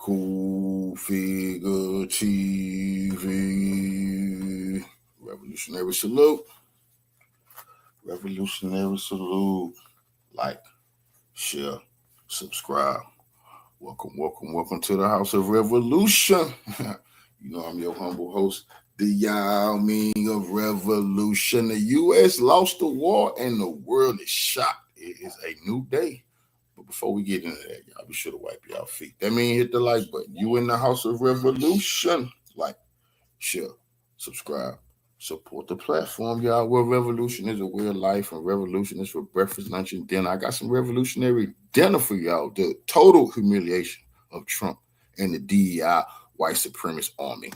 Cool Figure TV. Revolutionary salute. Revolutionary salute. Like, share, subscribe. Welcome to the House of Revolution. You know I'm your humble host, the Yao Ming of Revolution. The U.S. lost the war and the world is shocked. It is a new day. But before we get into that, y'all be sure to wipe y'all feet. That means hit the like button. You in the House of Revolution. Like, share, subscribe, support the platform, y'all. Where revolution is a way of life and revolution is for breakfast, lunch, and dinner. I got some revolutionary dinner for y'all. The total humiliation of Trump and the DEI white supremacist army.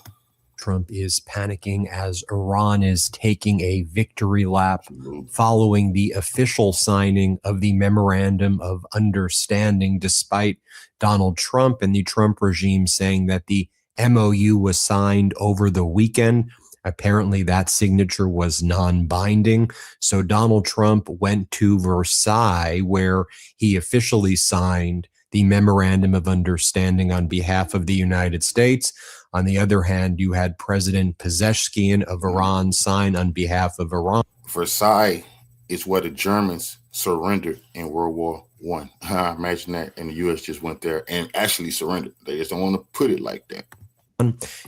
Trump is panicking as Iran is taking a victory lap following the official signing of the Memorandum of Understanding, despite Donald Trump and the Trump regime saying that the MOU was signed over the weekend. Apparently that signature was non-binding. So Donald Trump went to Versailles, where he officially signed the Memorandum of Understanding on behalf of the United States. On the other hand, you had President Pezeshkian of Iran sign on behalf of Iran. Versailles is where the Germans surrendered in World War I. Imagine that. And the U.S. just went there and actually surrendered. They just don't want to put it like that.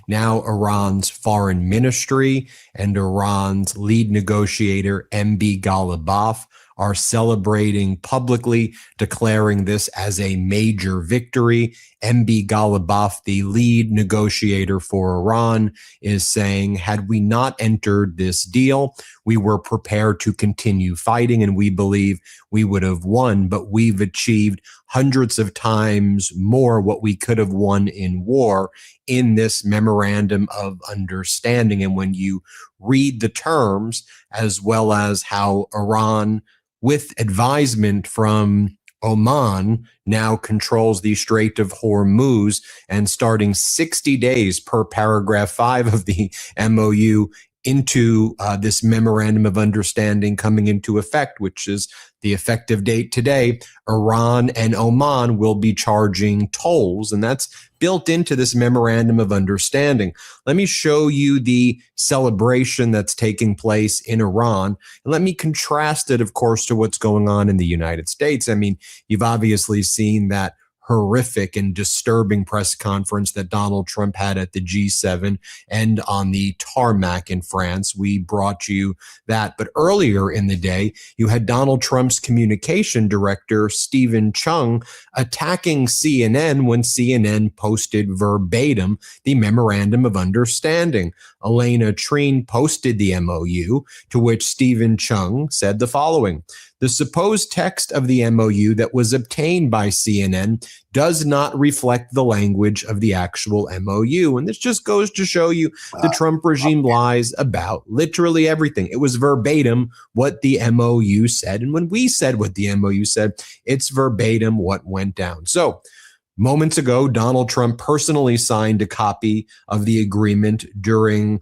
Now Iran's foreign ministry and Iran's lead negotiator, MB Ghalibaf, are celebrating publicly, declaring this as a major victory. MB Ghalibaf, the lead negotiator for Iran, is saying, had we not entered this deal, we were prepared to continue fighting and we believe we would have won, but we've achieved hundreds of times more what we could have won in war in this Memorandum of Understanding. And when you read the terms, as well as how Iran, with advisement from Oman, now controls the Strait of Hormuz, and starting 60 days per paragraph 5 of the MOU into this Memorandum of Understanding coming into effect, which is the effective date today, Iran and Oman will be charging tolls, and that's built into this Memorandum of Understanding. Let me show you the celebration that's taking place in Iran, and let me contrast it, of course, to what's going on in the United States. I mean, you've obviously seen that horrific and disturbing press conference that Donald Trump had at the G7 and on the tarmac in France. We brought you that. But earlier in the day, you had Donald Trump's communication director, Stephen Chung, attacking CNN when CNN posted verbatim the Memorandum of Understanding. Elena Trine posted the MOU, to which Stephen Chung said the following: the supposed text of the MOU that was obtained by CNN does not reflect the language of the actual MOU. And this just goes to show you the Trump regime lies about literally everything. It was verbatim what the MOU said. And when we said what the MOU said, it's verbatim what went down. So moments ago, Donald Trump personally signed a copy of the agreement during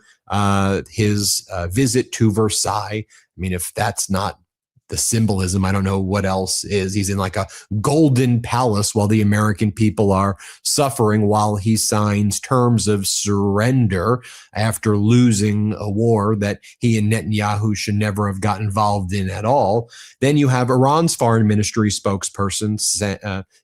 his visit to Versailles. I mean, if that's not the symbolism, I don't know what else is. He's in like a golden palace while the American people are suffering, while he signs terms of surrender after losing a war that he and Netanyahu should never have got involved in at all. Then you have Iran's foreign ministry spokesperson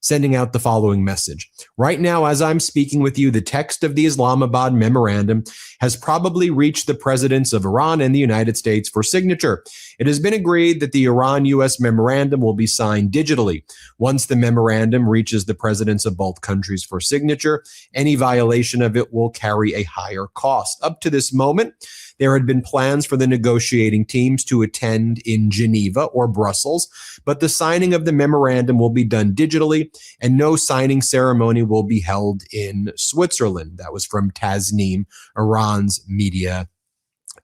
sending out the following message. Right now, as I'm speaking with you, the text of the Islamabad Memorandum has probably reached the presidents of Iran and the United States for signature. It has been agreed that the Iran-U.S. memorandum will be signed digitally. Once the memorandum reaches the presidents of both countries for signature, any violation of it will carry a higher cost. Up to this moment, there had been plans for the negotiating teams to attend in Geneva or Brussels, but the signing of the memorandum will be done digitally, and no signing ceremony will be held in Switzerland. That was from Tasnim, Iran's media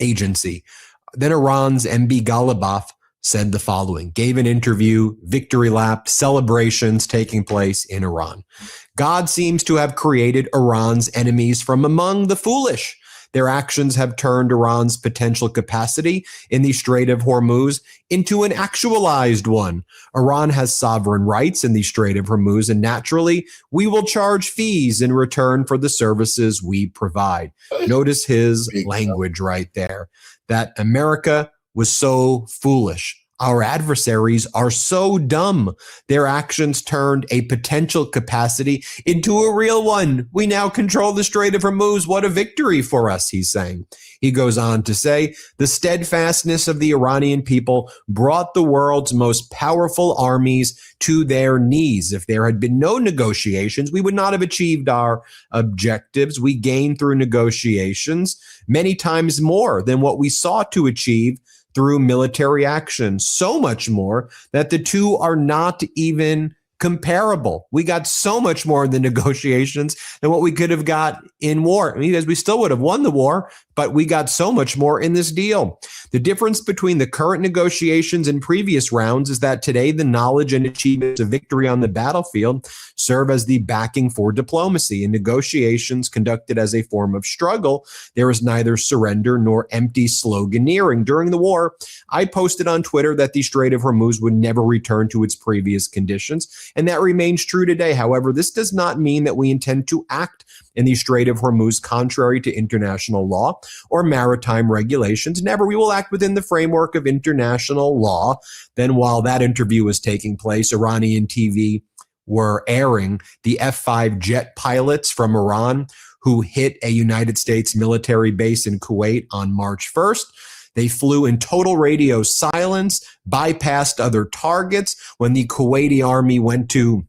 agency. Then Iran's MB Ghalibaf said the following, gave an interview, victory lap, celebrations taking place in Iran. God seems to have created Iran's enemies from among the foolish. Their actions have turned Iran's potential capacity in the Strait of Hormuz into an actualized one. Iran has sovereign rights in the Strait of Hormuz, and naturally, we will charge fees in return for the services we provide. Notice his language right there, that America was so foolish. Our adversaries are so dumb. Their actions turned a potential capacity into a real one. We now control the Strait of Hormuz. What a victory for us, he's saying. He goes on to say, the steadfastness of the Iranian people brought the world's most powerful armies to their knees. If there had been no negotiations, we would not have achieved our objectives. We gained through negotiations many times more than what we sought to achieve through military action, so much more that the two are not even comparable. We got so much more in the negotiations than what we could have got in war. I mean, we still would have won the war, but we got so much more in this deal. The difference between the current negotiations and previous rounds is that today the knowledge and achievements of victory on the battlefield serve as the backing for diplomacy. In negotiations conducted as a form of struggle, there is neither surrender nor empty sloganeering. During the war, I posted on Twitter that the Strait of Hormuz would never return to its previous conditions, and that remains true today. However, this does not mean that we intend to act in the Strait of Hormuz contrary to international law or maritime regulations. Never. We will act within the framework of international law. Then while that interview was taking place, Iranian TV were airing the F-5 jet pilots from Iran who hit a United States military base in Kuwait on March 1st. They flew in total radio silence, bypassed other targets. When the Kuwaiti army went to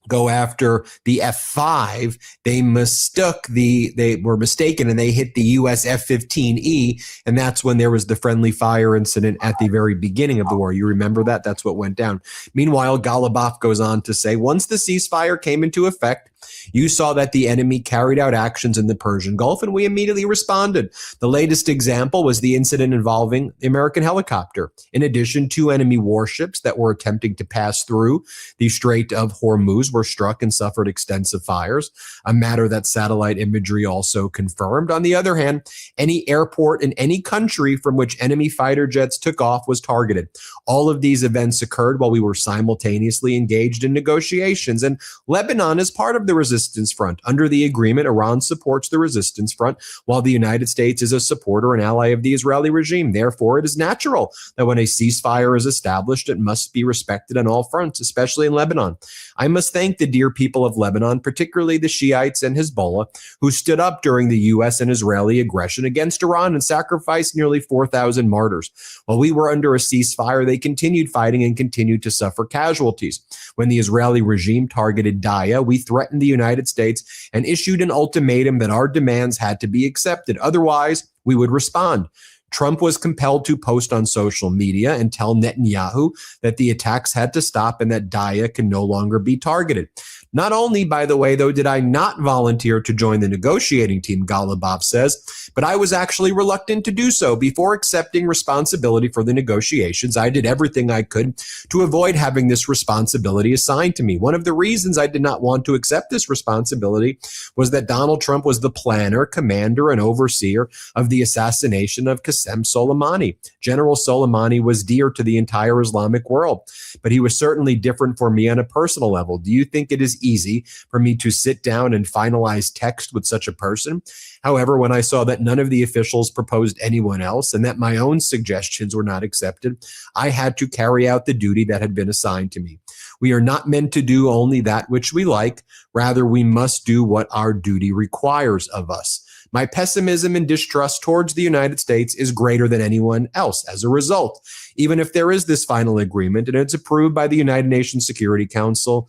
go after the F-5, they were mistaken and they hit the US F-15E, and that's when there was the friendly fire incident at the very beginning of the war. You remember that? That's what went down. Meanwhile, Ghalibaf goes on to say, once the ceasefire came into effect, you saw that the enemy carried out actions in the Persian Gulf, and we immediately responded. The latest example was the incident involving the American helicopter. In addition, 2 enemy warships that were attempting to pass through the Strait of Hormuz were struck and suffered extensive fires, a matter that satellite imagery also confirmed. On the other hand, any airport in any country from which enemy fighter jets took off was targeted. All of these events occurred while we were simultaneously engaged in negotiations, and Lebanon is part of the resistance front. Under the agreement, Iran supports the resistance front, while the United States is a supporter and ally of the Israeli regime. Therefore, it is natural that when a ceasefire is established, it must be respected on all fronts, especially in Lebanon. I must thank the dear people of Lebanon, particularly the Shiites and Hezbollah, who stood up during the U.S. and Israeli aggression against Iran and sacrificed nearly 4,000 martyrs. While we were under a ceasefire, they continued fighting and continued to suffer casualties. When the Israeli regime targeted Daya, we threatened the United States and issued an ultimatum that our demands had to be accepted. Otherwise, we would respond. Trump was compelled to post on social media and tell Netanyahu that the attacks had to stop and that Daya can no longer be targeted. Not only, by the way, though, did I not volunteer to join the negotiating team, Ghalibaf says, but I was actually reluctant to do so. Before accepting responsibility for the negotiations, I did everything I could to avoid having this responsibility assigned to me. One of the reasons I did not want to accept this responsibility was that Donald Trump was the planner, commander, and overseer of the assassination of Qasem Soleimani. General Soleimani was dear to the entire Islamic world, but he was certainly different for me on a personal level. Do you think it is easy for me to sit down and finalize text with such a person? However, when I saw that none of the officials proposed anyone else and that my own suggestions were not accepted, I had to carry out the duty that had been assigned to me. We are not meant to do only that which we like. Rather, we must do what our duty requires of us. My pessimism and distrust towards the United States is greater than anyone else. As a result, even if there is this final agreement and it's approved by the United Nations Security Council,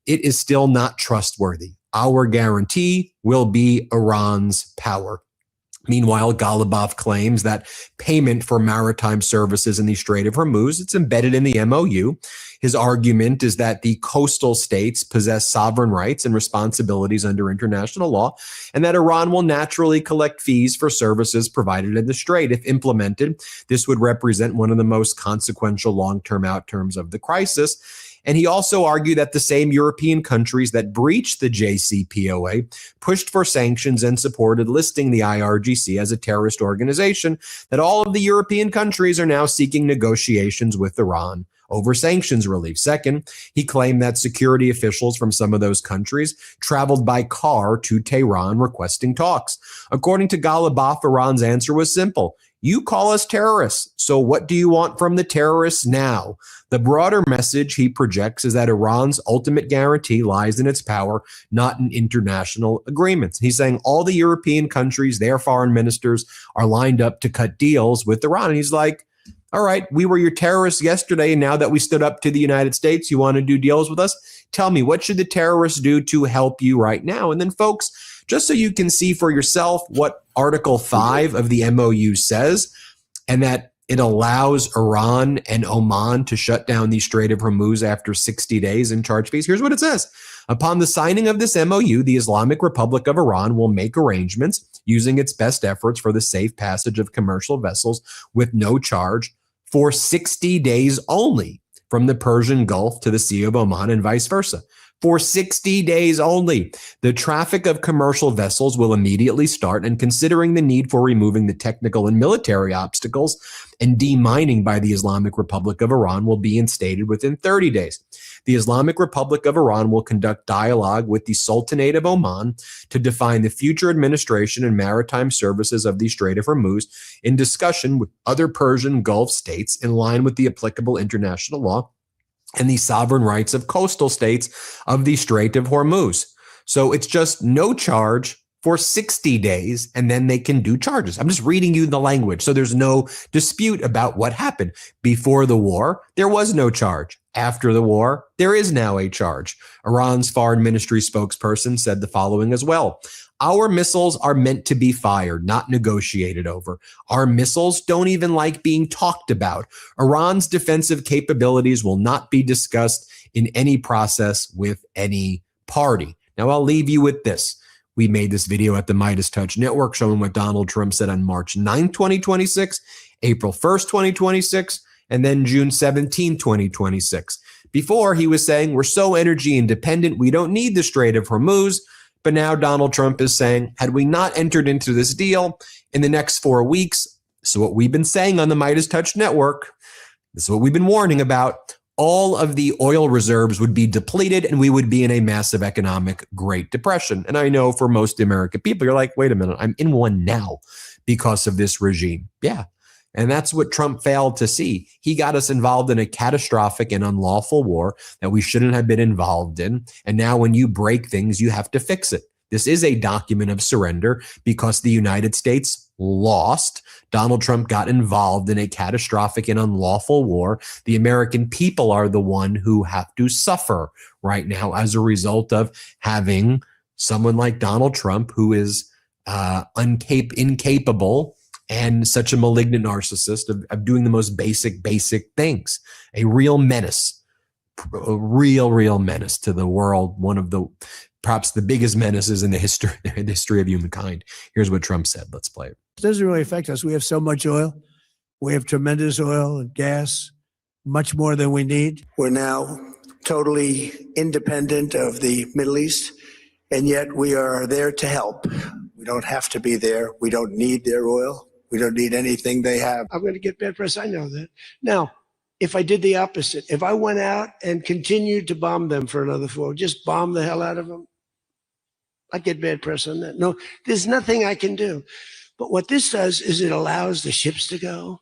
it is still not trustworthy. Our guarantee will be Iran's power. Meanwhile, Ghalibaf claims that payment for maritime services in the Strait of Hormuz, it's embedded in the MOU. His argument is that the coastal states possess sovereign rights and responsibilities under international law, and that Iran will naturally collect fees for services provided in the strait. If implemented, this would represent one of the most consequential long-term outcomes of the crisis. And he also argued that the same European countries that breached the JCPOA pushed for sanctions and supported listing the IRGC as a terrorist organization, that all of the European countries are now seeking negotiations with Iran over sanctions relief. Second, he claimed that security officials from some of those countries traveled by car to Tehran requesting talks. According to Ghalibaf, Iran's answer was simple. You call us terrorists, so what do you want from the terrorists now? The broader message he projects is that Iran's ultimate guarantee lies in its power, not in international agreements. He's saying all the European countries, their foreign ministers, are lined up to cut deals with Iran. And he's like, all right, we were your terrorists yesterday, and now that we stood up to the United States, you want to do deals with us? Tell me, what should the terrorists do to help you right now? And then, folks, just so you can see for yourself what Article 5 of the MOU says, and that it allows Iran and Oman to shut down the Strait of Hormuz after 60 days and charge fees. Here's what it says. Upon the signing of this MOU, the Islamic Republic of Iran will make arrangements using its best efforts for the safe passage of commercial vessels with no charge for 60 days only from the Persian Gulf to the Sea of Oman and vice versa. For 60 days only, the traffic of commercial vessels will immediately start, and considering the need for removing the technical and military obstacles and demining by the Islamic Republic of Iran will be instated within 30 days. The Islamic Republic of Iran will conduct dialogue with the Sultanate of Oman to define the future administration and maritime services of the Strait of Hormuz in discussion with other Persian Gulf states in line with the applicable international law and the sovereign rights of coastal states of the Strait of Hormuz. So it's just no charge for 60 days, and then they can do charges. I'm just reading you the language. So there's no dispute about what happened. Before the war, there was no charge. After the war, there is now a charge. Iran's foreign ministry spokesperson said the following as well. Our missiles are meant to be fired, not negotiated over. Our missiles don't even like being talked about. Iran's defensive capabilities will not be discussed in any process with any party. Now, I'll leave you with this. We made this video at the Midas Touch Network showing what Donald Trump said on March 9, 2026, April 1st, 2026, and then June 17, 2026. Before, he was saying, we're so energy independent, we don't need the Strait of Hormuz. But now Donald Trump is saying, had we not entered into this deal in the next 4 weeks, so what we've been saying on the Midas Touch Network, this is what we've been warning about, all of the oil reserves would be depleted and we would be in a massive economic Great Depression. And I know for most American people, you're like, wait a minute, I'm in one now because of this regime. Yeah. And that's what Trump failed to see. He got us involved in a catastrophic and unlawful war that we shouldn't have been involved in. And now when you break things, you have to fix it. This is a document of surrender because the United States lost. Donald Trump got involved in a catastrophic and unlawful war. The American people are the one who have to suffer right now as a result of having someone like Donald Trump who is incapable and such a malignant narcissist of doing the most basic things. A real menace, a real menace to the world. One of the perhaps the biggest menaces in the history of humankind. Here's what Trump said. Let's play it. It doesn't really affect us. We have so much oil. We have tremendous oil and gas, much more than we need. We're now totally independent of the Middle East, and yet we are there to help. We don't have to be there. We don't need their oil. We don't need anything they have. I'm going to get bad press. I know that. Now, if I did the opposite, if I went out and continued to bomb them for another 4, just bomb the hell out of them, I'd get bad press on that. No, there's nothing I can do. But what this does is it allows the ships to go.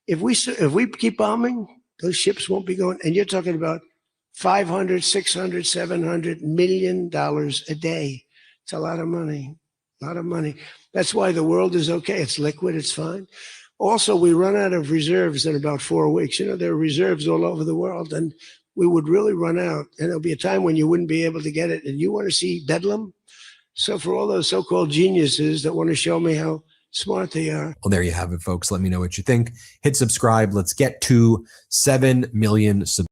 If we keep bombing, those ships won't be going. And you're talking about $500, $600, $700 million a day. It's a lot of money. A lot of money. That's why the world is okay. It's liquid. It's fine. Also, we run out of reserves in about 4 weeks. You know, there are reserves all over the world, and we would really run out. And there'll be a time when you wouldn't be able to get it. And you want to see bedlam? So for all those so-called geniuses that want to show me how smart they are. Well, there you have it, folks. Let me know what you think. Hit subscribe. Let's get to 7 million subscribers.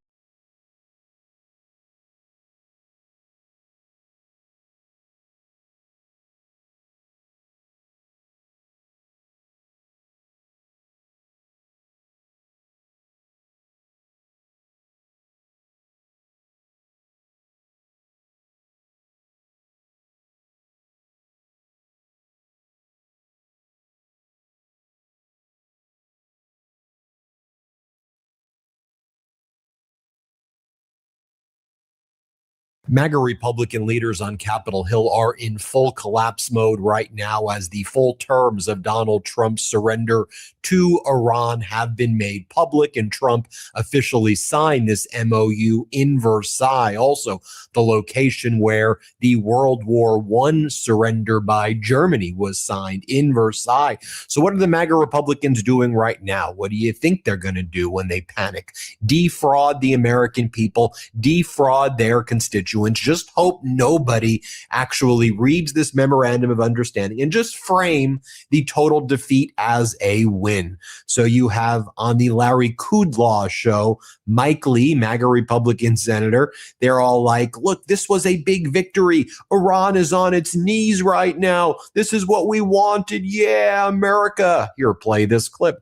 MAGA Republican leaders on Capitol Hill are in full collapse mode right now as the full terms of Donald Trump's surrender to Iran have been made public, and Trump officially signed this MOU in Versailles, also the location where the World War I surrender by Germany was signed, in Versailles. So what are the MAGA Republicans doing right now? What do you think they're going to do when they panic? Defraud the American people, defraud their constituents. Just hope nobody actually reads this memorandum of understanding and just frame the total defeat as a win. So you have on the Larry Kudlow show, Mike Lee, MAGA Republican senator, they're all like, look, this was a big victory. Iran is on its knees right now. This is what we wanted. Yeah, America. Here, play this clip.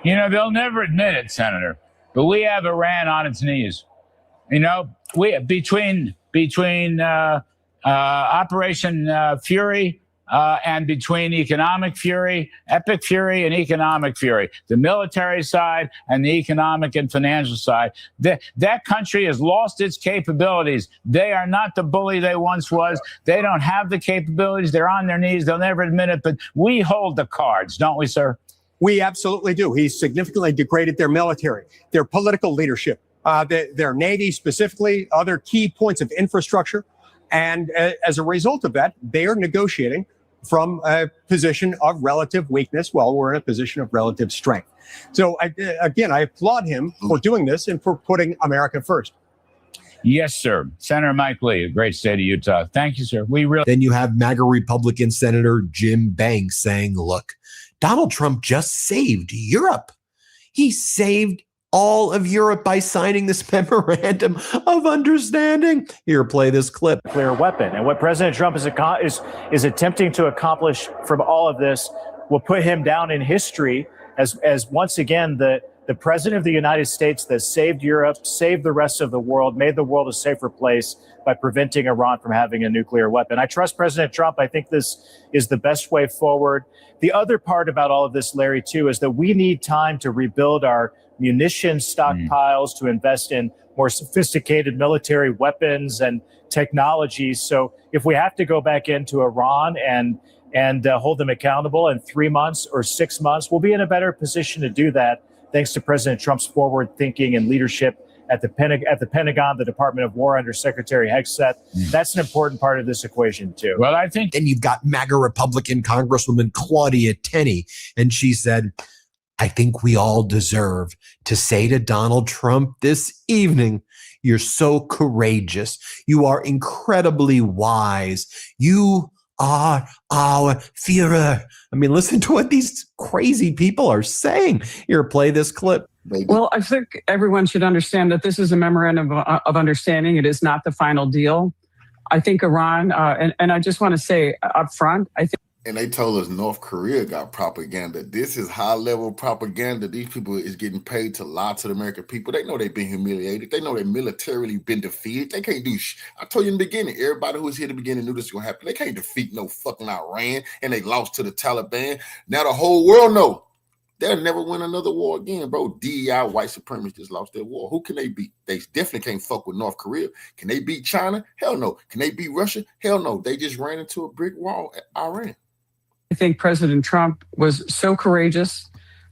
You know, they'll never admit it, Senator, but we have Iran on its knees. You know, we between Operation Fury and between economic fury, epic fury and economic fury, the military side and the economic and financial side, that country has lost its capabilities. They are not the bully they once was. They don't have the capabilities. They're on their knees. They'll never admit it, but we hold the cards, don't we, sir? We absolutely do. He's significantly degraded their military, their political leadership, their Navy specifically, other key points of infrastructure. And as a result of that, they are negotiating from a position of relative weakness while we're in a position of relative strength. So again, I applaud him for doing this and for putting America first. Yes, sir. Senator Mike Lee, great state of Utah. Thank you, sir. Then you have MAGA Republican Senator Jim Banks saying, look, Donald Trump just saved Europe. He saved all of Europe by signing this memorandum of understanding. Here, play this clip. Nuclear weapon. And what President Trump is attempting to accomplish from all of this will put him down in history as once again the president of the United States that saved Europe, saved the rest of the world, made the world a safer place by preventing Iran from having a nuclear weapon. I trust President Trump. I think this is the best way forward. The other part about all of this, Larry, too, is that we need time to rebuild our munition stockpiles, to invest in more sophisticated military weapons and technologies. So if we have to go back into Iran and hold them accountable in 3 months or 6 months, we'll be in a better position to do that, thanks to President Trump's forward thinking and leadership at the Pentagon, the Department of War under Secretary Hegseth. That's an important part of this equation, too. Well, I think then you've got MAGA Republican Congresswoman Claudia Tenney, and she said, I think we all deserve to say to Donald Trump this evening, you're so courageous. You are incredibly wise. You are our Führer. I mean, listen to what these crazy people are saying. Here, play this clip. Well, I think everyone should understand that this is a memorandum of understanding. It is not the final deal. I think Iran, and I just want to say up front, I think. And they told us North Korea got propaganda. This is high-level propaganda. These people is getting paid to lie to the American people. They know they've been humiliated. They know they militarily been defeated. They can't do I told you in the beginning, everybody who was here at the beginning knew this was going to happen. They can't defeat no fucking Iran, and they lost to the Taliban. Now the whole world know they'll never win another war again, bro. DEI, white supremacists just lost their war. Who can they beat? They definitely can't fuck with North Korea. Can they beat China? Hell no. Can they beat Russia? Hell no. They just ran into a brick wall at Iran. I think President Trump was so courageous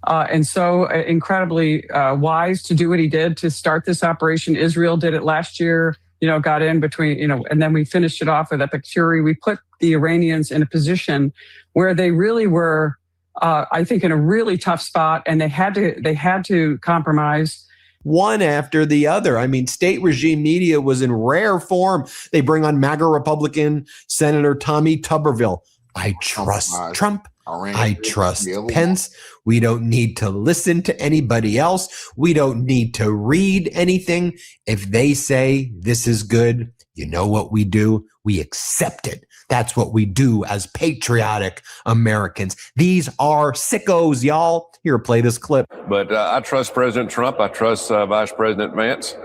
and so incredibly wise to do what he did to start this operation. Israel did it last year, got in between, and then we finished it off with Epic Fury. We put the Iranians in a position where they really were, I think, in a really tough spot, and they had to compromise. One after the other. I mean, state regime media was in rare form. They bring on MAGA Republican Senator Tommy Tuberville. I trust Trump. I trust Pence. We don't need to listen to anybody else. We don't need to read anything. If they say this is good, you know what we do? We accept it. That's what we do as patriotic Americans. These are sickos, y'all. Here, play this clip. But I trust President Trump. I trust Vice President Vance.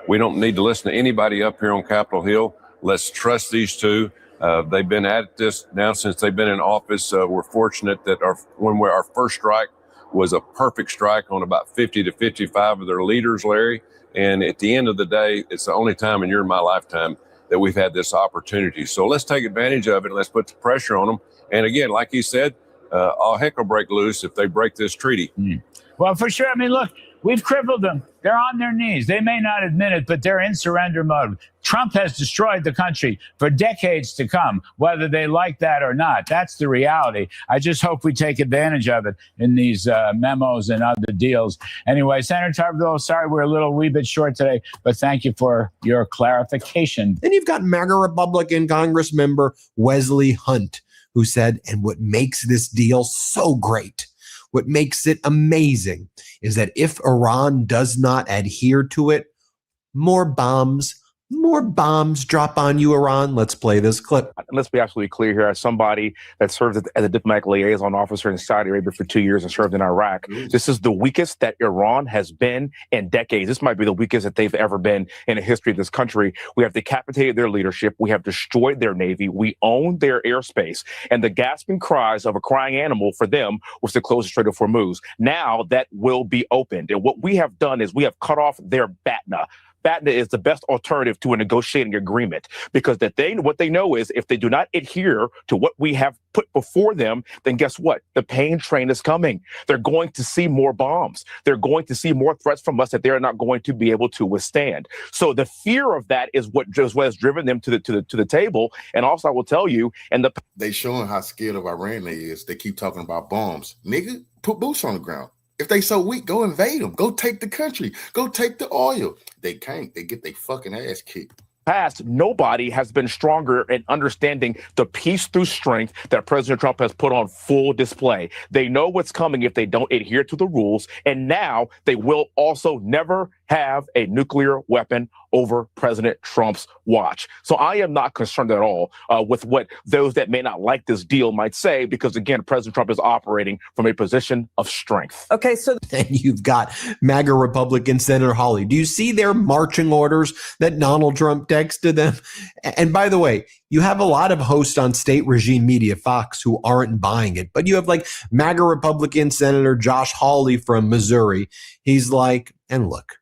We don't need to listen to anybody up here on Capitol Hill. Let's trust these two. They've been at this now since they've been in office. We're fortunate that our first strike was a perfect strike on about 50 to 55 of their leaders, Larry. And at the end of the day, it's the only time in my lifetime that we've had this opportunity. So let's take advantage of it and let's put the pressure on them. And again, like he said, all heck will break loose if they break this treaty. Well, for sure. I mean, look, we've crippled them. They're on their knees. They may not admit it, but they're in surrender mode. Trump has destroyed the country for decades to come, whether they like that or not. That's the reality. I just hope we take advantage of it in these memos and other deals. Anyway, Senator Tuberville, sorry we're a wee bit short today, but thank you for your clarification. Then you've got MAGA Republican Congress member Wesley Hunt, who said, and what makes this deal so great, what makes it amazing, is that if Iran does not adhere to it, more bombs drop on you, Iran. Let's play this clip. Let's be absolutely clear here. As somebody that served as a diplomatic liaison officer in Saudi Arabia for 2 years and served in Iraq, this is the weakest that Iran has been in decades. This might be the weakest that they've ever been in the history of this country. We have decapitated their leadership. We have destroyed their navy. We own their airspace. And the gasping cries of a crying animal for them was to close the Strait of Hormuz. Now that will be opened. And what we have done is we have cut off their BATNA. BATNA is the best alternative to a negotiating agreement, because what they know is if they do not adhere to what we have put before them, then guess what? The pain train is coming. They're going to see more bombs. They're going to see more threats from us that they're not going to be able to withstand. So the fear of that is what has driven them to the table. And also, I will tell you, they showing how scared of Iran they is. They keep talking about bombs. Nigga, put boots on the ground. If they so weak, go invade them. Go take the country. Go take the oil. They can't. They get their fucking ass kicked. Past, nobody has been stronger in understanding the peace through strength that President Trump has put on full display. They know what's coming if they don't adhere to the rules. And now they will also never have a nuclear weapon over President Trump's watch. So I am not concerned at all with what those that may not like this deal might say, because, again, President Trump is operating from a position of strength. Okay, so then you've got MAGA Republican Senator Hawley. Do you see their marching orders that Donald Trump texted them? And by the way, you have a lot of hosts on state regime media, Fox, who aren't buying it. But you have like MAGA Republican Senator Josh Hawley from Missouri. He's like, and look,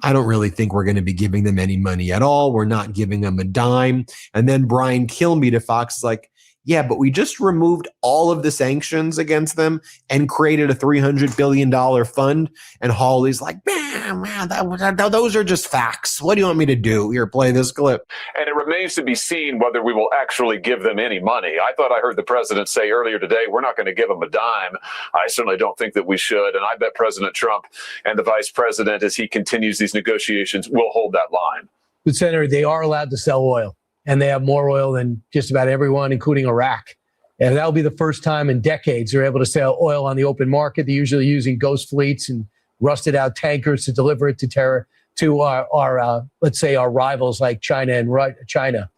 I don't really think we're going to be giving them any money at all. We're not giving them a dime. And then Brian Kilmeade at Fox is like, yeah, but we just removed all of the sanctions against them and created a $300 billion fund. And Hawley's like, man, those are just facts. What do you want me to do? Here, play this clip. And it remains to be seen whether we will actually give them any money. I thought I heard the president say earlier today, we're not going to give them a dime. I certainly don't think that we should. And I bet President Trump and the vice president, as he continues these negotiations, will hold that line. But Senator, they are allowed to sell oil. And they have more oil than just about everyone, including Iraq. And that'll be the first time in decades they're able to sell oil on the open market. They're usually using ghost fleets and rusted out tankers to deliver it to our let's say, our rivals like China and China.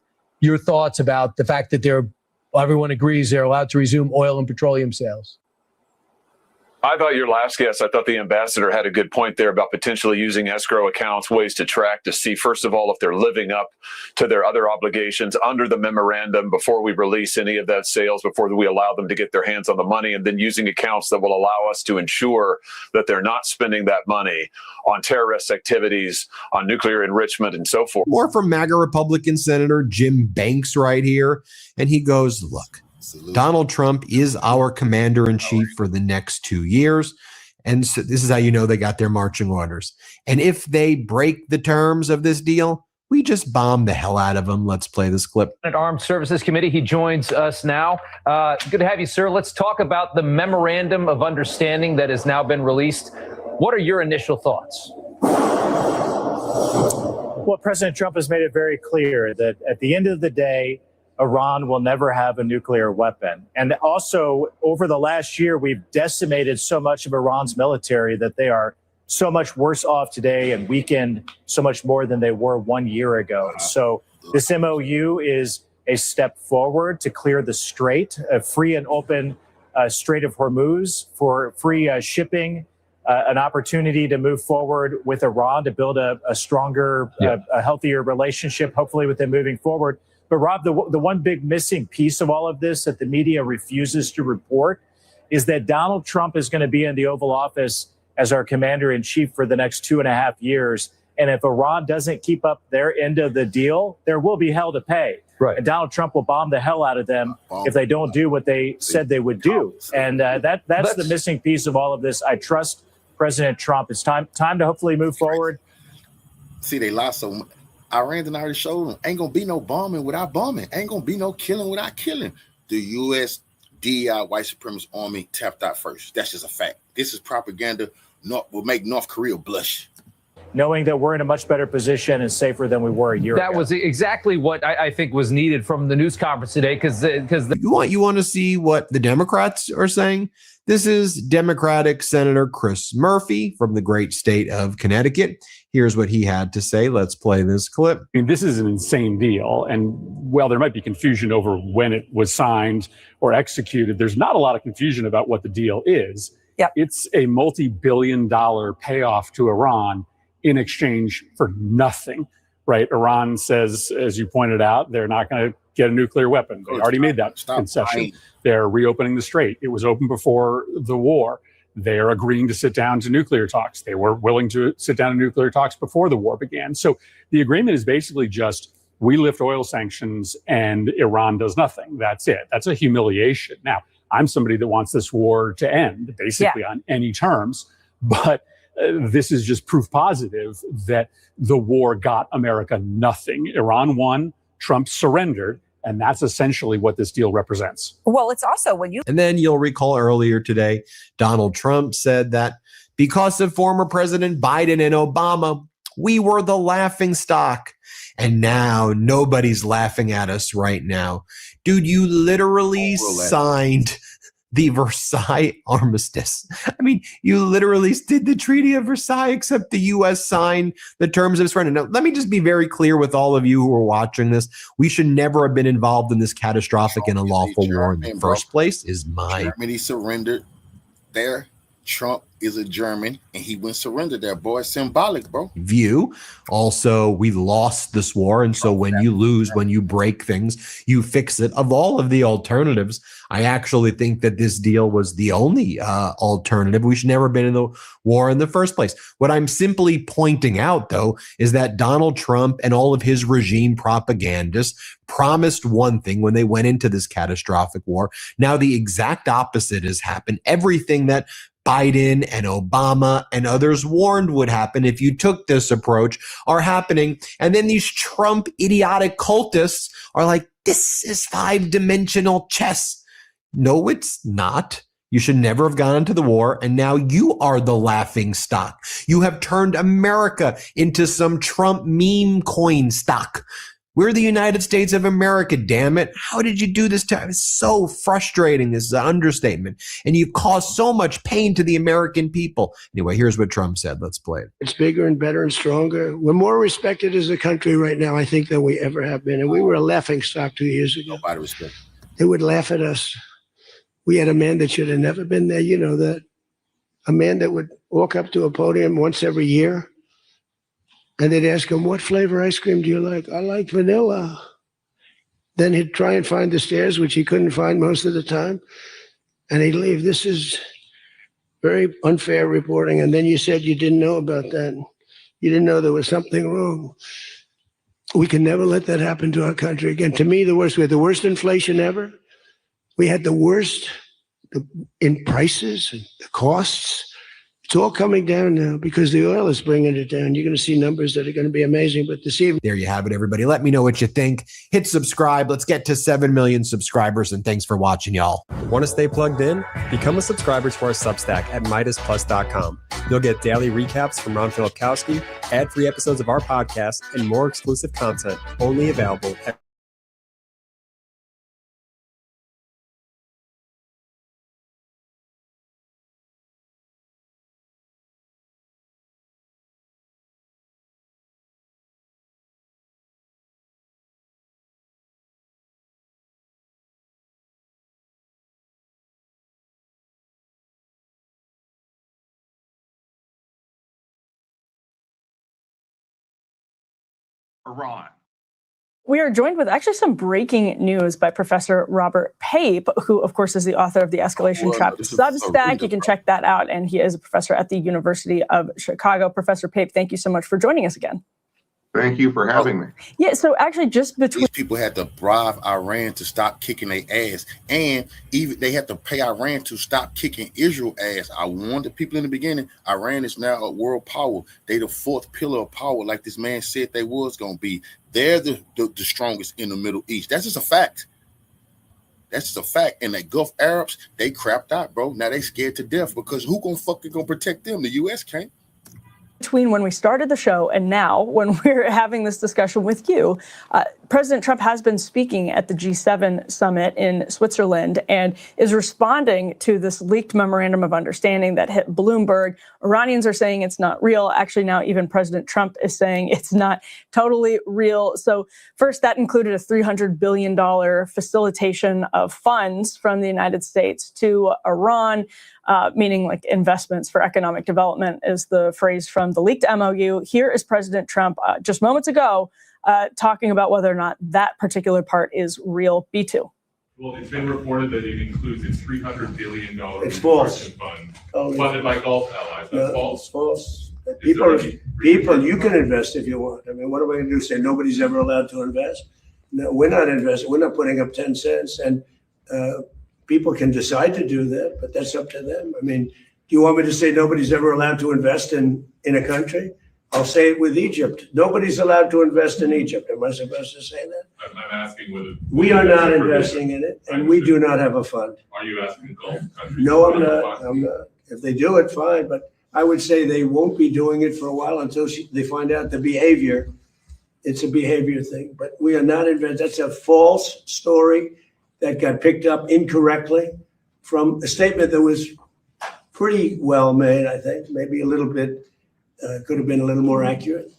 Your thoughts about the fact that everyone agrees they're allowed to resume oil and petroleum sales? I thought your last guest, I thought the ambassador had a good point there about potentially using escrow accounts, ways to track, to see, first of all, if they're living up to their other obligations under the memorandum before we release any of that sales, before we allow them to get their hands on the money, and then using accounts that will allow us to ensure that they're not spending that money on terrorist activities, on nuclear enrichment, and so forth. More from MAGA Republican Senator Jim Banks right here. And he goes, look, Donald Trump is our commander-in-chief for the next 2 years. And so this is how you know they got their marching orders. And if they break the terms of this deal, we just bomb the hell out of them. Let's play this clip. Armed Services Committee, he joins us now. Good to have you, sir. Let's talk about the Memorandum of Understanding that has now been released. What are your initial thoughts? Well, President Trump has made it very clear that at the end of the day, Iran will never have a nuclear weapon. And also, over the last year, we've decimated so much of Iran's military that they are so much worse off today and weakened so much more than they were 1 year ago. So this MOU is a step forward to clear the strait, a free and open Strait of Hormuz for free shipping, an opportunity to move forward with Iran to build a stronger, a healthier relationship, hopefully with them moving forward. But Rob, the one big missing piece of all of this that the media refuses to report is that Donald Trump is going to be in the Oval Office as our commander in chief for the next 2.5 years. And if Iran doesn't keep up their end of the deal, there will be hell to pay. Right. And Donald Trump will bomb the hell out of them if they don't do what they said they would do. And that's the missing piece of all of this. I trust President Trump. It's time to hopefully move forward. See, they lost so much. Iran done already showed them ain't gonna be no bombing without bombing. Ain't gonna be no killing without killing. The U.S. DEI white supremacist army tapped out first. That's just a fact. This is propaganda. Will make North Korea blush. Knowing that we're in a much better position and safer than we were a year ago. That was exactly what I think was needed from the news conference today, because You want to see what the Democrats are saying? This is Democratic Senator Chris Murphy from the great state of Connecticut. Here's what he had to say. Let's play this clip. I mean, this is an insane deal. And while there might be confusion over when it was signed or executed, there's not a lot of confusion about what the deal is. Yep. It's a multi-billion-dollar payoff to Iran in exchange for nothing, right? Iran says, as you pointed out, they're not going to get a nuclear weapon. They already made that concession. They're reopening the strait. It was open before the war. They are agreeing to sit down to nuclear talks. They were willing to sit down to nuclear talks before the war began. So the agreement is basically just, we lift oil sanctions and Iran does nothing. That's it. That's a humiliation. Now, I'm somebody that wants this war to end, basically on any terms, but this is just proof positive that the war got America nothing. Iran won, Trump surrendered, and that's essentially what this deal represents. Well, it's also when you. And then you'll recall earlier today, Donald Trump said that because of former President Biden and Obama, we were the laughing stock. And now nobody's laughing at us right now. Dude, you literally signed the Versailles Armistice. I mean, you literally did the Treaty of Versailles, except the U.S. signed the terms of surrender. Now, let me just be very clear with all of you who are watching this. We should never have been involved in this catastrophic and unlawful war in the first place, is my... Germany surrendered there. Trump is a German, and he went surrender there, boy. Symbolic, bro. View. Also, we lost this war, and so when you lose, when you break things, you fix it. Of all of the alternatives, I actually think that this deal was the only alternative. We should never have been in the war in the first place. What I'm simply pointing out, though, is that Donald Trump and all of his regime propagandists promised one thing when they went into this catastrophic war. Now the exact opposite has happened. Everything that Biden and Obama and others warned would happen if you took this approach are happening. And then these Trump idiotic cultists are like, this is 5-dimensional chess. No, it's not. You should never have gone into the war. And now you are the laughing stock. You have turned America into some Trump meme coin stock. We're the United States of America, damn it. How did you do this to us? It's so frustrating. This is an understatement. And you've caused so much pain to the American people. Anyway, here's what Trump said. Let's play it. It's bigger and better and stronger. We're more respected as a country right now, I think, than we ever have been. And we were a laughing stock 2 years ago. Nobody respect. They would laugh at us. We had a man that should have never been there. You know that. A man that would walk up to a podium once every year. And they'd ask him, what flavor ice cream do you like? I like vanilla. Then he'd try and find the stairs, which he couldn't find most of the time. And he'd leave. This is very unfair reporting. And then you said you didn't know about that. You didn't know there was something wrong. We can never let that happen to our country again. To me, we had the worst inflation ever. We had the worst in prices and the costs. It's all coming down now because the oil is bringing it down. You're going to see numbers that are going to be amazing. But this evening, there you have it, everybody. Let me know what you think. Hit subscribe. Let's get to 7 million subscribers. And thanks for watching, y'all. Want to stay plugged in? Become a subscriber to our Substack at MidasPlus.com. You'll get daily recaps from Ron Filipkowski, ad-free episodes of our podcast, and more exclusive content only available at Iran. We are joined with actually some breaking news by Professor Robert Pape, who, of course, is the author of the Escalation Trap Substack. You can check that out. And he is a professor at the University of Chicago. Professor Pape, thank you so much for joining us again. Thank you for having me. Yeah, so actually just between... These people had to bribe Iran to stop kicking their ass. And even they had to pay Iran to stop kicking Israel ass. I warned the people in the beginning, Iran is now a world power. They the fourth pillar of power, like this man said they was going to be. They're the strongest in the Middle East. That's just a fact. That's just a fact. And the Gulf Arabs, they crapped out, bro. Now they scared to death because who gonna protect them? The U.S. can't. Between when we started the show and now, when we're having this discussion with you, President Trump has been speaking at the G7 summit in Switzerland and is responding to this leaked memorandum of understanding that hit Bloomberg. Iranians are saying it's not real. Actually, now even President Trump is saying it's not totally real. So first, that included a $300 billion facilitation of funds from the United States to Iran. Meaning like investments for economic development is the phrase from the leaked MOU. Here is President Trump just moments ago talking about whether or not that particular part is real. B2. Well, it's been reported that it includes a $300 billion It's false. fund Only- funded by Gulf allies. That's false. It's false. People, you can invest if you want. I mean, what are we going to do? Say nobody's ever allowed to invest? No, we're not investing. We're not putting up 10 cents. And people can decide to do that, but that's up to them. I mean, do you want me to say nobody's ever allowed to invest in a country? I'll say it with Egypt. Nobody's allowed to invest in Egypt. Am I supposed to say that? I'm asking whether We are not investing in it, and we do not have a fund. Are you asking Gulf countries? No, I'm not. I'm not. If they do it, fine. But I would say they won't be doing it for a while until they find out the behavior. It's a behavior thing. But we are not investing. That's a false story that got picked up incorrectly from a statement that was pretty well made, I think, maybe a little bit, could have been a little more accurate.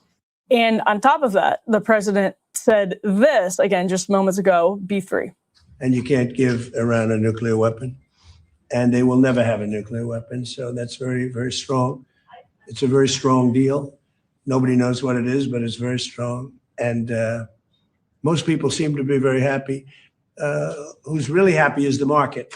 And on top of that, the president said this, again, just moments ago, B3. And you can't give Iran a nuclear weapon. And they will never have a nuclear weapon. So that's very, very strong. It's a very strong deal. Nobody knows what it is, but it's very strong. And most people seem to be very happy. Who's really happy is the market.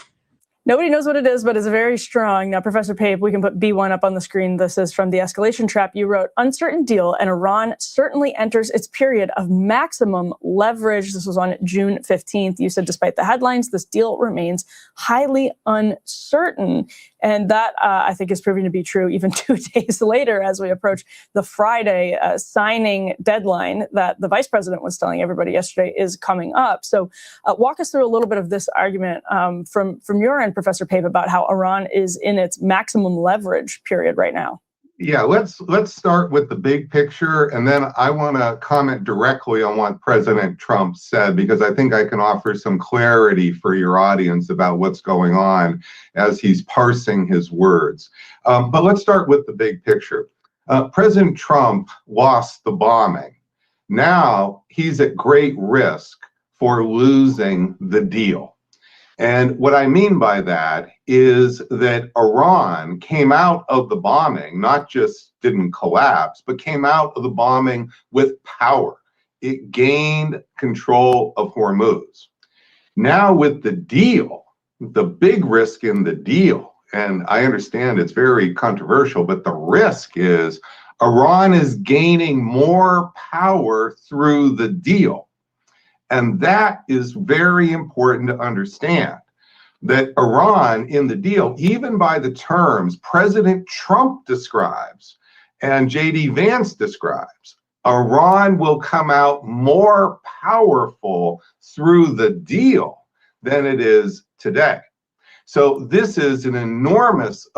Nobody knows what it is, but it's very strong. Now, Professor Pape, we can put B1 up on the screen. This is from the Escalation Trap. You wrote, uncertain deal, and Iran certainly enters its period of maximum leverage. This was on June 15th. You said, despite the headlines, this deal remains highly uncertain. And that, I think, is proving to be true even 2 days later as we approach the Friday signing deadline that the vice president was telling everybody yesterday is coming up. So walk us through a little bit of this argument from your end, Professor Pape, about how Iran is in its maximum leverage period right now. Yeah, let's start with the big picture, and then I want to comment directly on what President Trump said, because I think I can offer some clarity for your audience about what's going on as he's parsing his words. But let's start with the big picture. President Trump lost the bombing. Now he's at great risk for losing the deal. And what I mean by that is that Iran came out of the bombing, not just didn't collapse, but came out of the bombing with power. It gained control of Hormuz. Now with the deal, the big risk in the deal, and I understand it's very controversial, but the risk is Iran is gaining more power through the deal. And that is very important to understand, that Iran in the deal, even by the terms President Trump describes and J.D. Vance describes, Iran will come out more powerful through the deal than it is today. So this is an enormous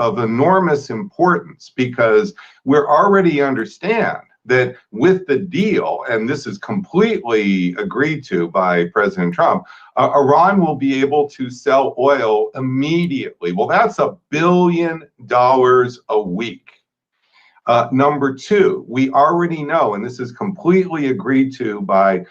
importance, because we already understand that with the deal, and this is completely agreed to by President Trump, Iran will be able to sell oil immediately. Well, that's $1 billion a week. Number two, we already know, and this is completely agreed to by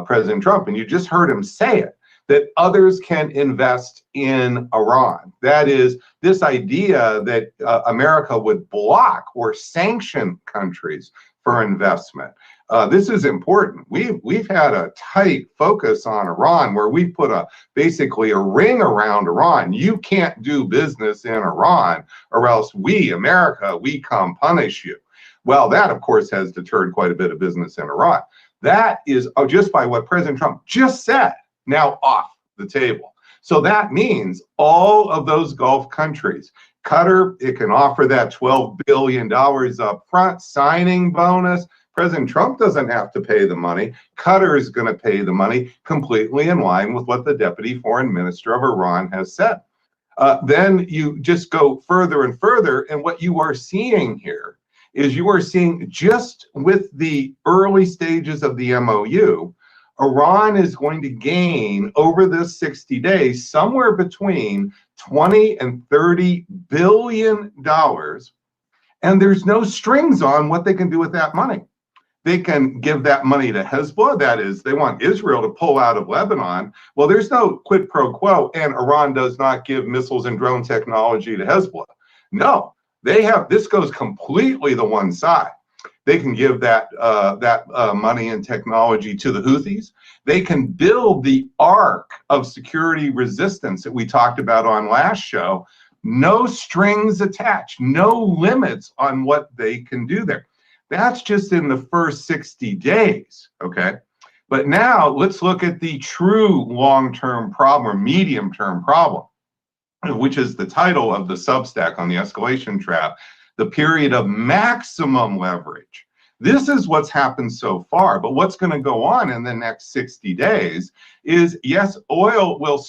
President Trump, and you just heard him say it, that others can invest in Iran. That is, this idea that America would block or sanction countries for investment. This is important. We've had a tight focus on Iran where we put basically a ring around Iran. You can't do business in Iran or else we, America, we come punish you. Well, that of course has deterred quite a bit of business in Iran. That is just by what President Trump just said, now off the table. So that means all of those Gulf countries, Qatar, it can offer that $12 billion up front signing bonus. President Trump doesn't have to pay the money. Qatar is going to pay the money, completely in line with what the Deputy Foreign Minister of Iran has said. Then you just go further and further, and what you are seeing here is you are seeing just with the early stages of the MOU, Iran is going to gain over this 60 days somewhere between $20 and $30 billion, and there's no strings on what they can do with that money. They can give that money to Hezbollah. That is, they want Israel to pull out of Lebanon. Well, there's no quid pro quo, and Iran does not give missiles and drone technology to Hezbollah. No, they have, this goes completely the one side. They can give that money and technology to the Houthis. They can build the arc of security resistance that we talked about on last show. No strings attached, no limits on what they can do there. That's just in the first 60 days, okay? But now let's look at the true long-term problem or medium-term problem, which is the title of the Substack on the Escalation Trap, the period of maximum leverage. This is what's happened so far, but what's going to go on in the next 60 days is, yes, oil will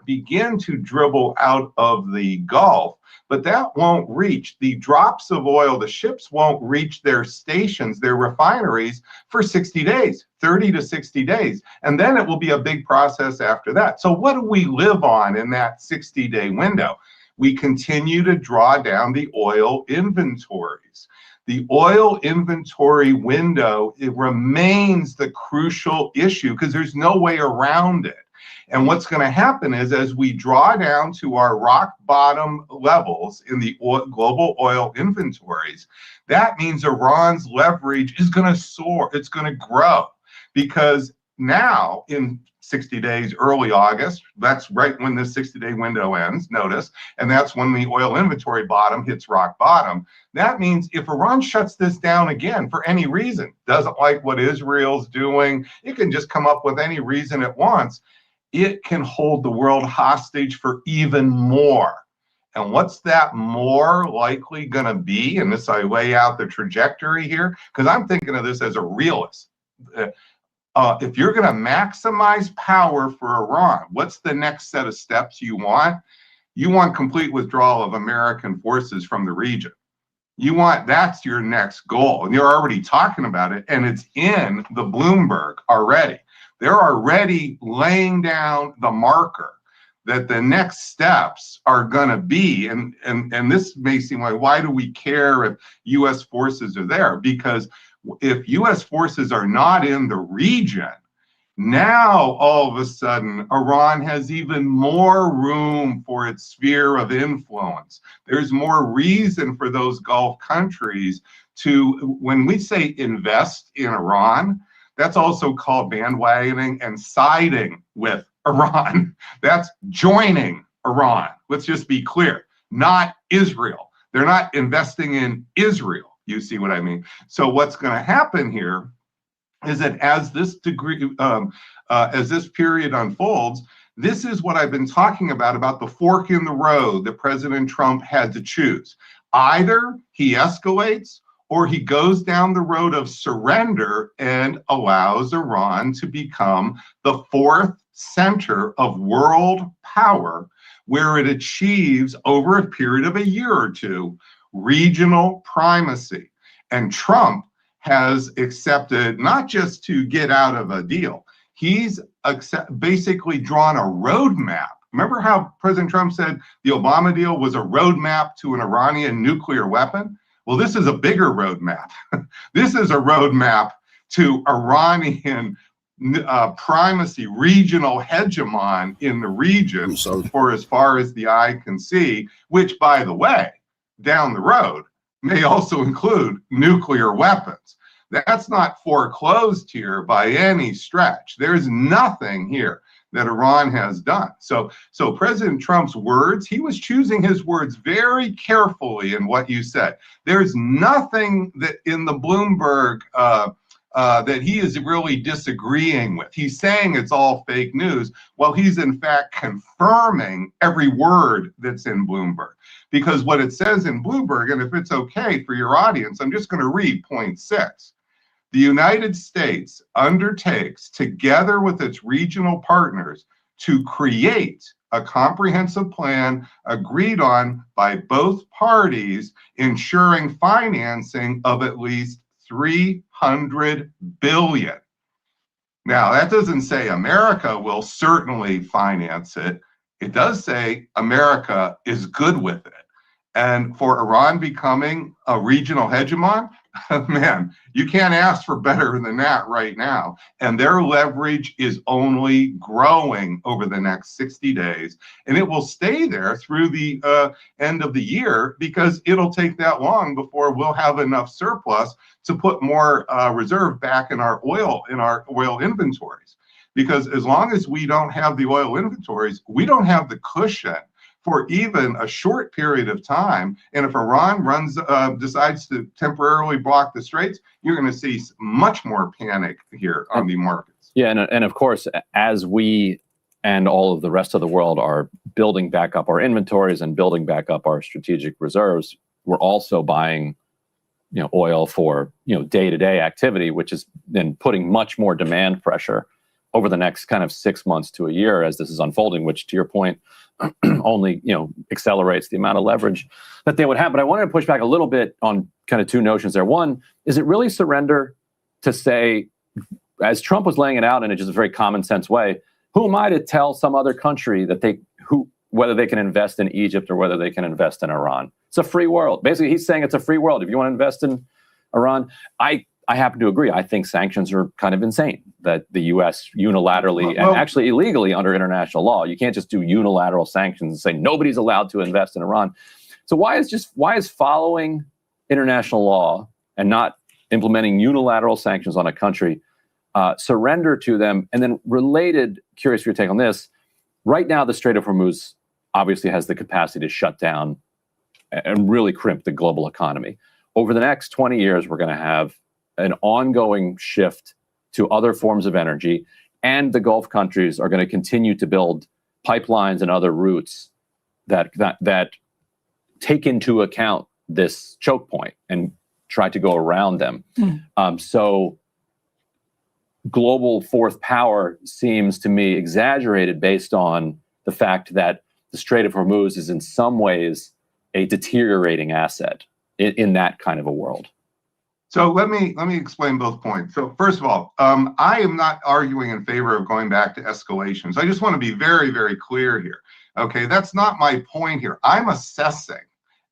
begin to dribble out of the Gulf, but that won't reach the drops of oil. The ships won't reach their stations, their refineries for 60 days, 30 to 60 days. And then it will be a big process after that. So what do we live on in that 60-day window? We continue to draw down the oil inventories. The oil inventory window, it remains the crucial issue because there's no way around it. And what's going to happen is as we draw down to our rock bottom levels in the global oil inventories, that means Iran's leverage is going to soar. It's going to grow because now in 60 days, early August, that's right when this 60-day window ends, notice, and that's when the oil inventory bottom hits rock bottom. That means if Iran shuts this down again for any reason, doesn't like what Israel's doing, it can just come up with any reason it wants, it can hold the world hostage for even more. And what's that more likely going to be? And this, I lay out the trajectory here, because I'm thinking of this as a realist. If you're going to maximize power for Iran, what's the next set of steps you want? You want complete withdrawal of American forces from the region. That's your next goal. And you're already talking about it, and it's in the Bloomberg already. They're already laying down the marker that the next steps are going to be, and this may seem like, why do we care if U.S. forces are there? Because if U.S. forces are not in the region, now all of a sudden Iran has even more room for its sphere of influence. There's more reason for those Gulf countries to, when we say invest in Iran, that's also called bandwagoning and siding with Iran. That's joining Iran. Let's just be clear, not Israel. They're not investing in Israel. You see what I mean? So what's going to happen here is that as this period unfolds, this is what I've been talking about the fork in the road that President Trump had to choose. Either he escalates or he goes down the road of surrender and allows Iran to become the fourth center of world power, where it achieves over a period of a year or two regional primacy. And Trump has accepted not just to get out of a deal, he's basically drawn a roadmap. Remember how President Trump said the Obama deal was a roadmap to an Iranian nuclear weapon? Well, this is a bigger roadmap. This is a roadmap to Iranian primacy, regional hegemon in the region for as far as the eye can see, which, by the way, down the road may also include nuclear weapons. That's not foreclosed here by any stretch. There's nothing here that Iran has done. So President Trump's words, he was choosing his words very carefully in what you said. There's nothing that in the Bloomberg that he is really disagreeing with. He's saying it's all fake news. Well, he's in fact confirming every word that's in Bloomberg. Because what it says in Bloomberg, and if it's okay for your audience, I'm just going to read point 6. The United States undertakes, together with its regional partners, to create a comprehensive plan agreed on by both parties, ensuring financing of at least $300 billion. Now, that doesn't say America will certainly finance it. It does say America is good with it. And for Iran becoming a regional hegemon, man, you can't ask for better than that right now. And their leverage is only growing over the next 60 days. And it will stay there through the end of the year, because it'll take that long before we'll have enough surplus to put more reserve back in our oil inventories. Because as long as we don't have the oil inventories, we don't have the cushion for even a short period of time. And if Iran decides to temporarily block the straits, you're going to see much more panic here on the markets. Yeah, and of course, as we and all of the rest of the world are building back up our inventories and building back up our strategic reserves, we're also buying, oil for, day-to-day activity, which is then putting much more demand pressure over the next kind of 6 months to a year as this is unfolding, which, to your point, only accelerates the amount of leverage that they would have. But I wanted to push back a little bit on kind of two notions there. One, is it really surrender to say, as Trump was laying it out in just a very common sense way, who am I to tell some other country that whether they can invest in Egypt or whether they can invest in Iran? It's a free world. Basically, he's saying it's a free world. If you want to invest in Iran, I happen to agree. I think sanctions are kind of insane, that the U.S. unilaterally and actually illegally under international law, you can't just do unilateral sanctions and say nobody's allowed to invest in Iran. So why is following international law and not implementing unilateral sanctions on a country surrender to them? And then related, curious for your take on this, right now the Strait of Hormuz obviously has the capacity to shut down and really crimp the global economy. Over the next 20 years, we're going to have an ongoing shift to other forms of energy, and the Gulf countries are going to continue to build pipelines and other routes that take into account this choke point and try to go around them. So global fourth power seems to me exaggerated based on the fact that the Strait of Hormuz is in some ways a deteriorating asset in that kind of a world. So let me explain both points. So first of all, I am not arguing in favor of going back to escalations. I just want to be very, very clear here. Okay, that's not my point here. I'm assessing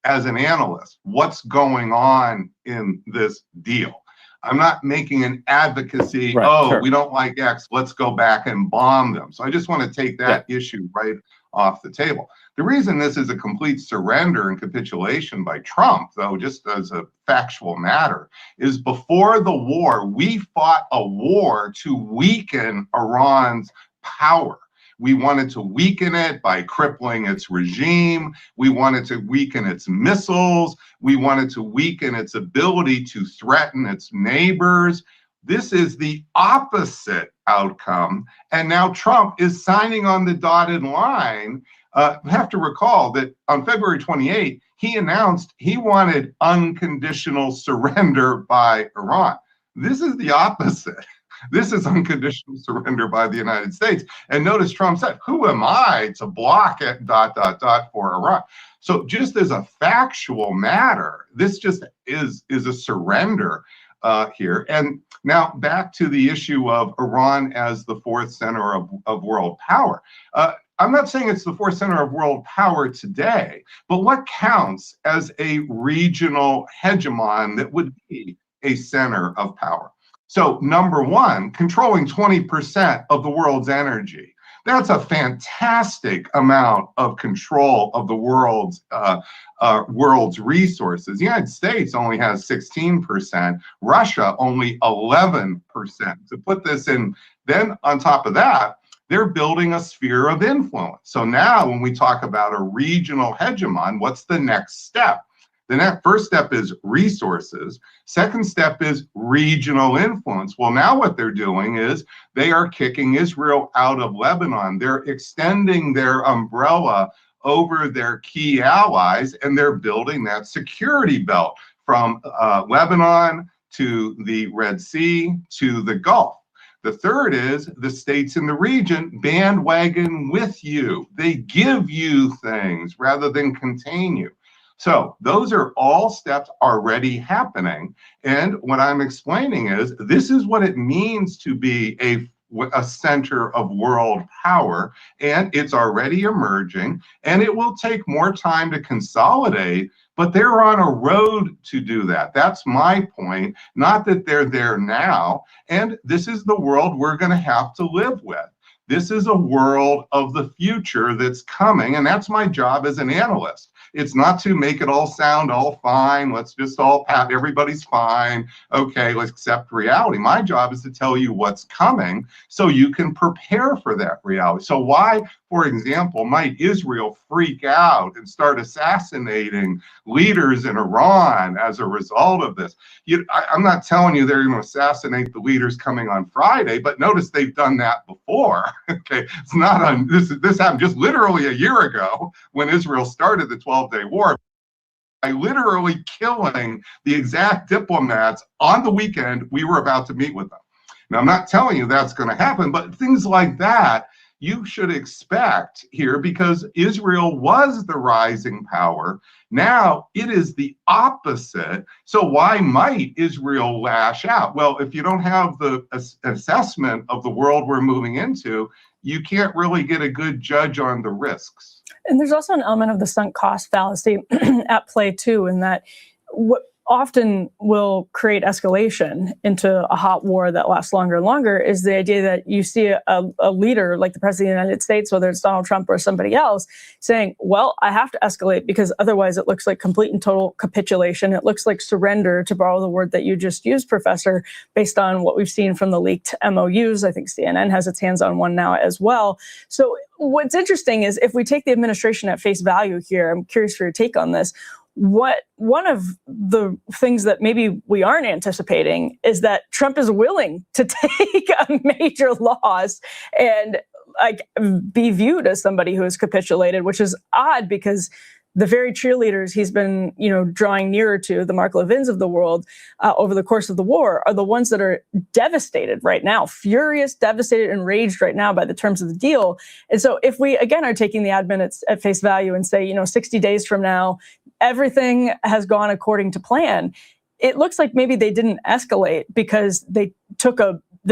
as an analyst what's going on in this deal. I'm not making an advocacy, we don't like X, let's go back and bomb them. So I just want to take that issue right off the table. The reason this is a complete surrender and capitulation by Trump, though, just as a factual matter, is before the war, we fought a war to weaken Iran's power. We wanted to weaken it by crippling its regime. We wanted to weaken its missiles. We wanted to weaken its ability to threaten its neighbors. This is the opposite outcome. And now Trump is signing on the dotted line. You have to recall that on February 28, he announced he wanted unconditional surrender by Iran. This is the opposite. This is unconditional surrender by the United States. And notice Trump said, who am I to block it, ... for Iran? So just as a factual matter, this just is a surrender here. And now back to the issue of Iran as the fourth center of world power. I'm not saying it's the fourth center of world power today, but what counts as a regional hegemon that would be a center of power? So number one, controlling 20% of the world's energy. That's a fantastic amount of control of the world's resources. The United States only has 16%, Russia only 11%. To put this in, then on top of that, they're building a sphere of influence. So now when we talk about a regional hegemon, what's the next step? The first step is resources. Second step is regional influence. Well, now what they're doing is they are kicking Israel out of Lebanon. They're extending their umbrella over their key allies, and they're building that security belt from Lebanon to the Red Sea to the Gulf. The third is the states in the region bandwagon with you. They give you things rather than contain you. So those are all steps already happening. And what I'm explaining is this is what it means to be a center of world power, and it's already emerging, and it will take more time to consolidate, but they're on a road to do that. That's my point, not that they're there now. And this is the world we're going to have to live with. This is a world of the future that's coming, and that's my job as an analyst. It's not to make it all sound all fine. Let's just all pat, everybody's fine. Okay, let's accept reality. My job is to tell you what's coming so you can prepare for that reality. So why, for example, might Israel freak out and start assassinating leaders in Iran as a result of this? I'm not telling you they're going to assassinate the leaders coming on Friday, but notice they've done that before. Okay, it's not this happened just literally a year ago when Israel started the 12-day war by literally killing the exact diplomats on the weekend we were about to meet with them. Now, I'm not telling you that's going to happen, but things like that you should expect here because Israel was the rising power. Now it is the opposite. So why might Israel lash out? Well, if you don't have the assessment of the world we're moving into, you can't really get a good judge on the risks. And there's also an element of the sunk cost fallacy at play too, in that what often will create escalation into a hot war that lasts longer and longer is the idea that you see a leader like the President of the United States, whether it's Donald Trump or somebody else, saying, well, I have to escalate because otherwise it looks like complete and total capitulation. It looks like surrender, to borrow the word that you just used, Professor, based on what we've seen from the leaked MOUs. I think CNN has its hands on one now as well. So what's interesting is if we take the administration at face value here, I'm curious for your take on this. One of the things that maybe we aren't anticipating is that Trump is willing to take a major loss and be viewed as somebody who has capitulated, which is odd because the very cheerleaders he's been, drawing nearer to, the Mark Levins of the world, over the course of the war, are the ones that are devastated right now, furious, devastated, enraged right now by the terms of the deal. And so if we, again, are taking the admin at face value and say, 60 days from now, everything has gone according to plan, it looks like maybe they didn't escalate because they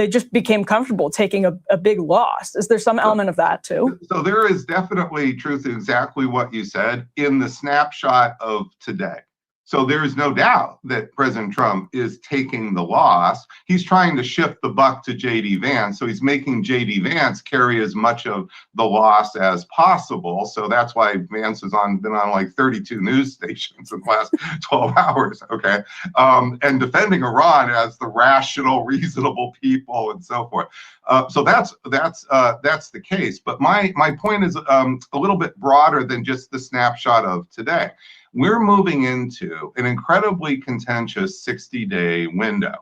just became comfortable taking a big loss. Is there some element of that too? So there is definitely truth to exactly what you said in the snapshot of today. So there is no doubt that President Trump is taking the loss. He's trying to shift the buck to J.D. Vance. So he's making J.D. Vance carry as much of the loss as possible. So that's why Vance has been on like 32 news stations in the last 12 hours. Okay. And defending Iran as the rational, reasonable people and so forth. So that's the case. But my point is a little bit broader than just the snapshot of today. We're moving into an incredibly contentious 60-day window.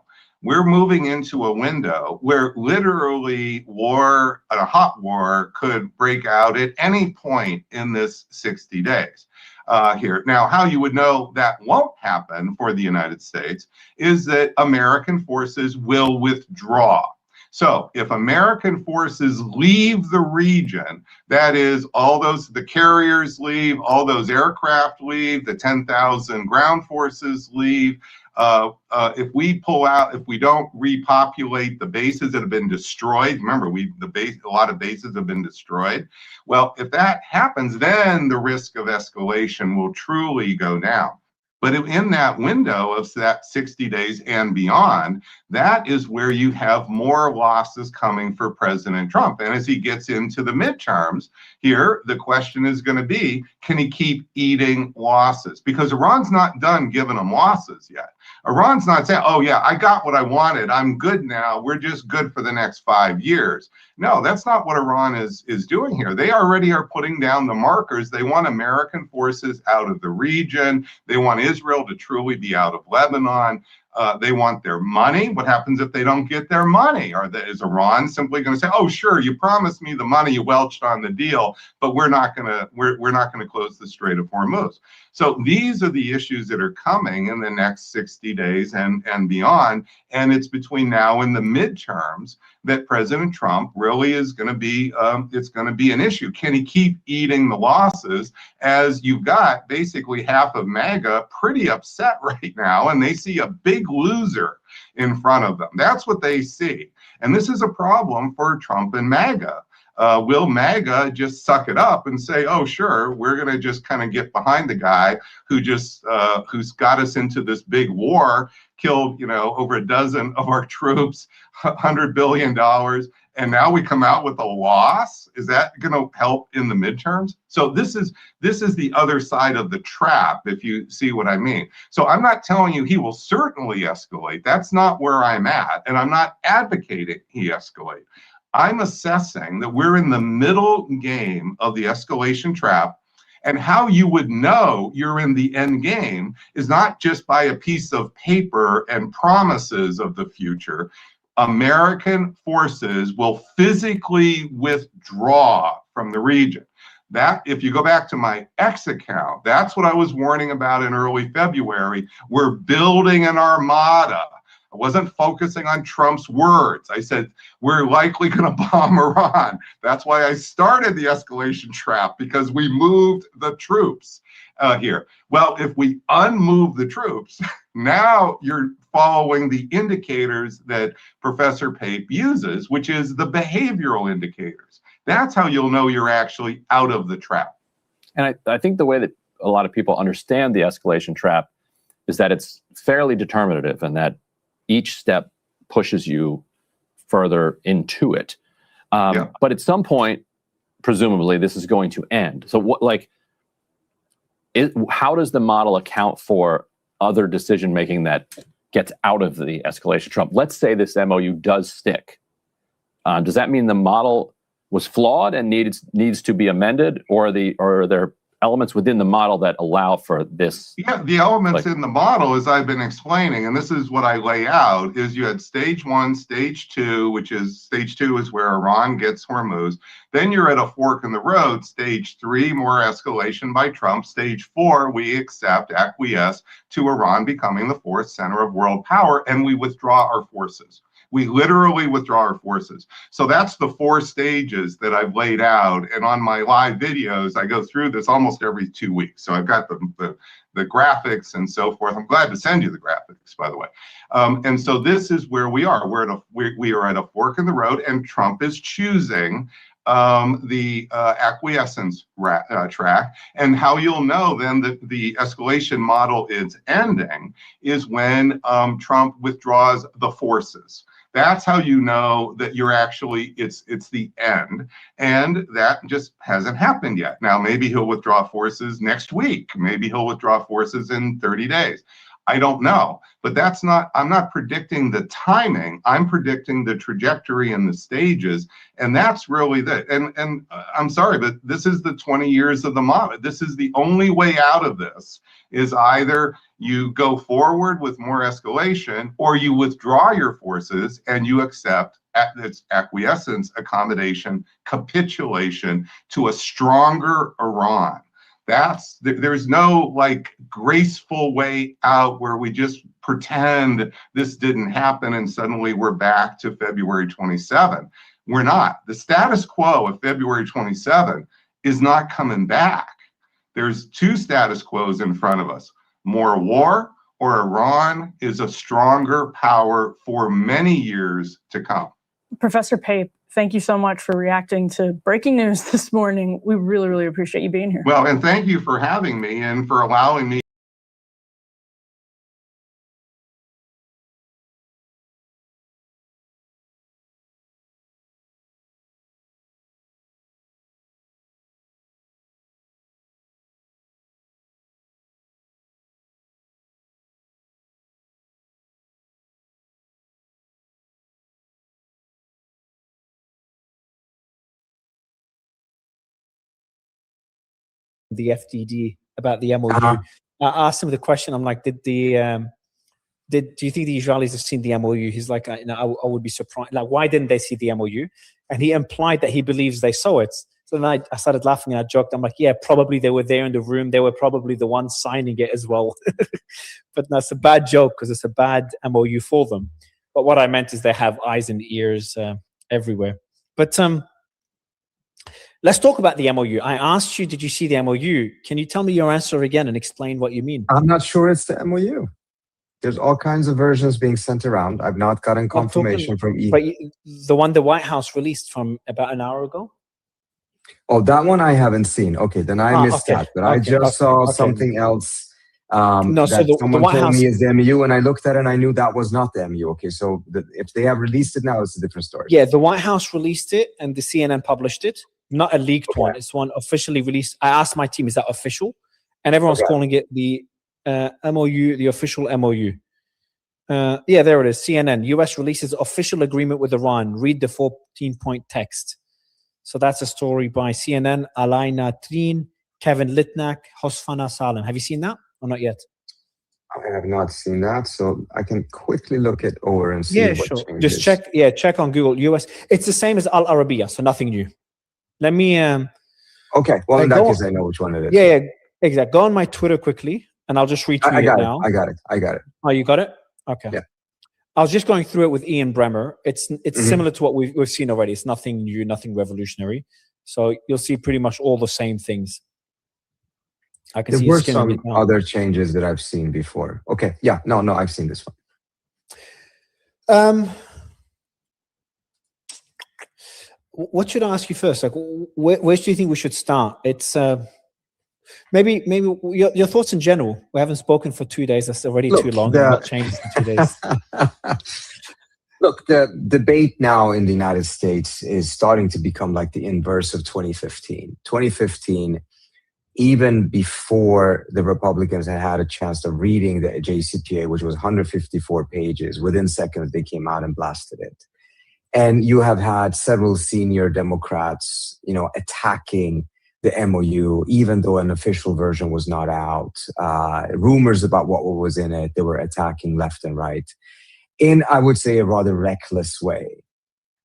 We're moving into a window where literally a hot war could break out at any point in this 60 days. Here. Now, how you would know that won't happen for the United States is that American forces will withdraw. So if American forces leave the region, that is, the carriers leave, all those aircraft leave, the 10,000 ground forces leave, if we pull out, if we don't repopulate the bases that have been destroyed, remember, a lot of bases have been destroyed. Well, if that happens, then the risk of escalation will truly go down. But in that window of that 60 days and beyond, that is where you have more losses coming for President Trump. And as he gets into the midterms here, the question is going to be, can he keep eating losses? Because Iran's not done giving him losses yet. Iran's not saying, oh yeah, I got what I wanted. I'm good now. We're just good for the next 5 years. No, that's not what Iran is doing here. They already are putting down the markers. They want American forces out of the region. They want Israel to truly be out of Lebanon. They want their money. What happens if they don't get their money? Is Iran simply going to say, "Oh, sure, you promised me the money, you welched on the deal, but we're not going to close the Strait of Hormuz"? So these are the issues that are coming in the next 60 days and beyond. And it's between now and the midterms that President Trump really is going to be, it's going to be an issue. Can he keep eating the losses as you've got basically half of MAGA pretty upset right now, and they see a big loser in front of them. That's what they see. And this is a problem for Trump and MAGA. Will MAGA just suck it up and say, oh, sure, we're going to just kind of get behind the guy who just who's got us into this big war, killed, over a dozen of our troops, $100 billion, and now we come out with a loss? Is that going to help in the midterms? So this is the other side of the trap, if you see what I mean. So I'm not telling you he will certainly escalate. That's not where I'm at, and I'm not advocating he escalate. I'm assessing that we're in the middle game of the escalation trap, and how you would know you're in the end game is not just by a piece of paper and promises of the future. American forces will physically withdraw from the region. That, if you go back to my X account, that's what I was warning about in early February. We're building an armada. I wasn't focusing on Trump's words. I said, we're likely going to bomb Iran. That's why I started the escalation trap, because we moved the troops here. Well, if we unmove the troops, now you're following the indicators that Professor Pape uses, which is the behavioral indicators. That's how you'll know you're actually out of the trap. And I think the way that a lot of people understand the escalation trap is that it's fairly determinative, and that each step pushes you further into it. But at some point, presumably, this is going to end. So how does the model account for other decision-making that gets out of the escalation trap? Let's say this MOU does stick. Does that mean the model was flawed and needs to be amended, or are there elements within the model that allow for this? Yeah, the elements in the model, as I've been explaining, and this is what I lay out, is you had stage 1, stage 2, which is stage 2 is where Iran gets Hormuz. Then you're at a fork in the road. Stage 3, more escalation by Trump. Stage 4, we acquiesce to Iran becoming the fourth center of world power, and we withdraw our forces. We literally withdraw our forces. So that's the 4 stages that I've laid out. And on my live videos, I go through this almost every 2 weeks. So I've got the graphics and so forth. I'm glad to send you the graphics, by the way. And so this is where we are. We are at a fork in the road, and Trump is choosing the acquiescence track. And how you'll know then that the escalation model is ending is when Trump withdraws the forces. That's how you know that you're actually, it's the end. And that just hasn't happened yet. Now, maybe he'll withdraw forces next week. Maybe he'll withdraw forces in 30 days. I don't know, but I'm not predicting the timing. I'm predicting the trajectory and the stages. And that's really and I'm sorry, but this is the 20 years of the model. This is the only way out of this, is either you go forward with more escalation, or you withdraw your forces and you accept its acquiescence, accommodation, capitulation to a stronger Iran. There's no graceful way out where we just pretend this didn't happen and suddenly we're back to February 27. We're not. The status quo of February 27 is not coming back. There's 2 status quos in front of us: more war, or Iran is a stronger power for many years to come. Professor Pape, thank you so much for reacting to breaking news this morning. We really, really appreciate you being here. Well, and thank you for having me and for allowing me the FDD about the MOU. Uh-huh. I asked him the question. I'm like, do you think the Israelis have seen the MOU? He's like, I would be surprised. Like, why didn't they see the MOU? And he implied that he believes they saw it. So then I started laughing and I joked. I'm like, yeah, probably they were there in the room. They were probably the ones signing it as well. But that's a bad joke because it's a bad MOU for them. But what I meant is they have eyes and ears everywhere. But let's talk about the MOU. I asked you, did you see the MOU? Can you tell me your answer again and explain what you mean? I'm not sure it's the MOU. There's all kinds of versions being sent around. I've not gotten confirmation from E. But the one the White House released from about an hour ago? Oh, that one I haven't seen. Okay, then I missed that. But I just saw something else No, so that the someone White told House. me is the MOU, and I looked at it and I knew that was not the MOU. Okay, so if they have released it now, it's a different story. Yeah, the White House released it and the CNN published it. Not a leaked one. It's one officially released. I asked my team, is that official? And everyone's calling it the MOU, the official MOU. Yeah, there it is. CNN. US releases official agreement with Iran. Read the 14-point text. So that's a story by CNN, Alaina Treen, Kevin Litnak, Hosfana Salem. Have you seen that or not yet? I have not seen that, so I can quickly look it over and see Yeah, what sure. changes. Just check. Yeah, check on Google. US. It's the same as Al Arabiya, so nothing new. Let me. Okay, well in go that on. case, I know which one it is. Yeah, exactly. Go on my Twitter quickly, and I'll just retweet I got it it. now. I got it. Oh, you got it? Okay. Yeah. I was just going through it with Ian Bremmer. It's Mhm. similar to what we've seen already. It's nothing new, nothing revolutionary. So you'll see pretty much all the same things. I can There see were you skimming some it down. other changes that I've seen before. Okay, yeah, no, I've seen this one. What should I ask you first? Like, where do you think we should start? It's maybe your thoughts in general. We haven't spoken for 2 days. That's already Look, too long. the- A lot changed in 2 days. Look, the debate now in the United States is starting to become like the inverse of 2015. 2015, even before the Republicans had a chance of reading the JCPA, which was 154 pages, within seconds they came out and blasted it. And you have had several senior Democrats, attacking the MOU, even though an official version was not out. Rumors about what was in it, they were attacking left and right in, I would say, a rather reckless way.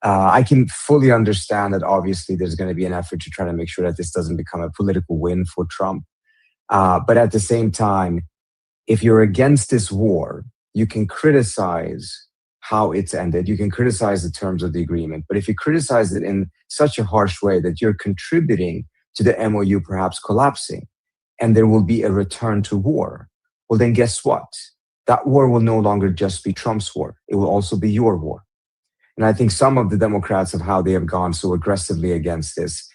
I can fully understand that obviously there's going to be an effort to try to make sure that this doesn't become a political win for Trump. But at the same time, if you're against this war, you can criticize how it's ended. You can criticize the terms of the agreement. But if you criticize it in such a harsh way that you're contributing to the MOU perhaps collapsing and there will be a return to war, well, then guess what? That war will no longer just be Trump's war. It will also be your war. And I think some of the Democrats of how they have gone so aggressively against this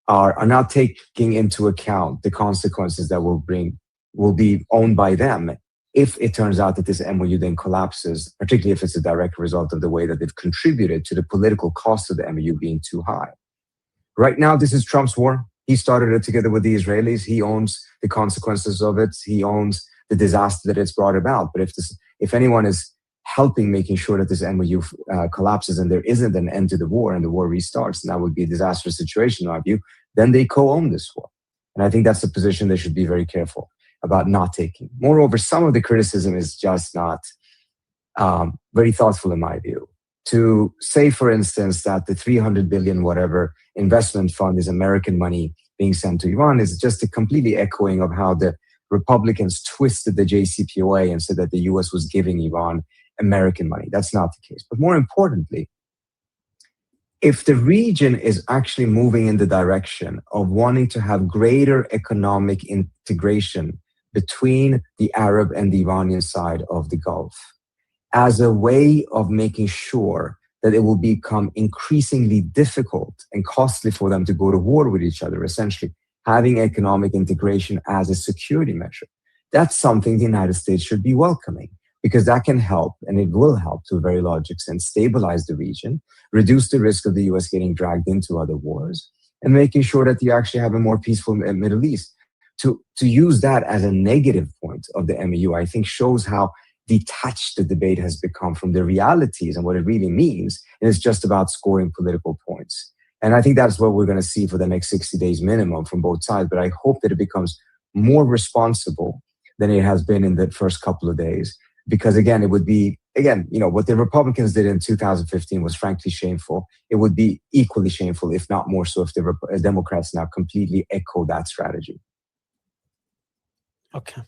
are not taking into account the consequences that will be owned by them if it turns out that this MOU then collapses, particularly if it's a direct result of the way that they've contributed to the political cost of the MOU being too high. Right now, this is Trump's war. He started it together with the Israelis. He owns the consequences of it. He owns the disaster that it's brought about. But if anyone is helping making sure that this MOU collapses and there isn't an end to the war and the war restarts, and that would be a disastrous situation in our view, then they co-own this war. And I think that's a position they should be very careful about not taking. Moreover, some of the criticism is just not very thoughtful in my view. To say, for instance, that the 300 billion whatever investment fund is American money being sent to Iran is just a completely echoing of how the Republicans twisted the JCPOA and said that the US was giving Iran American money. That's not the case. But more importantly, if the region is actually moving in the direction of wanting to have greater economic integration between the Arab and the Iranian side of the Gulf, as a way of making sure that it will become increasingly difficult and costly for them to go to war with each other, essentially having economic integration as a security measure, that's something the United States should be welcoming, because that can help, and it will help to a very large extent, stabilize the region, reduce the risk of the US getting dragged into other wars, and making sure that you actually have a more peaceful Middle East. To use that as a negative point of the MOU, I think shows how detached the debate has become from the realities and what it really means. And it's just about scoring political points. And I think that's what we're going to see for the next 60 days minimum from both sides. But I hope that it becomes more responsible than it has been in the first couple of days. Because again, it would be, what the Republicans did in 2015 was frankly shameful. It would be equally shameful, if not more so, if the Democrats now completely echo that strategy. Okay.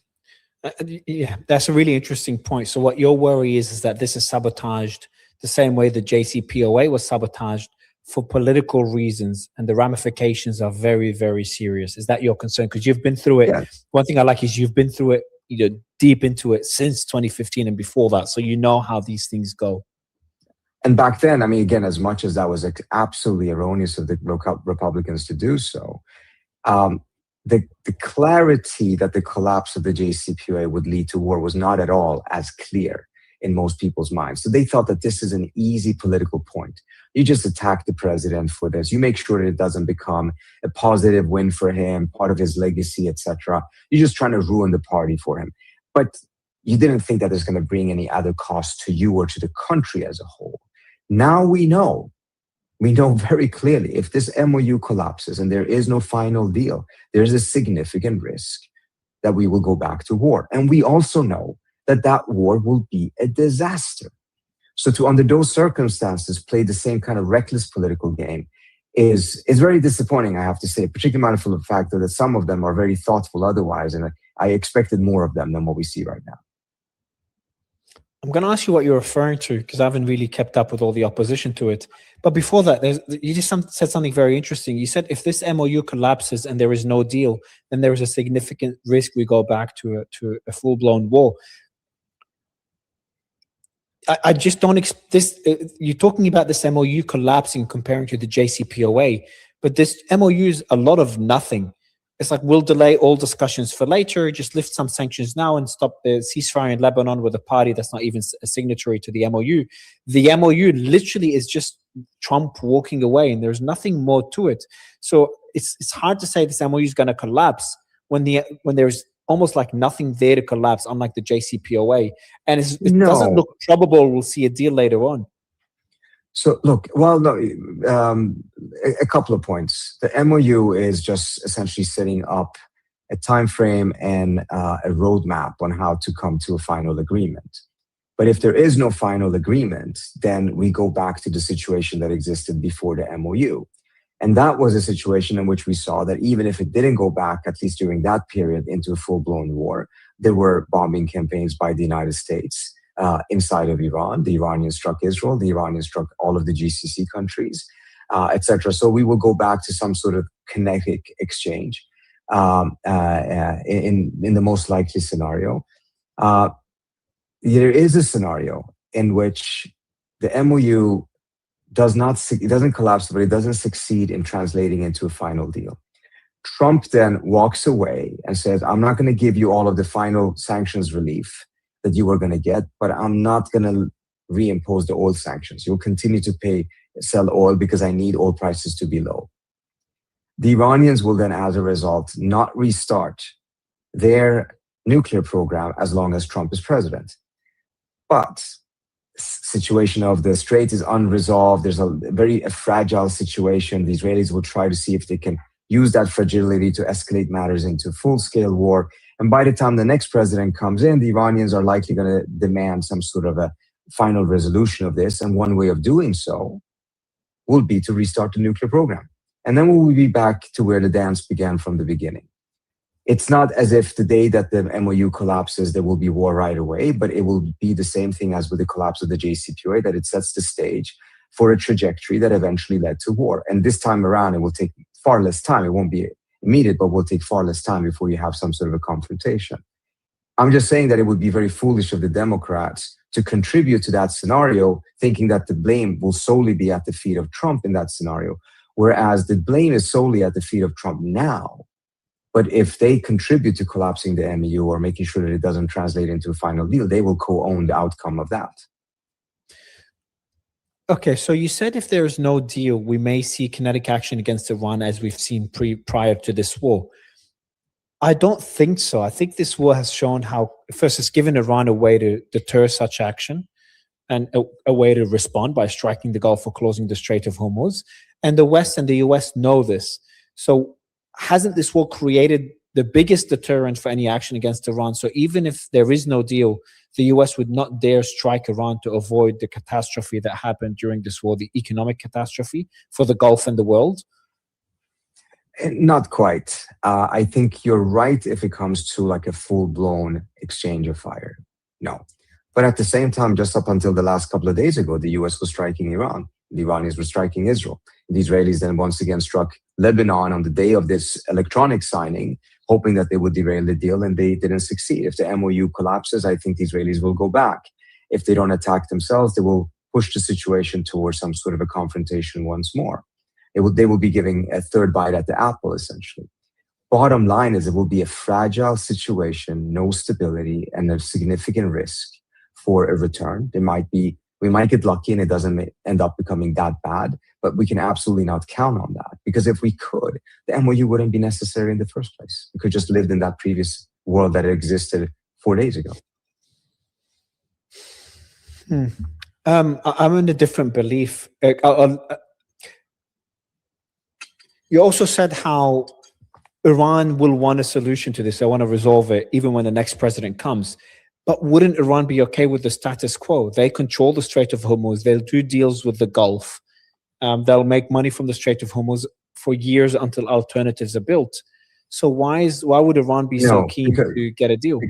Yeah, that's a really interesting point. So what your worry is that this is sabotaged the same way the JCPOA was sabotaged for political reasons, and the ramifications are very, very serious. Is that your concern? Because you've been through it. Yeah. One thing I like is you've been through it, deep into it since 2015 and before that. So you know how these things go. And back then, I mean, again, as much as that was absolutely erroneous of the Republicans to do so, the clarity that the collapse of the JCPOA would lead to war was not at all as clear in most people's minds. So they thought that this is an easy political point. You just attack the president for this. You make sure that it doesn't become a positive win for him, part of his legacy, etc. You're just trying to ruin the party for him. But you didn't think that it's going to bring any other cost to you or to the country as a whole. Now we know very clearly if this MOU collapses and there is no final deal, there's a significant risk that we will go back to war. And we also know that war will be a disaster. So to, under those circumstances, play the same kind of reckless political game is very disappointing, I have to say, particularly mindful of the fact that some of them are very thoughtful otherwise, and I expected more of them than what we see right now. I'm going to ask you what you're referring to, because I haven't really kept up with all the opposition to it. But before that, you just said something very interesting. You said if this MOU collapses and there is no deal, then there is a significant risk we go back to a full-blown war. I just don't this. You're talking about this MOU collapsing comparing to the JCPOA, but this MOU is a lot of nothing. It's like, we'll delay all discussions for later, just lift some sanctions now and stop the ceasefire in Lebanon with a party that's not even a signatory to the MOU. The MOU literally is just Trump walking away, and there's nothing more to it. So it's hard to say this MOU is going to collapse when there's almost like nothing there to collapse, unlike the JCPOA. And it doesn't look probable we'll see a deal later on. So look, a couple of points. The MOU is just essentially setting up a time frame and a roadmap on how to come to a final agreement. But if there is no final agreement, then we go back to the situation that existed before the MOU. And that was a situation in which we saw that even if it didn't go back, at least during that period, into a full-blown war, there were bombing campaigns by the United States inside of Iran. The Iranians struck Israel. The Iranians struck all of the GCC countries, etc. So we will go back to some sort of kinetic exchange in the most likely scenario. There is a scenario in which the MOU doesn't collapse, but it doesn't succeed in translating into a final deal. Trump then walks away and says, I'm not going to give you all of the final sanctions relief that you were going to get, but I'm not going to reimpose the oil sanctions. You'll continue to sell oil because I need oil prices to be low. The Iranians will then, as a result, not restart their nuclear program as long as Trump is president. But situation of the Strait is unresolved. There's a very fragile situation. The Israelis will try to see if they can use that fragility to escalate matters into full-scale war. And by the time the next president comes in, the Iranians are likely going to demand some sort of a final resolution of this. And one way of doing so will be to restart the nuclear program. And then we'll be back to where the dance began from the beginning. It's not as if the day that the MOU collapses, there will be war right away, but it will be the same thing as with the collapse of the JCPOA, that it sets the stage for a trajectory that eventually led to war. And this time around, it will take far less time. It won't be immediate, but will take far less time before you have some sort of a confrontation. I'm just saying that it would be very foolish of the Democrats to contribute to that scenario, thinking that the blame will solely be at the feet of Trump in that scenario, whereas the blame is solely at the feet of Trump now. But if they contribute to collapsing the MOU or making sure that it doesn't translate into a final deal, they will co-own the outcome of that. Okay, so you said if there is no deal, we may see kinetic action against Iran as we've seen prior to this war. I don't think so. I think this war has shown how, first, it's given Iran a way to deter such action. and a way to respond by striking the Gulf or closing the Strait of Hormuz. And the West and the US know this. So hasn't this war created the biggest deterrent for any action against Iran? So even if there is no deal, the US would not dare strike Iran to avoid the catastrophe that happened during this war, the economic catastrophe for the Gulf and the world? Not quite. I think you're right if it comes to like a full-blown exchange of fire. No. But at the same time, just up until the last couple of days ago, the US was striking Iran. The Iranians were striking Israel. The Israelis then once again struck Lebanon on the day of this electronic signing, hoping that they would derail the deal, and they didn't succeed. If the MOU collapses, I think the Israelis will go back. If they don't attack themselves, they will push the situation towards some sort of a confrontation once more. They will be giving a third bite at the apple, essentially. Bottom line is it will be a fragile situation, no stability, and a significant risk for a return. We might get lucky and it doesn't end up becoming that bad, but we can absolutely not count on that, because if we could, the MOU wouldn't be necessary in the first place. We could just live in that previous world that existed 4 days ago. I'm in a different belief. You also said how Iran will want a solution to this. They want to resolve it even when the next president comes. But wouldn't Iran be okay with the status quo? They control the Strait of Hormuz. They'll do deals with the Gulf. They'll make money from the Strait of Hormuz for years until alternatives are built. So why would Iran be so keen to get a deal?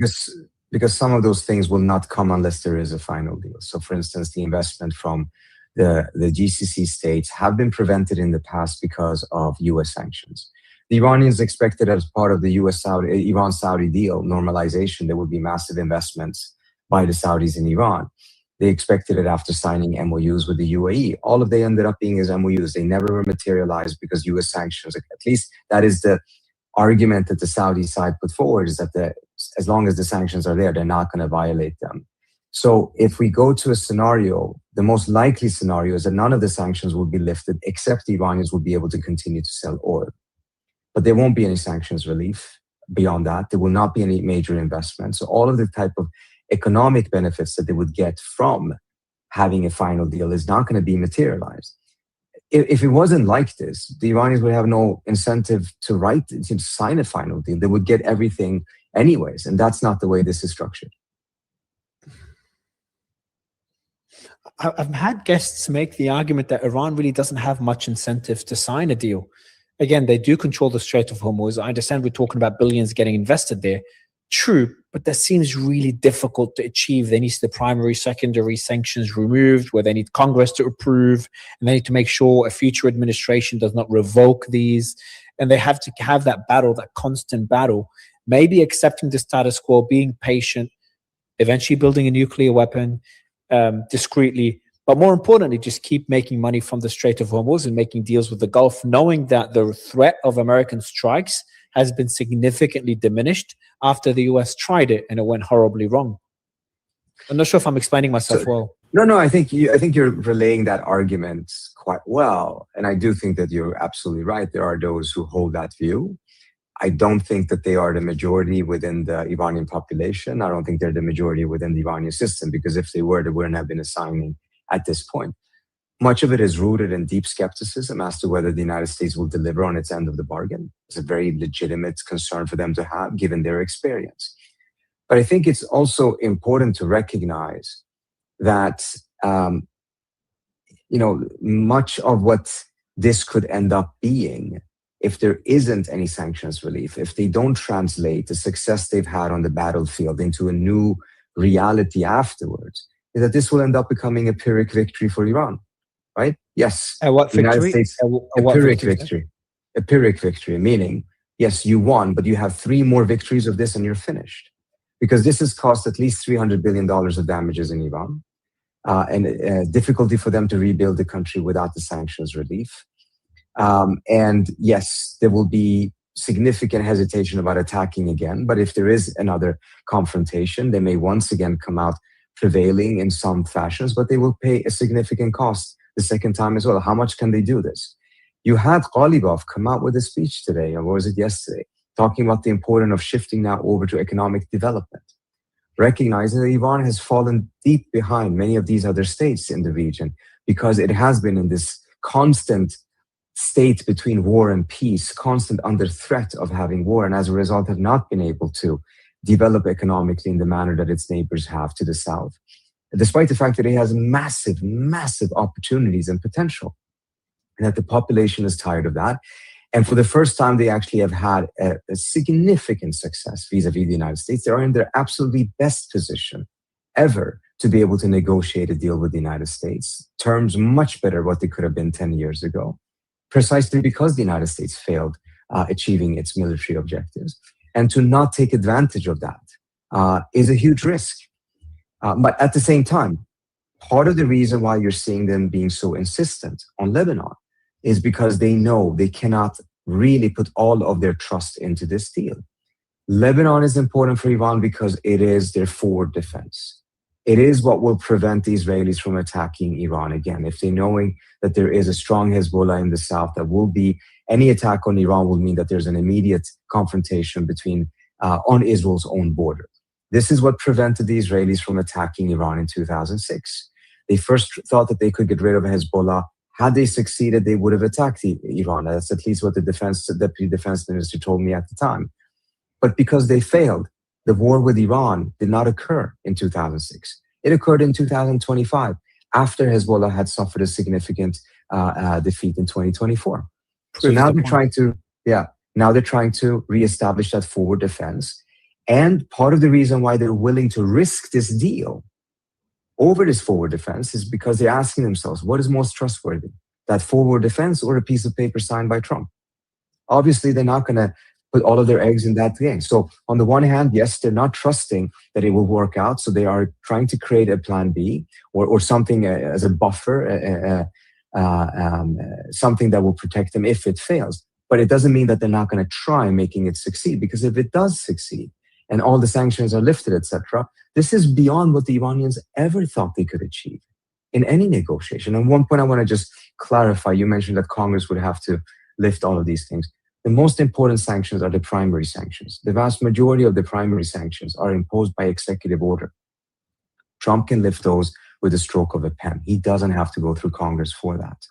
Because some of those things will not come unless there is a final deal. So for instance, the investment from the GCC states have been prevented in the past because of US sanctions. The Iranians expected, as part of the Iran-Saudi deal normalization, there would be massive investments by the Saudis in Iran. They expected it after signing MOUs with the UAE. All of they ended up being as MOUs. They never were materialized because US sanctions, at least that is the argument that the Saudi side put forward, is that as long as the sanctions are there, they're not going to violate them. So if we go to a scenario, the most likely scenario is that none of the sanctions will be lifted except the Iranians will be able to continue to sell oil. But there won't be any sanctions relief beyond that. There will not be any major investments. So all of the type of economic benefits that they would get from having a final deal is not going to be materialized. If it wasn't like this, the Iranians would have no incentive to sign a final deal. They would get everything anyways, and that's not the way this is structured. I've had guests make the argument that Iran really doesn't have much incentive to sign a deal. Again, they do control the Strait of Hormuz. I understand we're talking about billions getting invested there. True, but that seems really difficult to achieve. They need the primary, secondary sanctions removed, where they need Congress to approve, and they need to make sure a future administration does not revoke these. And they have to have that battle, that constant battle. Maybe accepting the status quo, being patient, eventually building a nuclear weapon discreetly. But more importantly, just keep making money from the Strait of Hormuz and making deals with the Gulf, knowing that the threat of American strikes has been significantly diminished after the US tried it and it went horribly wrong. I'm not sure if I'm explaining myself well. No, I think you're relaying that argument quite well. And I do think that you're absolutely right. There are those who hold that view. I don't think that they are the majority within the Iranian population. I don't think they're the majority within the Iranian system, because if they were, there wouldn't have been a signing at this point. Much of it is rooted in deep skepticism as to whether the United States will deliver on its end of the bargain. It's a very legitimate concern for them to have, given their experience. But I think it's also important to recognize that, much of what this could end up being, if there isn't any sanctions relief, if they don't translate the success they've had on the battlefield into a new reality afterwards, is that this will end up becoming a Pyrrhic victory for Iran, right? Yes. What the United victory? States, a Pyrrhic victory. A Pyrrhic victory, meaning, yes, you won, but you have 3 more victories of this and you're finished. Because this has cost at least $300 billion of damages in Iran, and difficulty for them to rebuild the country without the sanctions relief. And yes, there will be significant hesitation about attacking again, but if there is another confrontation, they may once again come out prevailing in some fashions, but they will pay a significant cost the second time as well. How much can they do this? You had Ghalibaf come out with a speech today, or was it yesterday, talking about the importance of shifting now over to economic development. recognizing that Iran has fallen deep behind many of these other states in the region because it has been in this constant state between war and peace, constant under threat of having war, and as a result have not been able to develop economically in the manner that its neighbors have to the south, despite the fact that it has massive, massive opportunities and potential, and that the population is tired of that. And for the first time, they actually have had a significant success vis-a-vis the United States. They are in their absolutely best position ever to be able to negotiate a deal with the United States, terms much better what they could have been 10 years ago, precisely because the United States failed achieving its military objectives. And to not take advantage of that is a huge risk. But at the same time, part of the reason why you're seeing them being so insistent on Lebanon is because they know they cannot really put all of their trust into this deal. Lebanon is important for Iran because it is their forward defense. It is what will prevent the Israelis from attacking Iran again. If they're knowing that there is a strong Hezbollah in the south, that will be any attack on Iran will mean that there's an immediate confrontation between on Israel's own border. This is what prevented the Israelis from attacking Iran in 2006. They first thought that they could get rid of Hezbollah. Had they succeeded, they would have attacked Iran. That's at least what the deputy defense minister told me at the time. But because they failed, the war with Iran did not occur in 2006. It occurred in 2025, after Hezbollah had suffered a significant defeat in 2024. So now they're trying to reestablish that forward defense. And part of the reason why they're willing to risk this deal over this forward defense is because they're asking themselves, what is most trustworthy, that forward defense or a piece of paper signed by Trump? Obviously, they're not going to put all of their eggs in that game. So on the one hand, yes, they're not trusting that it will work out. So they are trying to create a plan B or something as a buffer, something that will protect them if it fails. But it doesn't mean that they're not going to try making it succeed, because if it does succeed and all the sanctions are lifted, etc., this is beyond what the Iranians ever thought they could achieve in any negotiation. And one point I want to just clarify, you mentioned that Congress would have to lift all of these things. The most important sanctions are the primary sanctions. The vast majority of the primary sanctions are imposed by executive order. Trump can lift those with a stroke of a pen. He doesn't have to go through Congress for that.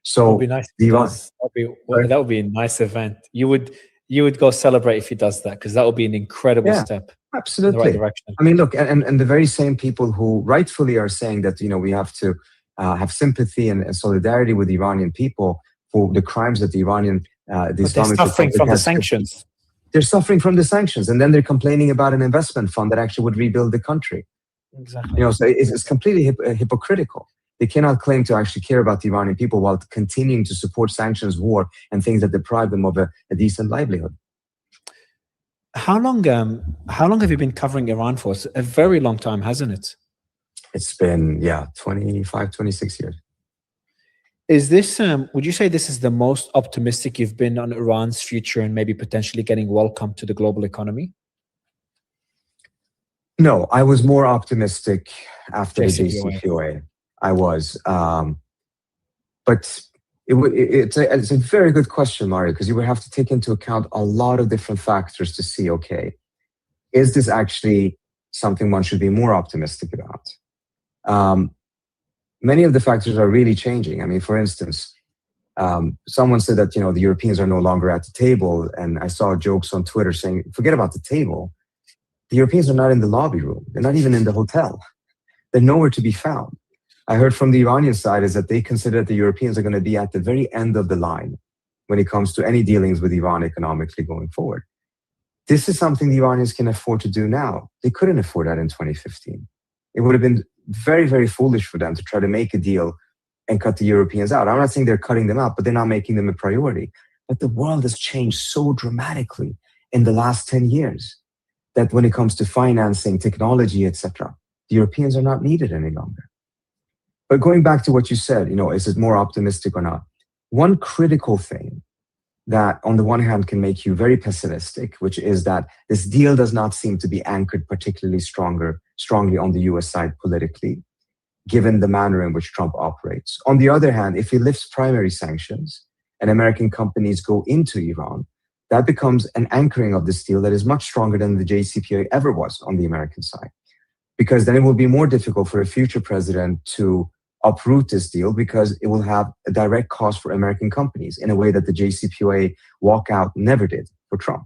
So that would be nice. That would be a nice event. You would go celebrate if he does that, because that would be an incredible step. Absolutely. In the right direction. I mean, look, and the very same people who rightfully are saying that, we have to have sympathy and solidarity with the Iranian people for the crimes that the Iranian they're suffering from the sanctions. They're suffering from the sanctions, and then they're complaining about an investment fund that actually would rebuild the country. Exactly. So it's completely hypocritical. They cannot claim to actually care about the Iranian people while continuing to support sanctions, war, and things that deprive them of a decent livelihood. How long have you been covering Iran for? It's a very long time, hasn't it? It's been 25, 26 years. Is this, would you say this is the most optimistic you've been on Iran's future and maybe potentially getting welcome to the global economy? No, I was more optimistic after the JCPOA. I was. But it's a very good question, Mario, because you would have to take into account a lot of different factors to see, okay, is this actually something one should be more optimistic about? Many of the factors are really changing. I mean, for instance, someone said that, the Europeans are no longer at the table. And I saw jokes on Twitter saying, forget about the table. The Europeans are not in the lobby room. They're not even in the hotel. They're nowhere to be found. I heard from the Iranian side is that they consider that the Europeans are going to be at the very end of the line when it comes to any dealings with Iran economically going forward. This is something the Iranians can afford to do now. They couldn't afford that in 2015. It would have been very, very foolish for them to try to make a deal and cut the Europeans out. I'm not saying they're cutting them out, but they're not making them a priority. But the world has changed so dramatically in the last 10 years that when it comes to financing, technology, etc., the Europeans are not needed any longer. But going back to what you said, is it more optimistic or not? One critical thing that on the one hand can make you very pessimistic, which is that this deal does not seem to be anchored particularly strongly on the US side politically, given the manner in which Trump operates. On the other hand, if he lifts primary sanctions and American companies go into Iran, that becomes an anchoring of this deal that is much stronger than the JCPOA ever was on the American side. because then it will be more difficult for a future president to uproot this deal because it will have a direct cost for American companies in a way that the JCPOA walkout never did for Trump.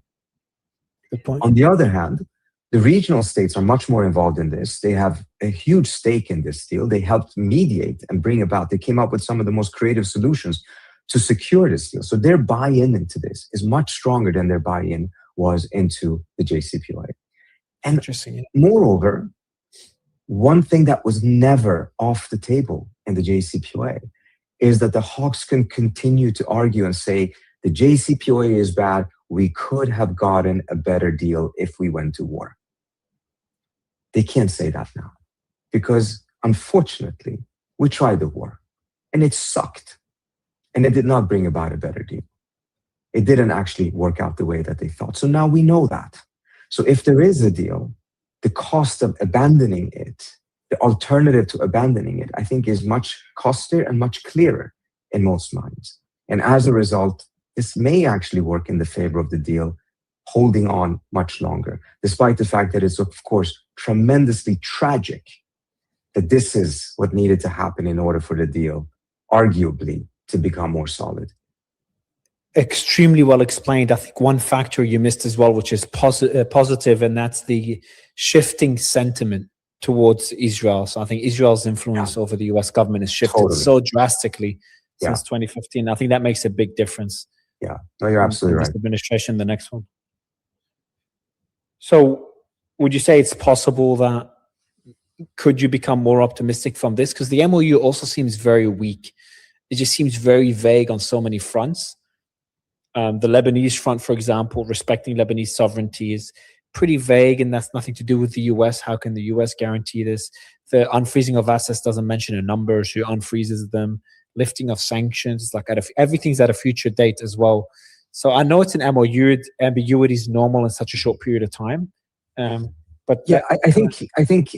Good point. On the other hand, the regional states are much more involved in this. They have a huge stake in this deal. They helped mediate and bring about, they came up with some of the most creative solutions to secure this deal. So their buy-in into this is much stronger than their buy-in was into the JCPOA. And Interesting. moreover, one thing that was never off the table in the JCPOA is that the hawks can continue to argue and say, the JCPOA is bad. We could have gotten a better deal if we went to war. They can't say that now because, unfortunately, we tried the war and it sucked and it did not bring about a better deal. It didn't actually work out the way that they thought. So now we know that. So if there is a deal, the cost of abandoning it, the alternative to abandoning it, I think is much costlier and much clearer in most minds. And as a result, this may actually work in the favor of the deal, holding on much longer, despite the fact that it's, of course, tremendously tragic that this is what needed to happen in order for the deal, arguably, to become more solid. Extremely well explained. I think one factor you missed as well, which is positive, and that's the shifting sentiment towards Israel. So I think Israel's influence over the US government has shifted so drastically since 2015. I think that makes a big difference. Yeah, no, you're absolutely right. This administration, the next one. So would you say it's possible that, could you become more optimistic from this? Because the MOU also seems very weak. It just seems very vague on so many fronts. The Lebanese front, for example, respecting Lebanese sovereignty is pretty vague, and that's nothing to do with the US. How can the US guarantee this? The unfreezing of assets doesn't mention a number. She unfreezes them. Lifting of sanctions, it's like everything's at a future date as well. So I know it's an MOU. Ambiguity is normal in such a short period of time. But yeah, I think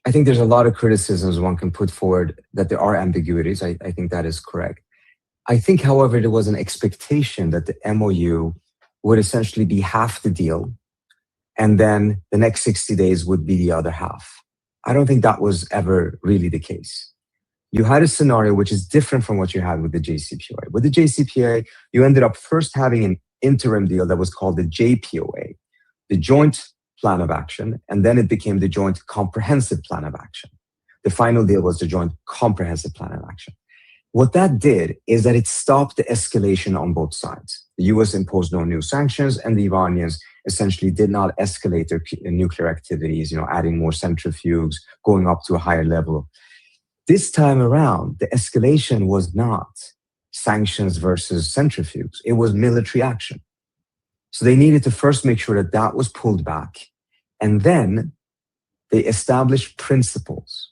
there's a lot of criticisms one can put forward that there are ambiguities. I think that is correct. I think, however, there was an expectation that the MOU would essentially be half the deal, and then the next 60 days would be the other half. I don't think that was ever really the case. You had a scenario which is different from what you had with the JCPOA. With the JCPOA, you ended up first having an interim deal that was called the JPOA, the Joint Plan of Action, and then it became the Joint Comprehensive Plan of Action. The final deal was the Joint Comprehensive Plan of Action. What that did is that it stopped the escalation on both sides. The US imposed no new sanctions, and the Iranians essentially did not escalate their nuclear activities, adding more centrifuges, going up to a higher level. This time around, the escalation was not sanctions versus centrifuges. It was military action. So they needed to first make sure that that was pulled back. And then they established principles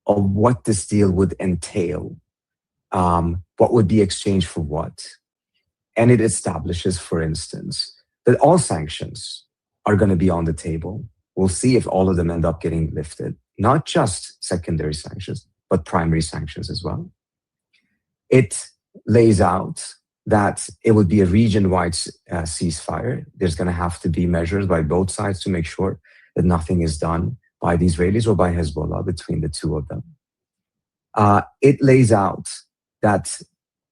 of what this deal would entail, what would be exchanged for what. And it establishes, for instance, that all sanctions are going to be on the table. We'll see if all of them end up getting lifted, not just secondary sanctions, but primary sanctions as well. It lays out that it would be a region-wide ceasefire. There's going to have to be measures by both sides to make sure that nothing is done by the Israelis or by Hezbollah between the two of them. It lays out that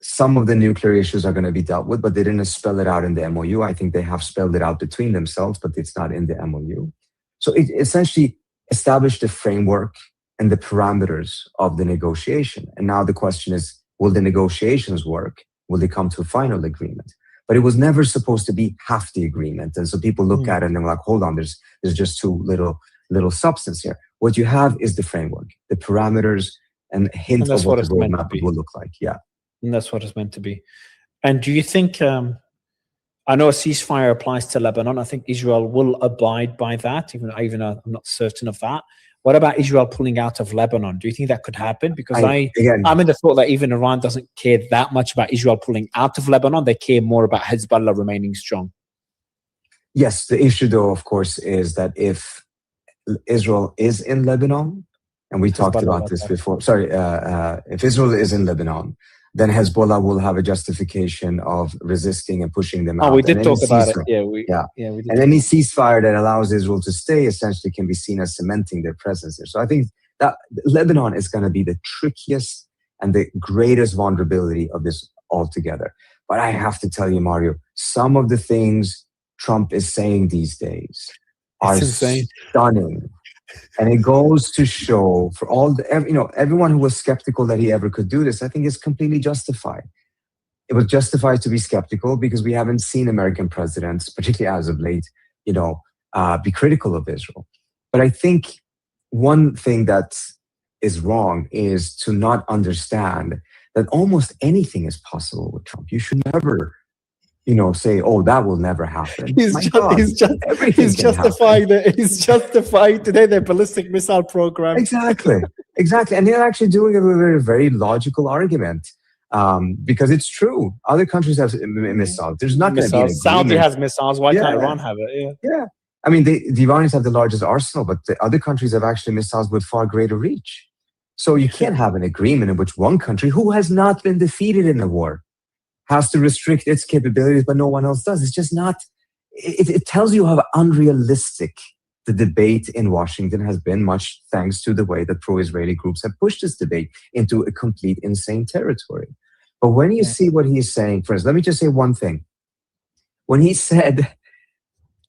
some of the nuclear issues are going to be dealt with, but they didn't spell it out in the MOU. I think they have spelled it out between themselves, but it's not in the MOU. So it essentially established the framework and the parameters of the negotiation. And now the question is, will the negotiations work? Will they come to a final agreement? But it was never supposed to be half the agreement. And so people look at it and they're like, hold on, there's just too little substance here. What you have is the framework, the parameters, and a hint of what the roadmap will look like. Yeah. And that's what it's meant to be. And do you think, I know a ceasefire applies to Lebanon. I think Israel will abide by that, even though I'm not certain of that. What about Israel pulling out of Lebanon? Do you think that could happen? Because I'm in the thought that even Iran doesn't care that much about Israel pulling out of Lebanon. They care more about Hezbollah remaining strong. Yes, the issue, though, of course, is that if Israel is in Lebanon, and we talked about this before. Sorry, if Israel is in Lebanon, then Hezbollah will have a justification of resisting and pushing them out. Oh, we did And talk any about it. ceasefire- Yeah, we did. And any ceasefire that allows Israel to stay essentially can be seen as cementing their presence there. So I think that Lebanon is going to be the trickiest and the greatest vulnerability of this altogether. But I have to tell you, Mario, some of the things Trump is saying these days are stunning. And it goes to show for everyone who was skeptical that he ever could do this, I think is completely justified. It was justified to be skeptical because we haven't seen American presidents, particularly as of late, be critical of Israel. But I think one thing that is wrong is to not understand that almost anything is possible with Trump. You should never, say, "Oh, that will never happen." He's justifying today their ballistic missile program. Exactly. And they're actually doing it with a very logical argument. Because it's true. Other countries have missiles. There's not going to be an agreement. Saudi has missiles. Why can't Iran have it? Yeah. I mean, the Iranians have the largest arsenal, but the other countries have actually missiles with far greater reach. So you can't have an agreement in which one country, who has not been defeated in the war, has to restrict its capabilities, but no one else does. It's just not. It tells you how unrealistic the debate in Washington has been, much thanks to the way that pro-Israeli groups have pushed this debate into a complete insane territory. But when you see what he's saying, for instance, let me just say one thing. When he said,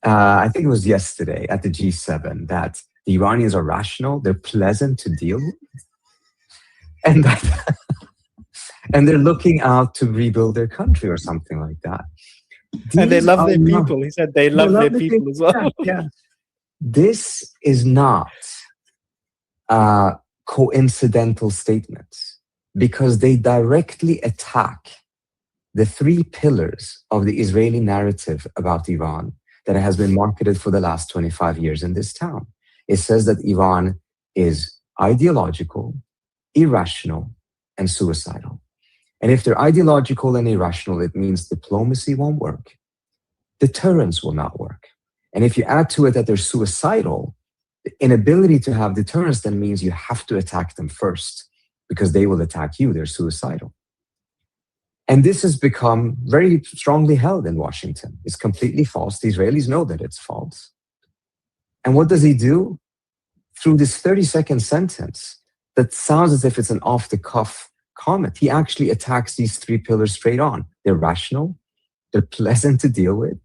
I think it was yesterday at the G7, that the Iranians are rational, they're pleasant to deal with, and they're looking out to rebuild their country or something like that. And they love their people. He said they love their people as well. Yeah. This is not coincidental statements, because they directly attack the three pillars of the Israeli narrative about Iran that has been marketed for the last 25 years in this town. It says that Iran is ideological, irrational, and suicidal. And if they're ideological and irrational, it means diplomacy won't work. Deterrence will not work. And if you add to it that they're suicidal, the inability to have deterrence then means you have to attack them first, because they will attack you. They're suicidal. And this has become very strongly held in Washington. It's completely false. The Israelis know that it's false. And what does he do? Through this 30-second sentence that sounds as if it's an off-the-cuff comment, he actually attacks these three pillars straight on. They're rational, they're pleasant to deal with.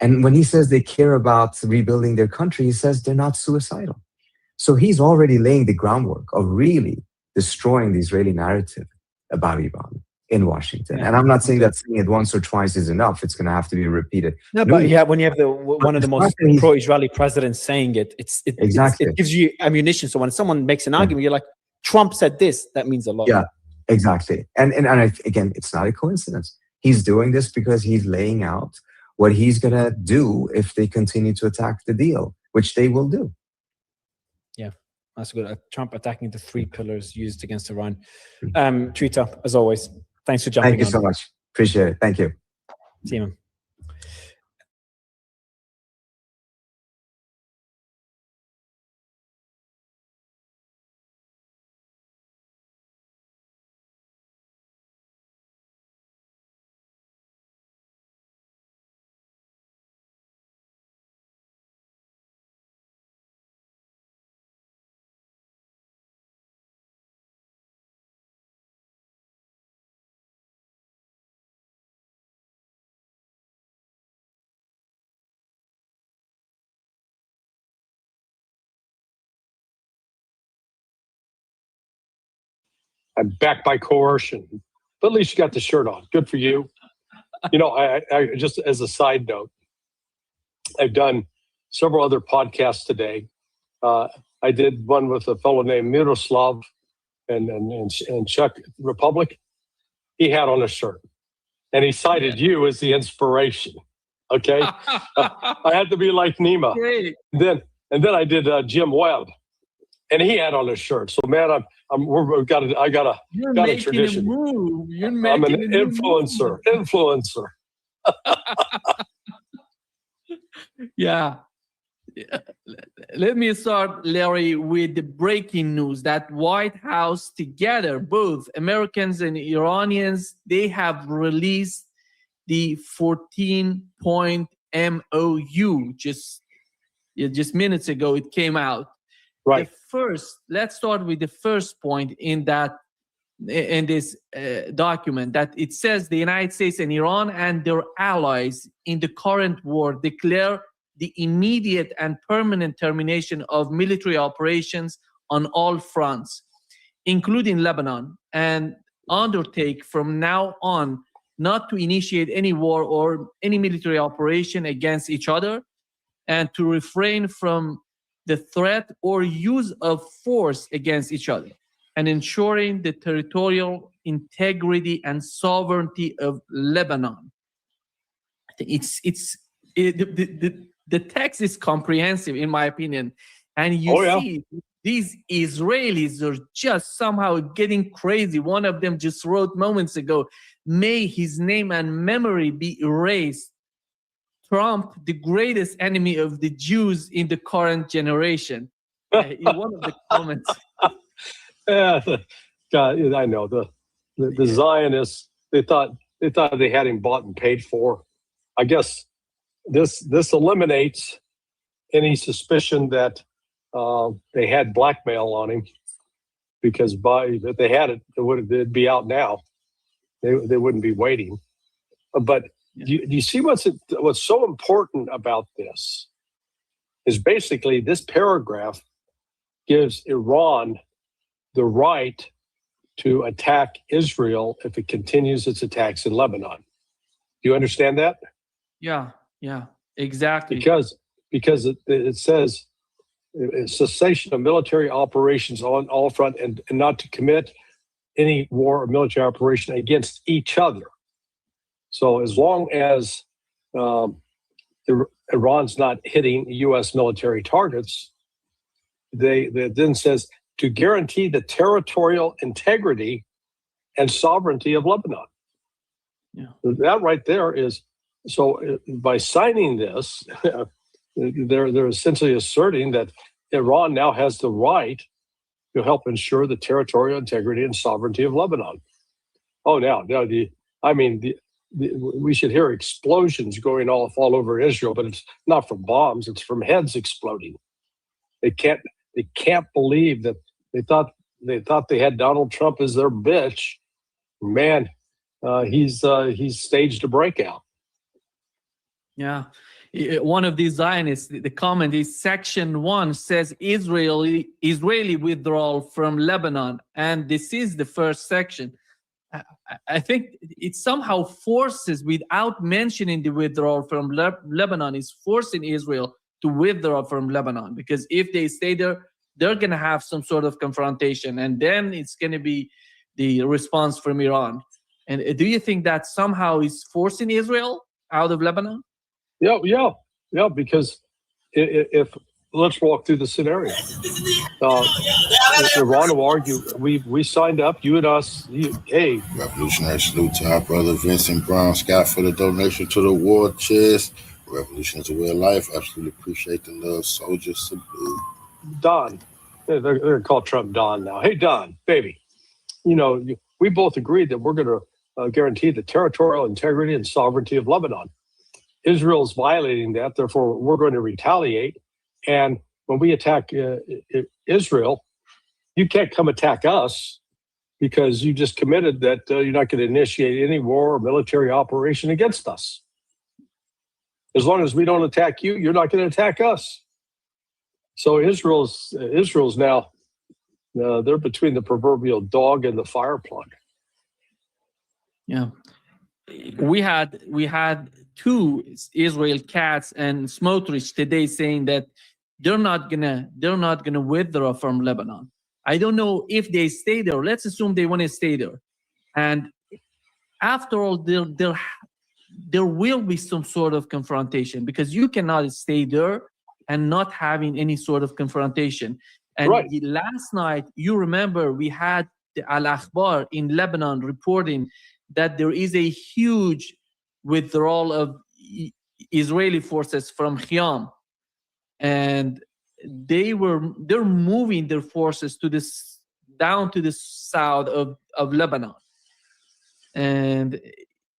And when he says they care about rebuilding their country, he says they're not suicidal. So he's already laying the groundwork of really destroying the Israeli narrative about Iran in Washington. And I'm not saying that saying it once or twice is enough. It's going to have to be repeated. No, but when you have one of the most pro-Israeli presidents saying it, it gives you ammunition. So when someone makes an argument, you're like, Trump said this, that means a lot. Yeah, exactly. And again, it's not a coincidence. He's doing this because he's laying out what he's going to do if they continue to attack the deal, which they will do. Yeah, that's good. Trump attacking the three pillars used against Iran. Trita, as always, thanks for jumping on. Thank you so much. Appreciate it. Thank you. See you, man. I'm back by coercion, but at least you got the shirt on. Good for you. I just as a side note, I've done several other podcasts today. I did one with a fellow named Miroslav and Czech Republic. He had on a shirt, and he cited you as the inspiration. Okay, I had to be like Nima. Great. And then I did Jim Webb, and he had on a shirt. So man, I got a tradition. Move. I'm an influencer. Yeah. let me start, Larry, with the breaking news that White House together, both Americans and Iranians, they have released the 14-point MOU just minutes ago. It came out. Right. Let's start with the first point in this document, that it says the United States and Iran and their allies in the current war declare the immediate and permanent termination of military operations on all fronts, including Lebanon, and undertake from now on not to initiate any war or any military operation against each other, and to refrain from the threat or use of force against each other, and ensuring the territorial integrity and sovereignty of Lebanon. The text is comprehensive, in my opinion, and you see these Israelis are just somehow getting crazy. One of them just wrote moments ago, "May his name and memory be erased. Trump, the greatest enemy of the Jews in the current generation." In one of the comments. Yeah, God, I know the Zionists. They thought they had him bought and paid for. I guess this eliminates any suspicion that they had blackmail on him, because if they had it, it'd be out now. They wouldn't be waiting. But you see what's so important about this is basically this paragraph gives Iran the right to attack Israel if it continues its attacks in Lebanon. Do you understand that? Yeah, exactly. Because it says cessation of military operations on all front and not to commit any war or military operation against each other. So as long as Iran's not hitting U.S. military targets, they then says to guarantee the territorial integrity and sovereignty of Lebanon. Yeah. That right there is, so by signing this, they're essentially asserting that Iran now has the right to help ensure the territorial integrity and sovereignty of Lebanon. Oh, now we should hear explosions going all over Israel, but it's not from bombs; it's from heads exploding. They can't believe that they thought they had Donald Trump as their bitch. Man, he's staged a breakout. Yeah. One of these Zionists, the comment is Section 1 says Israeli withdrawal from Lebanon. And this is the first section. I think it somehow forces, without mentioning the withdrawal from Lebanon, is forcing Israel to withdraw from Lebanon. Because if they stay there, they're going to have some sort of confrontation. And then it's going to be the response from Iran. And do you think that somehow is forcing Israel out of Lebanon? Yeah. Because if let's walk through the scenario. Iran will argue, we signed up, you and us. Hey, revolutionary salute to our brother Vincent Brown Scott for the donation to the war chest. Revolution is a way of life. Absolutely appreciate the love, soldiers. Salute. Don, they're called Trump Don now. Hey, Don, baby, we both agreed that we're going to guarantee the territorial integrity and sovereignty of Lebanon. Israel's violating that, therefore we're going to retaliate. And when we attack Israel, you can't come attack us because you just committed that you're not going to initiate any war or military operation against us. As long as we don't attack you, you're not going to attack us. So Israel's now they're between the proverbial dog and the fire plug. Yeah. We had two Israel Katz and Smotrich today saying that they're not gonna withdraw from Lebanon. I don't know if they stay there. Let's assume they want to stay there, and after all, there will be some sort of confrontation because you cannot stay there and not having any sort of confrontation. And last night, you remember we had the Al Akhbar in Lebanon reporting that there is a huge withdrawal of Israeli forces from Khiam. And they're moving their forces to this down to the south of Lebanon, and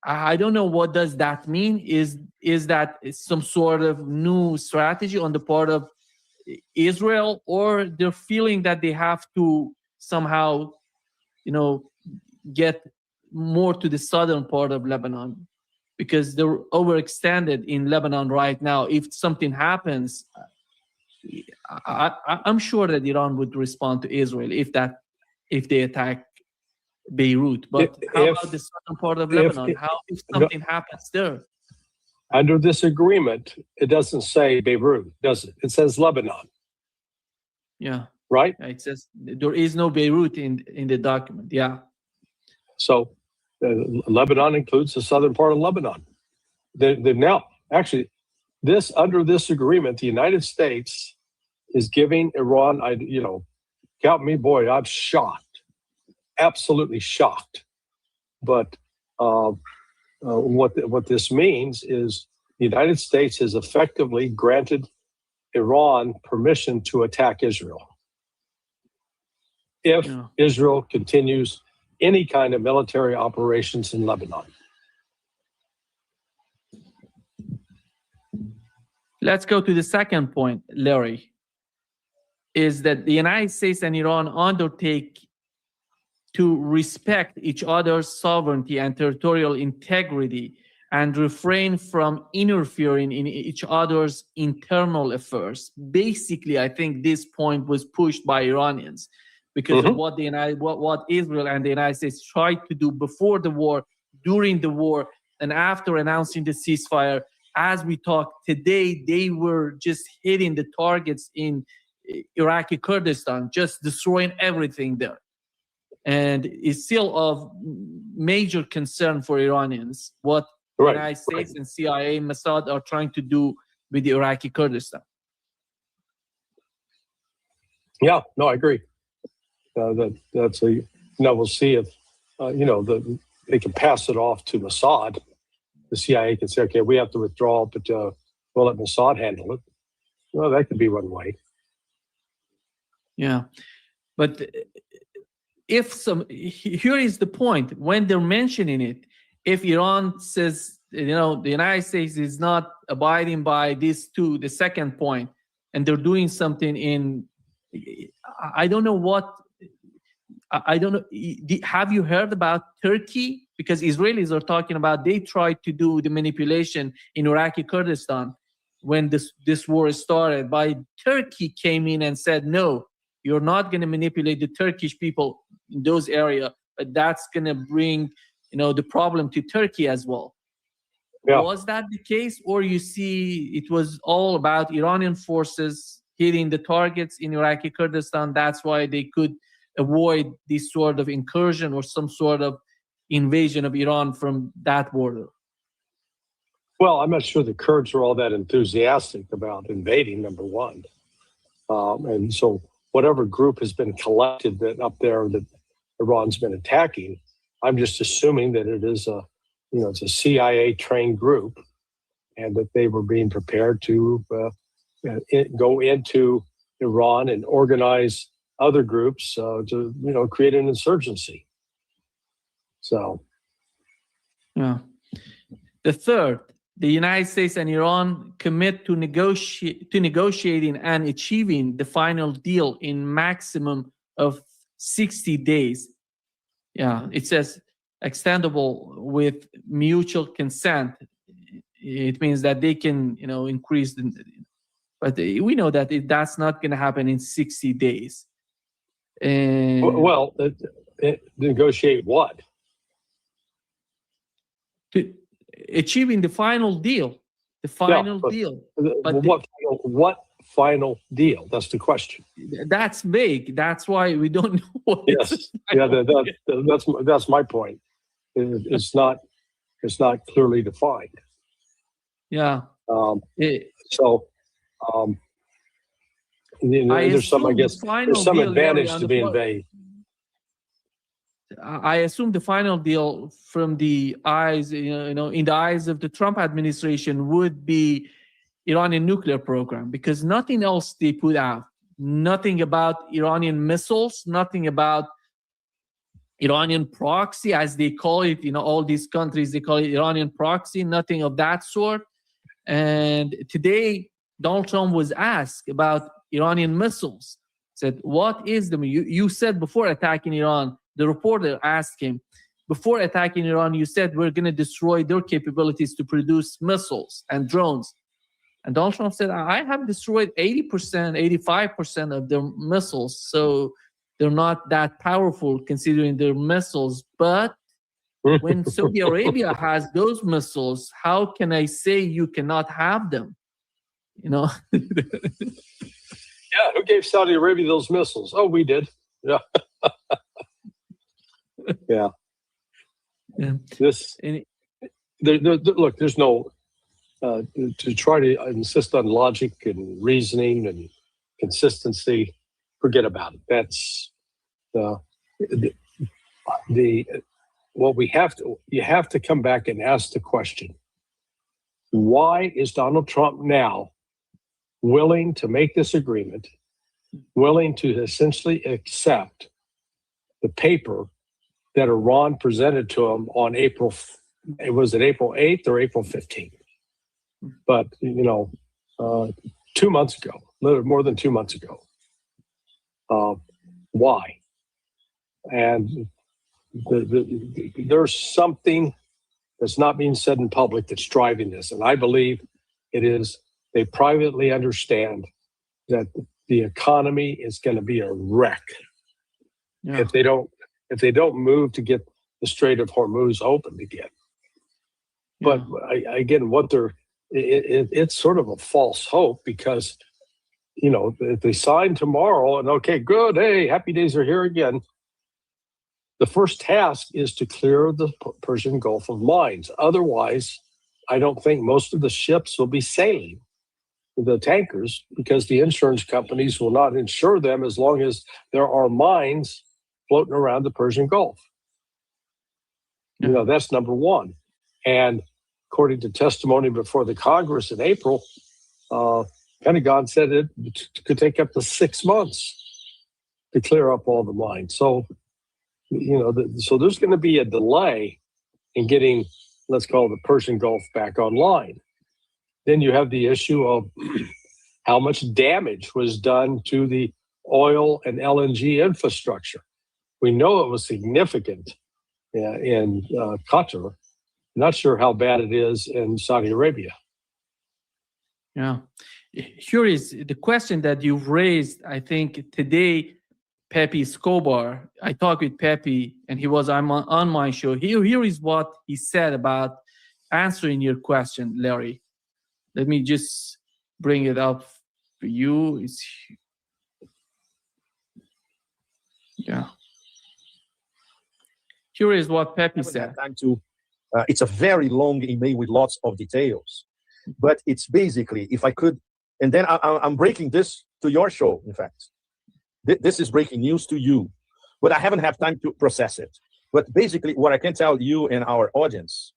I don't know what does that mean. Is that some sort of new strategy on the part of Israel, or they're feeling that they have to somehow, get more to the southern part of Lebanon because they're overextended in Lebanon right now. If something happens, I'm sure that Iran would respond to Israel if they attack Beirut. But how about the southern part of Lebanon? If something happens there? Under this agreement, it doesn't say Beirut, does it? It says Lebanon. Yeah. Right? Yeah, it says there is no Beirut in the document. Yeah. So Lebanon includes the southern part of Lebanon. Now, actually, under this agreement, the United States is giving Iran, count me, boy, I'm shocked, absolutely shocked. But what this means is the United States has effectively granted Iran permission to attack Israel if Israel continues any kind of military operations in Lebanon. Let's go to the second point, Larry, is that the United States and Iran undertake to respect each other's sovereignty and territorial integrity and refrain from interfering in each other's internal affairs. Basically, I think this point was pushed by Iranians because of what Israel and the United States tried to do before the war, during the war, and after announcing the ceasefire. As we talk today, they were just hitting the targets in Iraqi Kurdistan, just destroying everything there. And it's still of major concern for Iranians what the United States and CIA, Mossad are trying to do with the Iraqi Kurdistan. Yeah, no, I agree. We'll see if they can pass it off to Mossad. The CIA can say, okay, we have to withdraw, but we'll let Mossad handle it. Well, that could be one way. Yeah, but here is the point. When they're mentioning it, if Iran says, the United States is not abiding by these two, the second point, and they're doing something I don't know. Have you heard about Turkey? Because Israelis are talking about they tried to do the manipulation in Iraqi Kurdistan when this war started. By Turkey came in and said, no, you're not going to manipulate the Turkish people in those areas, but that's going to bring the problem to Turkey as well. Yeah. Was that the case, or you see it was all about Iranian forces hitting the targets in Iraqi Kurdistan? That's why they could avoid this sort of incursion or some sort of invasion of Iran from that border. Well, I'm not sure the Kurds are all that enthusiastic about invading, number one. And so whatever group has been collected up there that Iran's been attacking, I'm just assuming that it is it's a CIA trained group and that they were being prepared to go into Iran and organize other groups to create an insurgency. So, yeah. The third, the United States and Iran commit to negotiating and achieving the final deal in maximum of 60 days. Yeah, it says extendable with mutual consent. It means that they can, increase but we know that that's not going to happen in 60 days. And well, negotiate what? To achieving the final deal. The final deal. But what final deal? That's the question. That's vague. That's why we don't know what. Yes. Yeah. That's my point. It's not clearly defined. Yeah. There's some advantage to being vague. I assume the final deal from the eyes, in the eyes of the Trump administration would be Iranian nuclear program, because nothing else they put out. Nothing about Iranian missiles, nothing about Iranian proxy, as they call it. All these countries, they call it Iranian proxy, nothing of that sort. And today, Donald Trump was asked about Iranian missiles. Said, what is them? You said before attacking Iran, the reporter asked him, before attacking Iran, you said we're going to destroy their capabilities to produce missiles and drones. And Donald Trump said, I have destroyed 80%, 85% of their missiles. So they're not that powerful considering their missiles. But when Saudi Arabia has those missiles, how can I say you cannot have them? Yeah, who gave Saudi Arabia those missiles? Oh, we did. Yeah. Yeah. Look, there's no to try to insist on logic and reasoning and consistency. Forget about it. That's what we have to. You have to come back and ask the question: why is Donald Trump now willing to make this agreement, willing to essentially accept the paper that Iran presented to him on April 8th or April 15th? But, 2 months ago, a little more than 2 months ago. Why? And there's something that's not being said in public that's driving this. And I believe it is they privately understand that the economy is going to be a wreck if they don't move to get the Strait of Hormuz opened again. But again, it's sort of a false hope, because if they sign tomorrow and okay, good, hey, happy days are here again. The first task is to clear the Persian Gulf of mines. Otherwise, I don't think most of the ships will be sailing, the tankers, because the insurance companies will not insure them as long as there are mines floating around the Persian Gulf. That's number one. And according to testimony before the Congress in April, Pentagon said it could take up to 6 months to clear up all the mines. So, so there's going to be a delay in getting, let's call it, the Persian Gulf back online. Then you have the issue of how much damage was done to the oil and LNG infrastructure. We know it was significant in Qatar. Not sure how bad it is in Saudi Arabia. Yeah. Here is the question that you've raised. I think today, Pepe Escobar, I talked with Pepe and he was on my show. Here is what he said about answering your question, Larry. Let me just bring it up for you. Here is what Pepe said. It's a very long email with lots of details, but it's basically, if I could, and then I'm breaking this to your show, in fact. This is breaking news to you, but I haven't had time to process it. But basically, what I can tell you and our audience,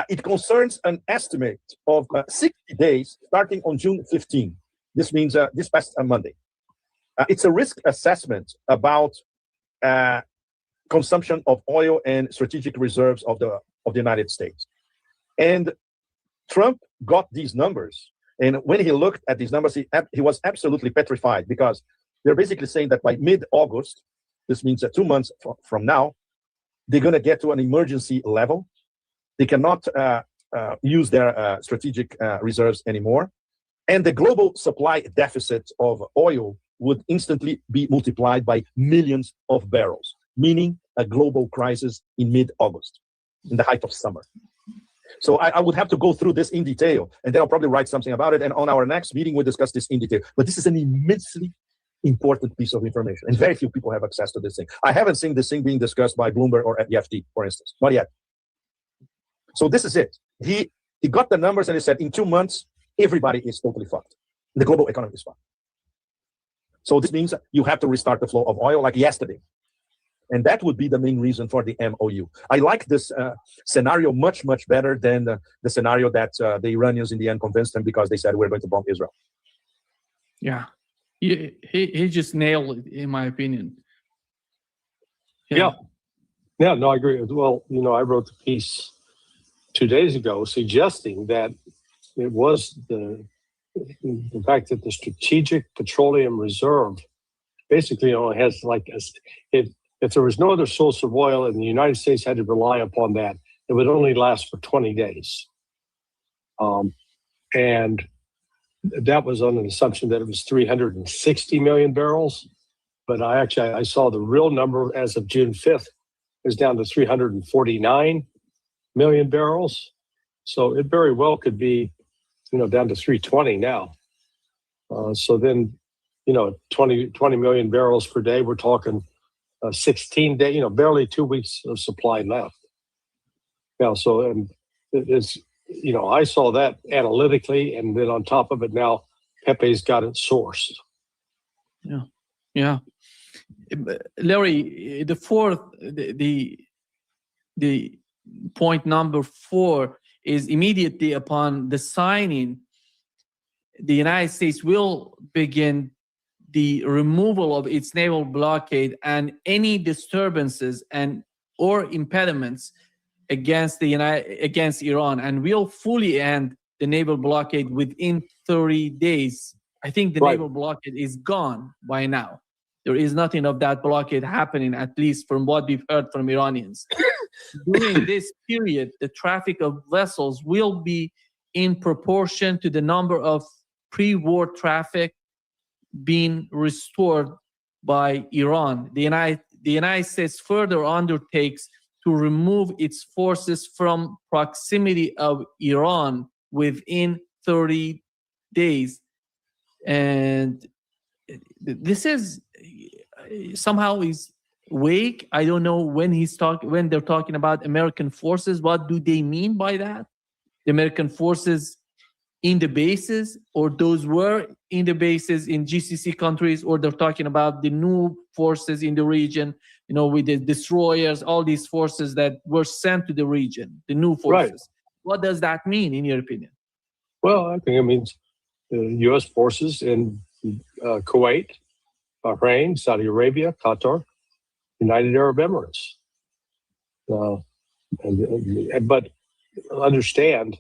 it concerns an estimate of 60 days starting on June 15. This means this past Monday. It's a risk assessment about consumption of oil and strategic reserves of the United States. And Trump got these numbers. And when he looked at these numbers, he was absolutely petrified, because they're basically saying that by mid-August, this means that 2 months from now, they're going to get to an emergency level. They cannot use their strategic reserves anymore. And the global supply deficit of oil would instantly be multiplied by millions of barrels, meaning a global crisis in mid-August, in the height of summer. So I would have to go through this in detail, and then I'll probably write something about it. And on our next meeting, we'll discuss this in detail. But this is an immensely important piece of information, and very few people have access to this thing. I haven't seen this thing being discussed by Bloomberg or at the FT, for instance, not yet. So this is it. He got the numbers and he said, in 2 months, everybody is totally fucked. The global economy is fucked. So this means you have to restart the flow of oil like yesterday. And that would be the main reason for the MOU. I like this scenario much, much better than the scenario that the Iranians in the end convinced them because they said we're going to bomb Israel. Yeah. He just nailed it, in my opinion. Yeah. No, I agree. Well, I wrote the piece 2 days ago suggesting that it was the fact that the Strategic Petroleum Reserve basically only has if there was no other source of oil and the United States had to rely upon that, it would only last for 20 days. And that was on an assumption that it was 360 million barrels. But I saw the real number as of June 5th is down to 349 million barrels. So it very well could be, down to 320 now. So then, 20 million barrels per day, we're talking 16 days, barely 2 weeks of supply left. Now, so and it's, I saw that analytically, and then on top of it now, Pepe's got it sourced. Yeah. Larry, the point number 4 is immediately upon the signing, the United States will begin the removal of its naval blockade and any disturbances or impediments against Iran, and will fully end the naval blockade within 30 days. I think the naval blockade is gone by now. There is nothing of that blockade happening, at least from what we've heard from Iranians. During this period, the traffic of vessels will be in proportion to the number of pre-war traffic being restored by Iran. The United States further undertakes to remove its forces from proximity of Iran within 30 days. And this is somehow is vague. I don't know when they're talking about American forces. What do they mean by that? The American forces in the bases, or those were in the bases in GCC countries, or they're talking about the new forces in the region, with the destroyers, all these forces that were sent to the region, the new forces. Right. What does that mean, in your opinion? Well, I think it means the U.S. forces in Kuwait, Bahrain, Saudi Arabia, Qatar, United Arab Emirates. But understand,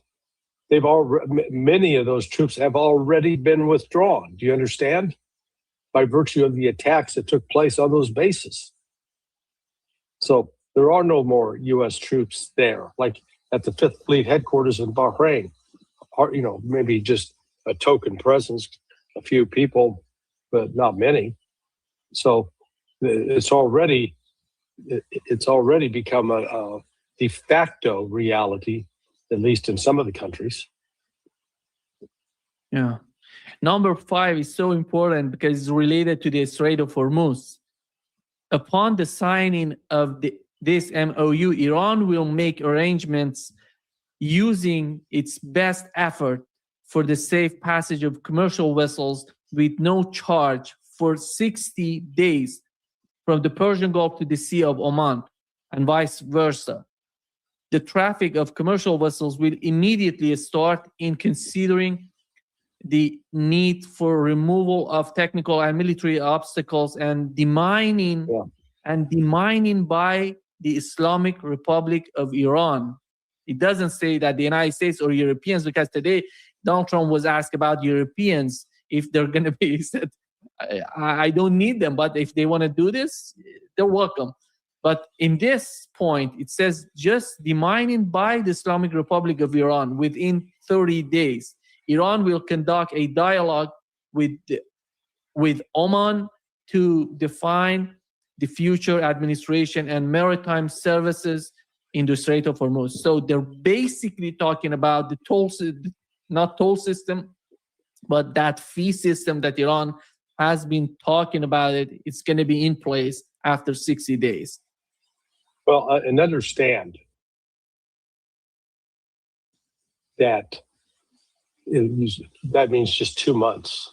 many of those troops have already been withdrawn. Do you understand? By virtue of the attacks that took place on those bases. So there are no more U.S. troops there, like at the 5th Fleet headquarters in Bahrain. Or, maybe just a token presence, a few people, but not many. So it's already become a de facto reality, at least in some of the countries. Yeah. Number 5 is so important because it's related to the Strait of Hormuz. Upon the signing of this MOU, Iran will make arrangements using its best effort for the safe passage of commercial vessels with no charge for 60 days from the Persian Gulf to the Sea of Oman and vice versa. The traffic of commercial vessels will immediately start in considering the need for removal of technical and military obstacles and demining by the Islamic Republic of Iran. It doesn't say that the United States or Europeans, because today Donald Trump was asked about Europeans if they're going to be, he said, I don't need them, but if they want to do this, they're welcome. But in this point, it says just demining by the Islamic Republic of Iran within 30 days. Iran will conduct a dialogue with Oman to define the future administration and maritime services in the Strait of Hormuz. So they're basically talking about the not toll system, but that fee system that Iran has been talking about. It's going to be in place after 60 days. Well, and understand that that means just 2 months.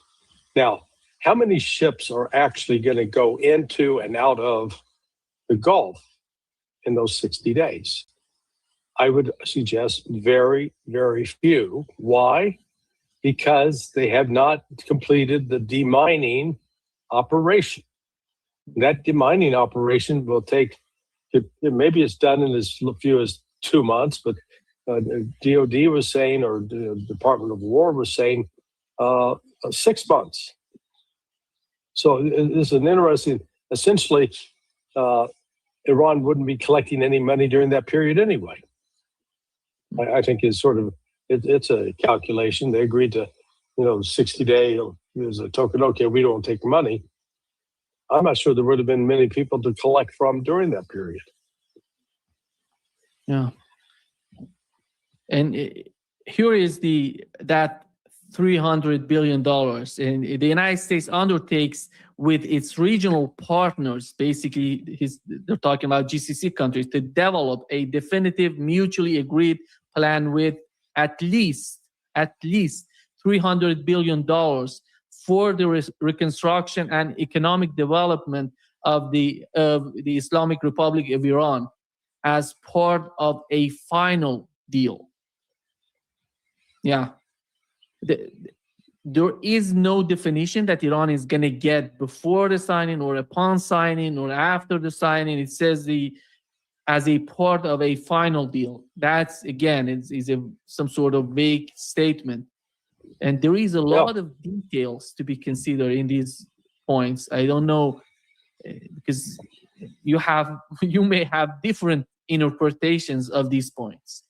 Now, how many ships are actually going to go into and out of the Gulf in those 60 days? I would suggest very, very few. Why? Because they have not completed the demining operation. That demining operation will take, maybe it's done in as few as 2 months, but DOD was saying, or the Department of War was saying, 6 months. So it's an interesting, essentially, Iran wouldn't be collecting any money during that period anyway. I think it's sort of, it's a calculation. They agreed to, 60-day as a token, okay, we don't take money. I'm not sure there would have been many people to collect from during that period. Yeah. And here is that $300 billion, and the United States undertakes with its regional partners, basically they're talking about GCC countries, to develop a definitive mutually agreed plan with at least $300 billion for the reconstruction and economic development of the Islamic Republic of Iran as part of a final deal. Yeah. There is no definition that Iran is going to get before the signing or upon signing or after the signing. It says as a part of a final deal. That's, again, is some sort of vague statement. And there is a lot of details to be considered in these points. I don't know, because you may have different interpretations of these points.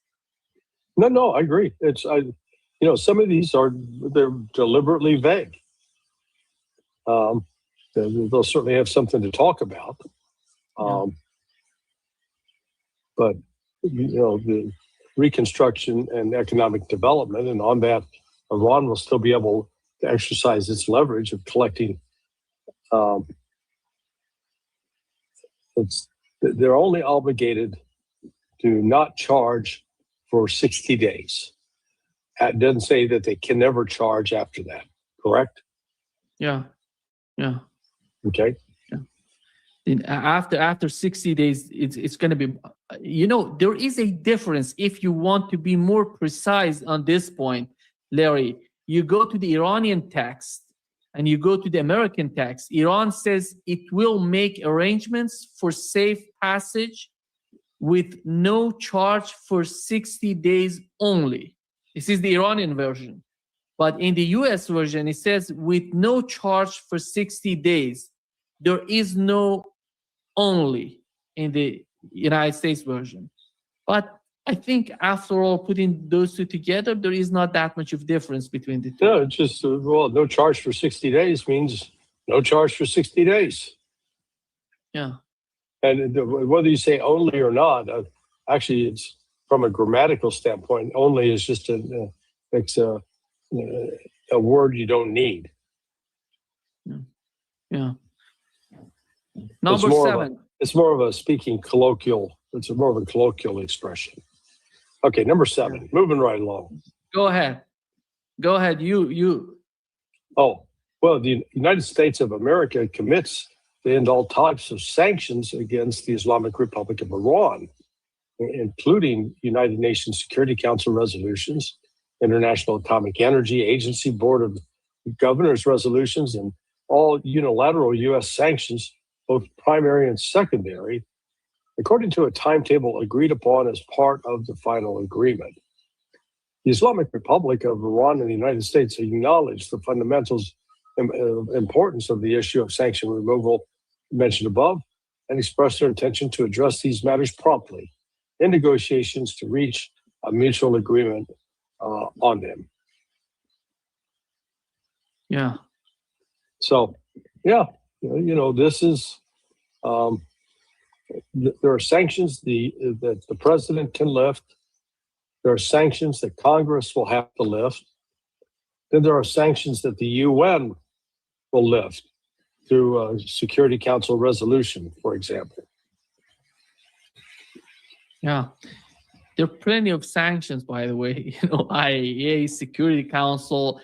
No, I agree. Some of these they're deliberately vague. They'll certainly have something to talk about. But, the reconstruction and economic development, and on that, Iran will still be able to exercise its leverage of collecting. They're only obligated to not charge for 60 days. It doesn't say that they can never charge after that, correct? Yeah. Okay. And after 60 days, it's going to be, there is a difference. If you want to be more precise on this point, Larry, you go to the Iranian text and you go to the American text. Iran says it will make arrangements for safe passage with no charge for 60 days only. This is the Iranian version. But in the US version, it says with no charge for 60 days. There is no only in the United States version. But I think after all, putting those two together, there is not that much of difference between the two. No, it's just, no charge for 60 days means no charge for 60 days. Yeah. And whether you say only or not, actually, it's from a grammatical standpoint, only is just a word you don't need. Yeah. Number 7. It's more of a speaking colloquial. It's more of a colloquial expression. Okay, number 7. Moving right along. Go ahead. You. Oh, well, the United States of America commits to end all types of sanctions against the Islamic Republic of Iran, including United Nations Security Council resolutions, International Atomic Energy Agency Board of Governors resolutions, and all unilateral U.S. sanctions, both primary and secondary, according to a timetable agreed upon as part of the final agreement. The Islamic Republic of Iran and the United States acknowledge the fundamentals importance of the issue of sanction removal mentioned above and express their intention to address these matters promptly in negotiations to reach a mutual agreement on them. Yeah. So, yeah, this is, there are sanctions that the president can lift. There are sanctions that Congress will have to lift. Then there are sanctions that the UN will lift through a Security Council resolution, for example. Yeah. There are plenty of sanctions, by the way, IAEA, Security Council,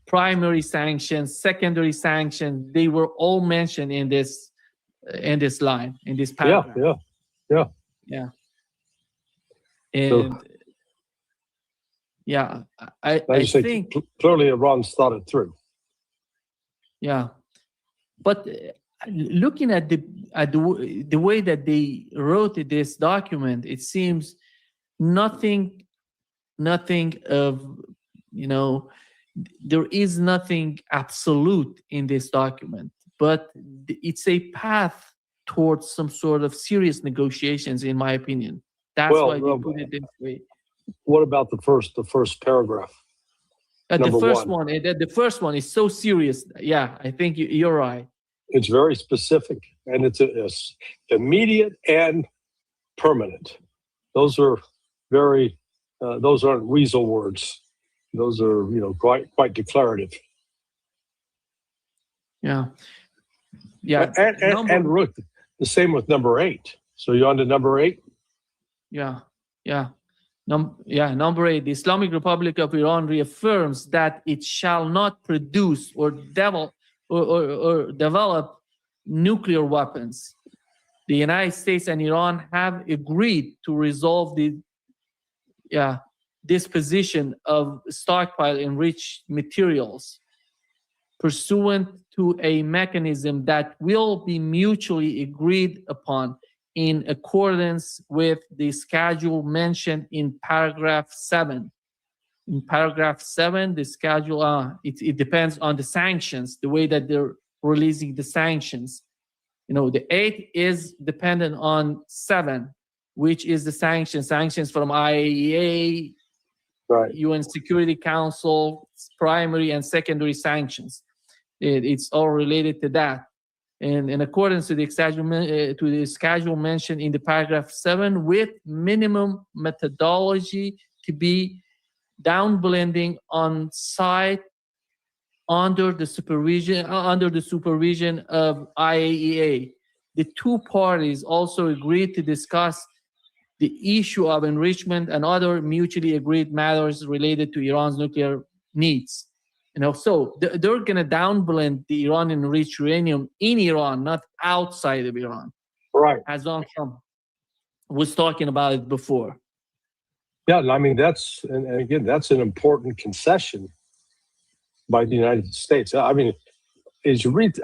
primary sanctions, secondary sanctions, they were all mentioned in this in this line, in this paragraph. Yeah. And I think clearly Iran's thought it through. Yeah, but looking at the way that they wrote this document, it seems nothing of, there is nothing absolute in this document, but it's a path towards some sort of serious negotiations, in my opinion. That's why they put it this way. What about the first paragraph? The first one is so serious. Yeah, I think you're right. It's very specific, and it's immediate and permanent. Those are very. Those aren't weasel words. Those are quite declarative. Yeah. And Rook, the same with number 8. So you're on to number 8. Yeah. Number 8, the Islamic Republic of Iran reaffirms that it shall not produce or develop nuclear weapons. The United States and Iran have agreed to resolve the disposition of stockpile enriched materials pursuant to a mechanism that will be mutually agreed upon in accordance with the schedule mentioned in paragraph 7. In paragraph 7, the schedule, it depends on the sanctions, the way that they're releasing the sanctions. The 8 is dependent on 7, which is the sanctions from IAEA, UN Security Council, primary and secondary sanctions. It's all related to that. And in accordance to the schedule mentioned in the paragraph 7, with minimum methodology to be downblending on site under the supervision of IAEA. The two parties also agreed to discuss the issue of enrichment and other mutually agreed matters related to Iran's nuclear needs. So they're going to downblend the Iranian enriched uranium in Iran, not outside of Iran. Right. As Donald Trump was talking about it before. Yeah, I mean, that's an important concession by the United States. I mean, as you read,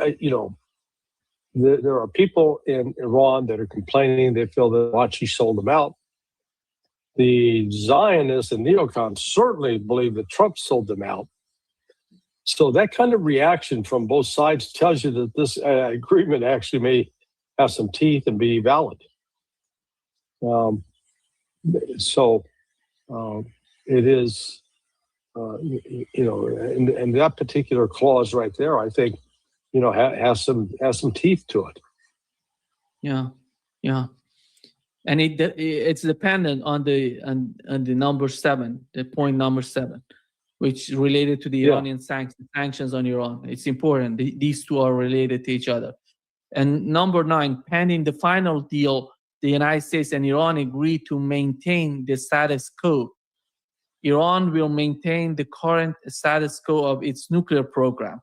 there are people in Iran that are complaining. They feel that Karachi sold them out. The Zionists and neocons certainly believe that Trump sold them out. So that kind of reaction from both sides tells you that this agreement actually may have some teeth and be valid. It is, and that particular clause right there, I think, has some teeth to it. Yeah, and it's dependent on the number 7, the point number 7. Which is related to the Iranian sanctions on Iran. It's important. These two are related to each other. And number 9, pending the final deal, the United States and Iran agree to maintain the status quo. Iran will maintain the current status quo of its nuclear program.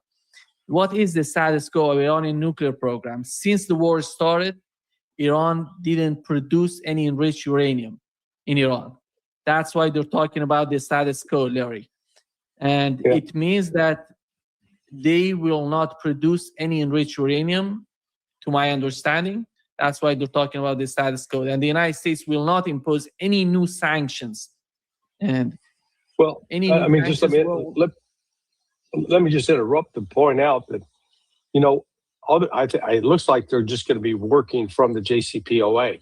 What is the status quo of Iranian nuclear program? Since the war started, Iran didn't produce any enriched uranium in Iran. That's why they're talking about the status quo, Larry. And it means that they will not produce any enriched uranium, to my understanding. That's why they're talking about the status quo. And the United States will not impose any new sanctions. And let me just interrupt and point out that, it looks like they're just going to be working from the JCPOA.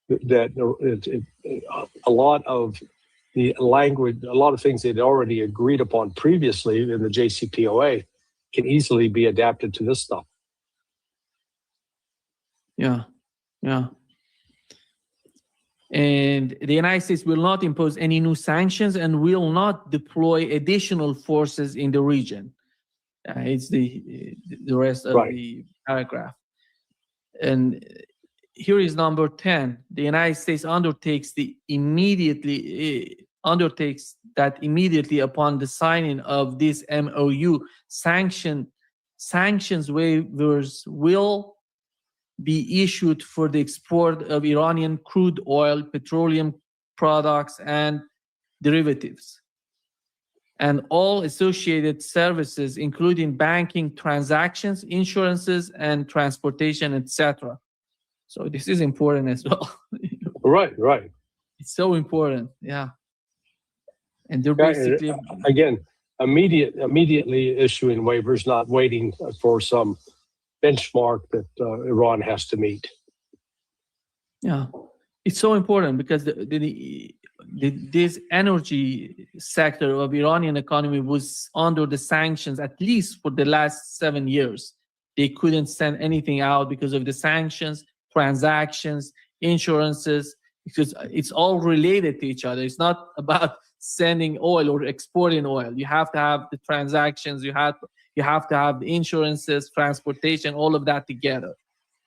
That a lot of the language, a lot of things they'd already agreed upon previously in the JCPOA can easily be adapted to this stuff. Yeah. And the United States will not impose any new sanctions and will not deploy additional forces in the region. It's the rest of the paragraph. And here is number 10. The United States undertakes immediately upon the signing of this MOU, sanctions sanctions waivers will be issued for the export of Iranian crude oil, petroleum products, and derivatives, and all associated services, including banking transactions, insurances, and transportation, etc. So this is important as well. Right. It's so important, yeah. And they're basically again immediately issuing waivers, not waiting for some benchmark that Iran has to meet. Yeah, it's so important because this energy sector of Iranian economy was under the sanctions at least for the last 7 years. They couldn't send anything out because of the sanctions, transactions, insurances, because it's all related to each other. It's not about sending oil or exporting oil. You have to have the transactions, you have to have the insurances, transportation, all of that together.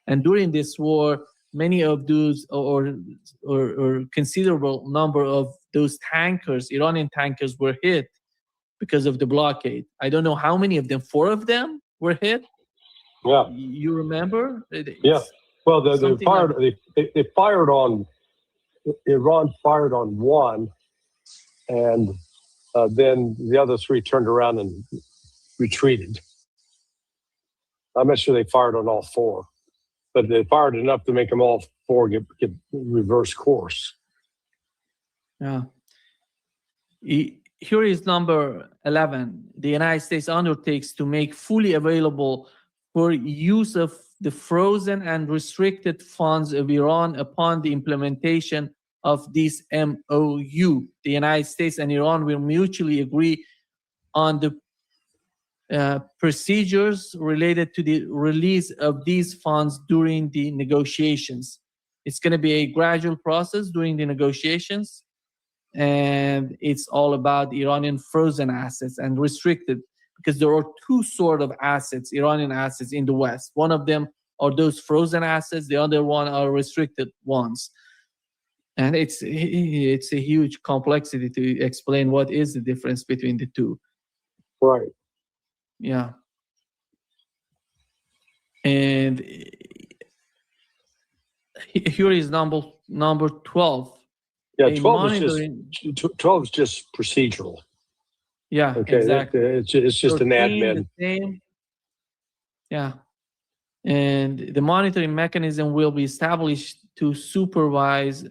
And during this war, many of those or considerable number of those tankers, Iranian tankers, were hit because of the blockade. I don't know how many of them, 4 of them were hit. Yeah. You remember? Yeah. Well, they fired on, Iran fired on one, and then the other 3 turned around and retreated. I'm not sure they fired on all 4, but they fired enough to make them all 4 get reverse course. Yeah. Here is number 11. The United States undertakes to make fully available for use of the frozen and restricted funds of Iran upon the implementation of this MOU. The United States and Iran will mutually agree on the procedures related to the release of these funds during the negotiations. It's going to be a gradual process during the negotiations, and it's all about Iranian frozen assets and restricted, because there are 2 sort of assets, Iranian assets in the West. One of them are those frozen assets, the other one are restricted ones. And it's a huge complexity to explain what is the difference between the 2. Right. Yeah. And here is number 12. Yeah, A 12 is just procedural. Yeah, okay, exactly. It's just an 13, admin. the same. Yeah. And the monitoring mechanism will be established to supervise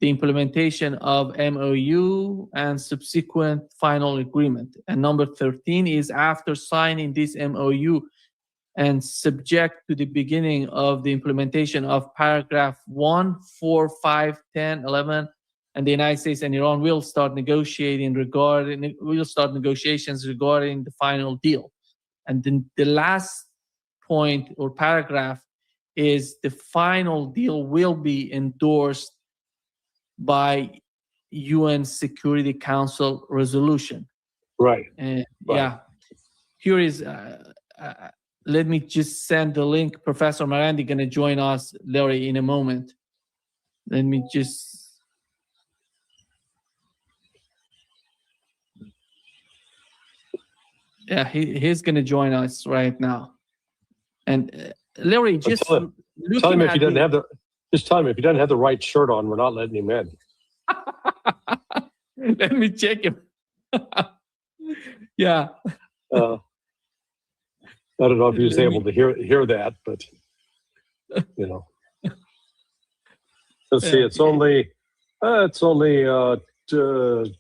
the implementation of MOU and subsequent final agreement. And number 13 is after signing this MOU and subject to the beginning of the implementation of paragraph 1, 4, 5, 10, 11, and the United States and Iran will start negotiations regarding the final deal. And then the last point or paragraph is the final deal will be endorsed by UN Security Council resolution. Right. And right. yeah, here is, let me just send the link. Professor Marandi going to join us, Larry, in a moment. Let me just. Yeah, he's going to join us right now. And Larry, just tell him if he doesn't have the, just tell him if he doesn't have the right shirt on, we're not letting him in. Let me check him. Yeah. I don't know if he was able to hear that, but you know. Let's see. It's only 2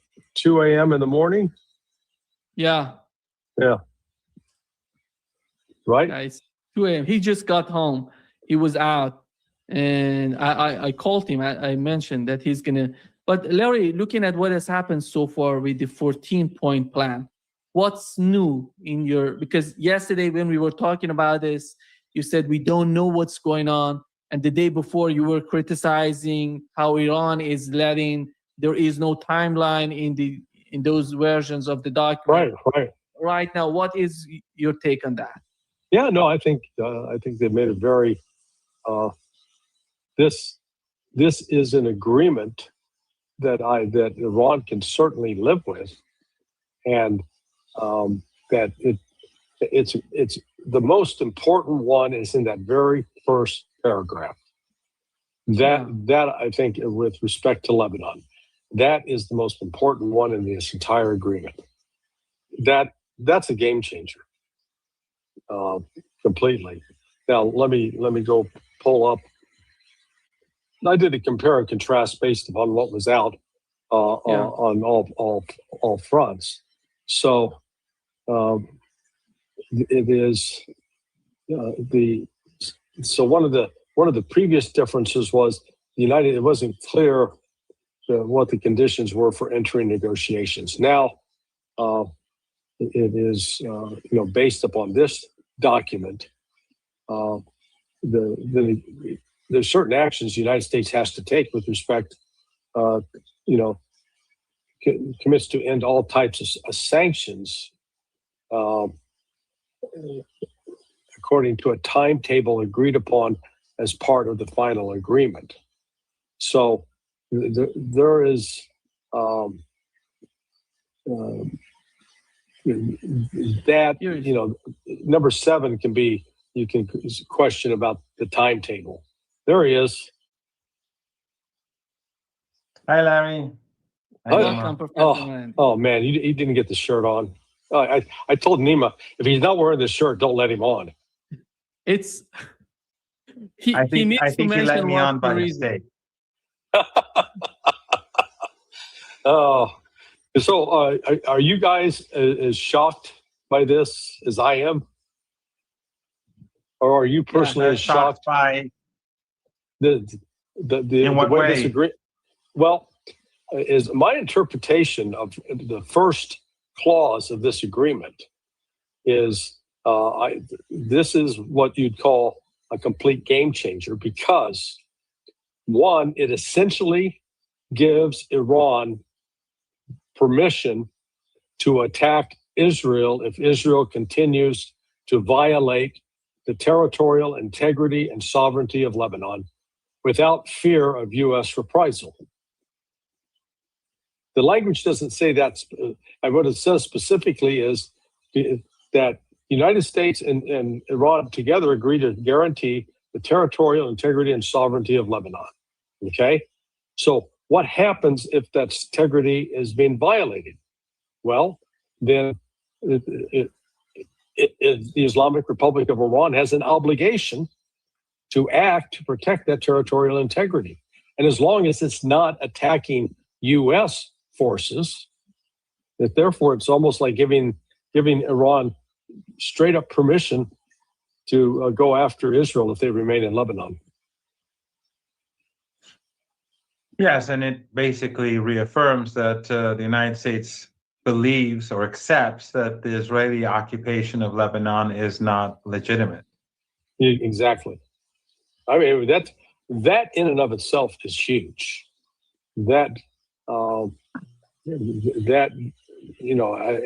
a.m. in the morning. Yeah. Yeah. Right. Guys, 2 a.m. He just got home. He was out, and I called him. I mentioned that he's gonna. But Larry, looking at what has happened so far with the 14-point plan, what's new in your? Because yesterday when we were talking about this, you said we don't know what's going on, and the day before you were criticizing how Iran is letting. There is no timeline in those versions of the document. Right. Right now, what is your take on that? Yeah, no, I think they made it very. This is an agreement that Iran can certainly live with, and that it's the most important one is in that very first paragraph. That I think, with respect to Lebanon, that is the most important one in this entire agreement. That's a game changer, completely. Now let me go pull up. I did a compare and contrast based upon what was out on all fronts. So it is so one of the previous differences was it wasn't clear what the conditions were for entering negotiations. Now it is based upon this document. There's certain actions the United States has to take with respect, commits to end all types of sanctions according to a timetable agreed upon as part of the final agreement. So there is that, number 7 can be, you can question about the timetable. There he is. Hi, Larry. Oh man, he didn't get the shirt on. I told Nima, if he's not wearing the shirt, don't let him on. It's I think he let me on by mistake. Oh, so are you guys as shocked by this as I am, or are you personally as shocked by the way this agreement? Well, is my interpretation of the first clause of this agreement is this is what you'd call a complete game changer, because one, it essentially gives Iran permission to attack Israel if Israel continues to violate the territorial integrity and sovereignty of Lebanon without fear of U.S. reprisal. The language doesn't say that. What it says specifically is that the United States and Iran together agree to guarantee the territorial integrity and sovereignty of Lebanon. Okay? So what happens if that integrity is being violated? Well, then the Islamic Republic of Iran has an obligation to act to protect that territorial integrity. And as long as it's not attacking U.S. forces, that therefore it's almost like giving Iran straight up permission to go after Israel if they remain in Lebanon. Yes, and it basically reaffirms that the United States believes or accepts that the Israeli occupation of Lebanon is not legitimate. Exactly. I mean, that in and of itself is huge. I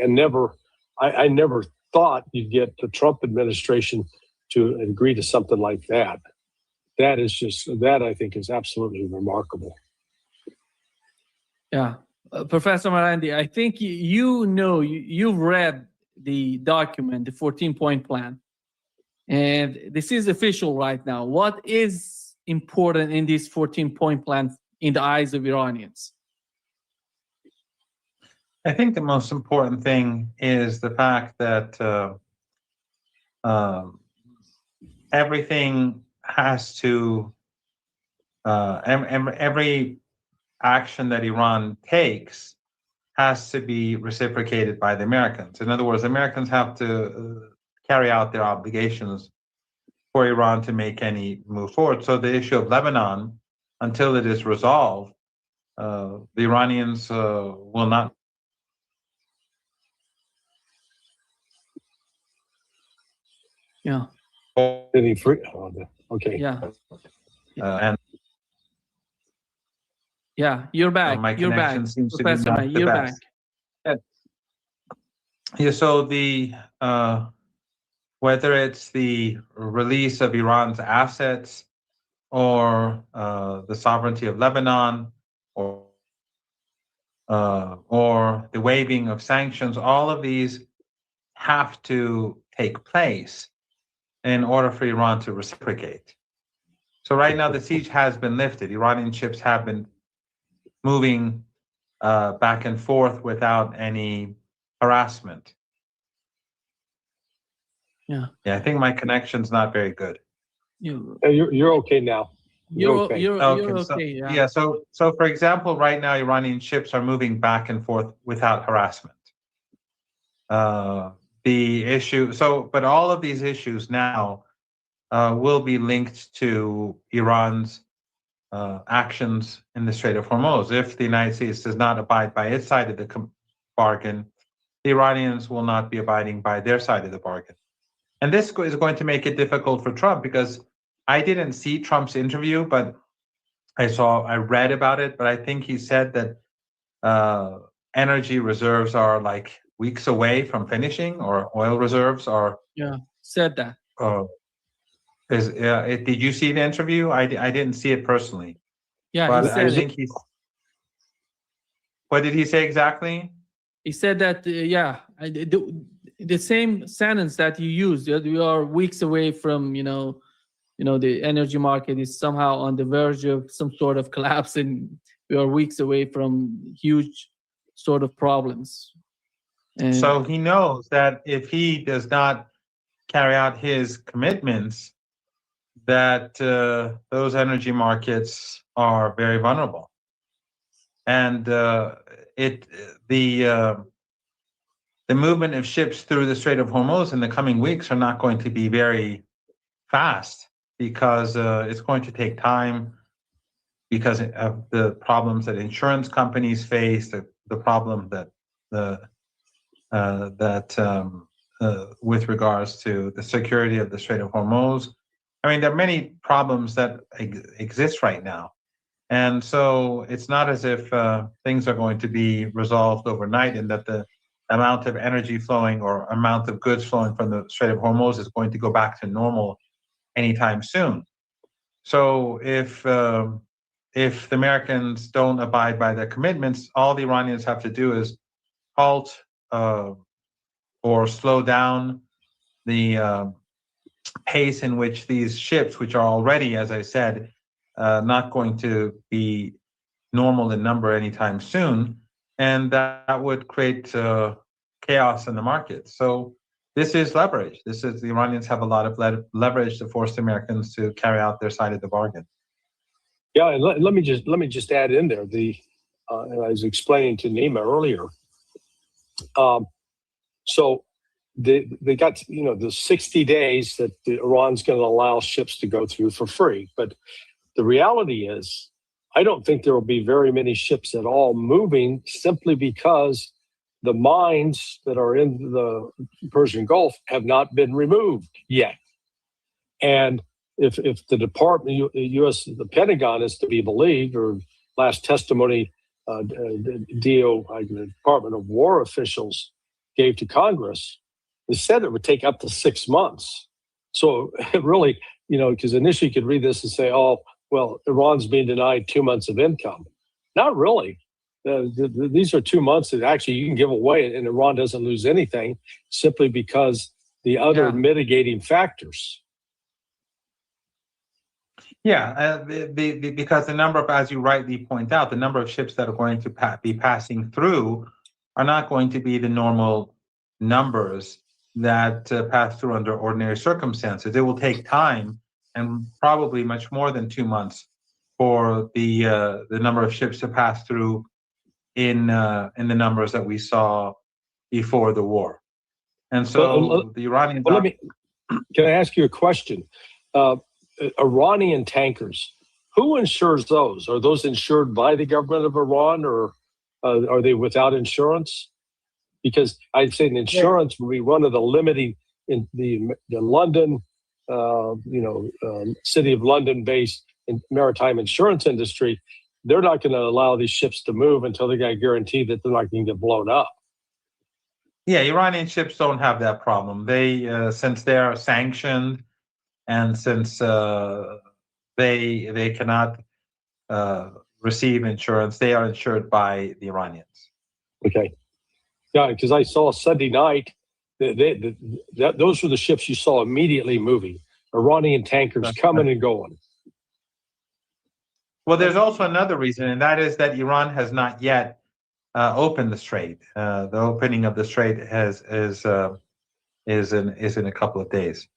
never thought you'd get the Trump administration to agree to something like that. That I think is absolutely remarkable. Yeah. Professor Marandi, I think you've read the document, the 14-point plan, and this is official right now. What is important in this 14-point plan in the eyes of Iranians? I think the most important thing is the fact that everything has to, every action that Iran takes has to be reciprocated by the Americans. In other words, Americans have to carry out their obligations for Iran to make any move forward. So the issue of Lebanon, until it is resolved, the Iranians will not. Yeah. Any free? Okay. Yeah. And yeah, you're back. my You're back, connection seems to be Professor not May. the You're best. back. Yeah, so the whether it's the release of Iran's assets or the sovereignty of Lebanon or the waiving of sanctions, all of these have to take place in order for Iran to reciprocate. So right now the siege has been lifted. Iranian ships have been moving back and forth without any harassment. Yeah. Yeah, I think my connection's not very good. You're okay now. You're okay. So, Yeah. So for example, right now Iranian ships are moving back and forth without harassment. The issue. But all of these issues now will be linked to Iran's actions in the Strait of Hormuz. If the United States does not abide by its side of the bargain, the Iranians will not be abiding by their side of the bargain. And this is going to make it difficult for Trump, because I didn't see Trump's interview, but I read about it, but I think he said that energy reserves are like weeks away from finishing, or oil reserves are. Yeah, said that. Did you see the interview? I didn't see it personally. Yeah, but he said I think he's. What did he say exactly? He said that the same sentence that you used. That we are weeks away from the energy market is somehow on the verge of some sort of collapse, and we are weeks away from huge sort of problems. And so he knows that if he does not carry out his commitments, that those energy markets are very vulnerable, and the movement of ships through the Strait of Hormuz in the coming weeks are not going to be very fast, because it's going to take time, because of the problems that insurance companies face, the problem that with regards to the security of the Strait of Hormuz. I mean, there are many problems that exist right now. And so it's not as if things are going to be resolved overnight, and that the amount of energy flowing or amount of goods flowing from the Strait of Hormuz is going to go back to normal anytime soon. So if the Americans don't abide by their commitments, all the Iranians have to do is halt or slow down the pace in which these ships, which are already, as I said, not going to be normal in number anytime soon, and that would create chaos in the market. So this is leverage. The Iranians have a lot of leverage to force the Americans to carry out their side of the bargain. Yeah, and let me just add in there and I was explaining to Nima earlier. So they got the 60 days that Iran's going to allow ships to go through for free, but the reality is, I don't think there will be very many ships at all moving, simply because the mines that are in the Persian Gulf have not been removed yet. And if the the Pentagon is to be believed, or last testimony the Department of War officials gave to Congress, they said it would take up to 6 months. So it really, because initially you could read this and say, oh, well, Iran's being denied 2 months of income. Not really. These are 2 months that actually you can give away, and Iran doesn't lose anything, simply because the other mitigating factors. Yeah, because the number of, as you rightly point out, the number of ships that are going to be passing through are not going to be the normal numbers that pass through under ordinary circumstances. It will take time, and probably much more than 2 months, for the number of ships to pass through in the numbers that we saw before the war. And so the Iranians. Well, can I ask you a question? Iranian tankers, who insures those? Are those insured by the government of Iran, or are they without insurance? Because I'd say the insurance would be one of the limiting in the London, City of London-based maritime insurance industry. They're not going to allow these ships to move until they got a guarantee that they're not going to get blown up. Yeah, Iranian ships don't have that problem. They, since they are sanctioned, and since they cannot receive insurance, they are insured by the Iranians. Okay. Yeah, because I saw Sunday night those were the ships you saw immediately moving. Iranian tankers coming and going. Well, there's also another reason, and that is that Iran has not yet opened the strait. The opening of the strait is in a couple of days.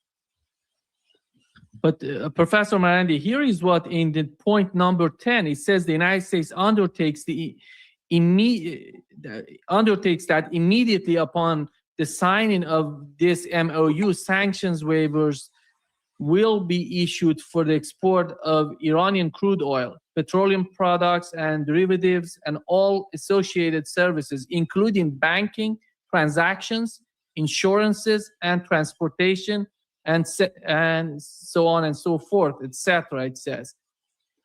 But Professor Marandi, here is what in the point number 10, it says the United States undertakes that immediately upon the signing of this MOU, sanctions waivers will be issued for the export of Iranian crude oil, petroleum products and derivatives, and all associated services, including banking, transactions, insurances, and transportation, and so on and so forth, etc. It says.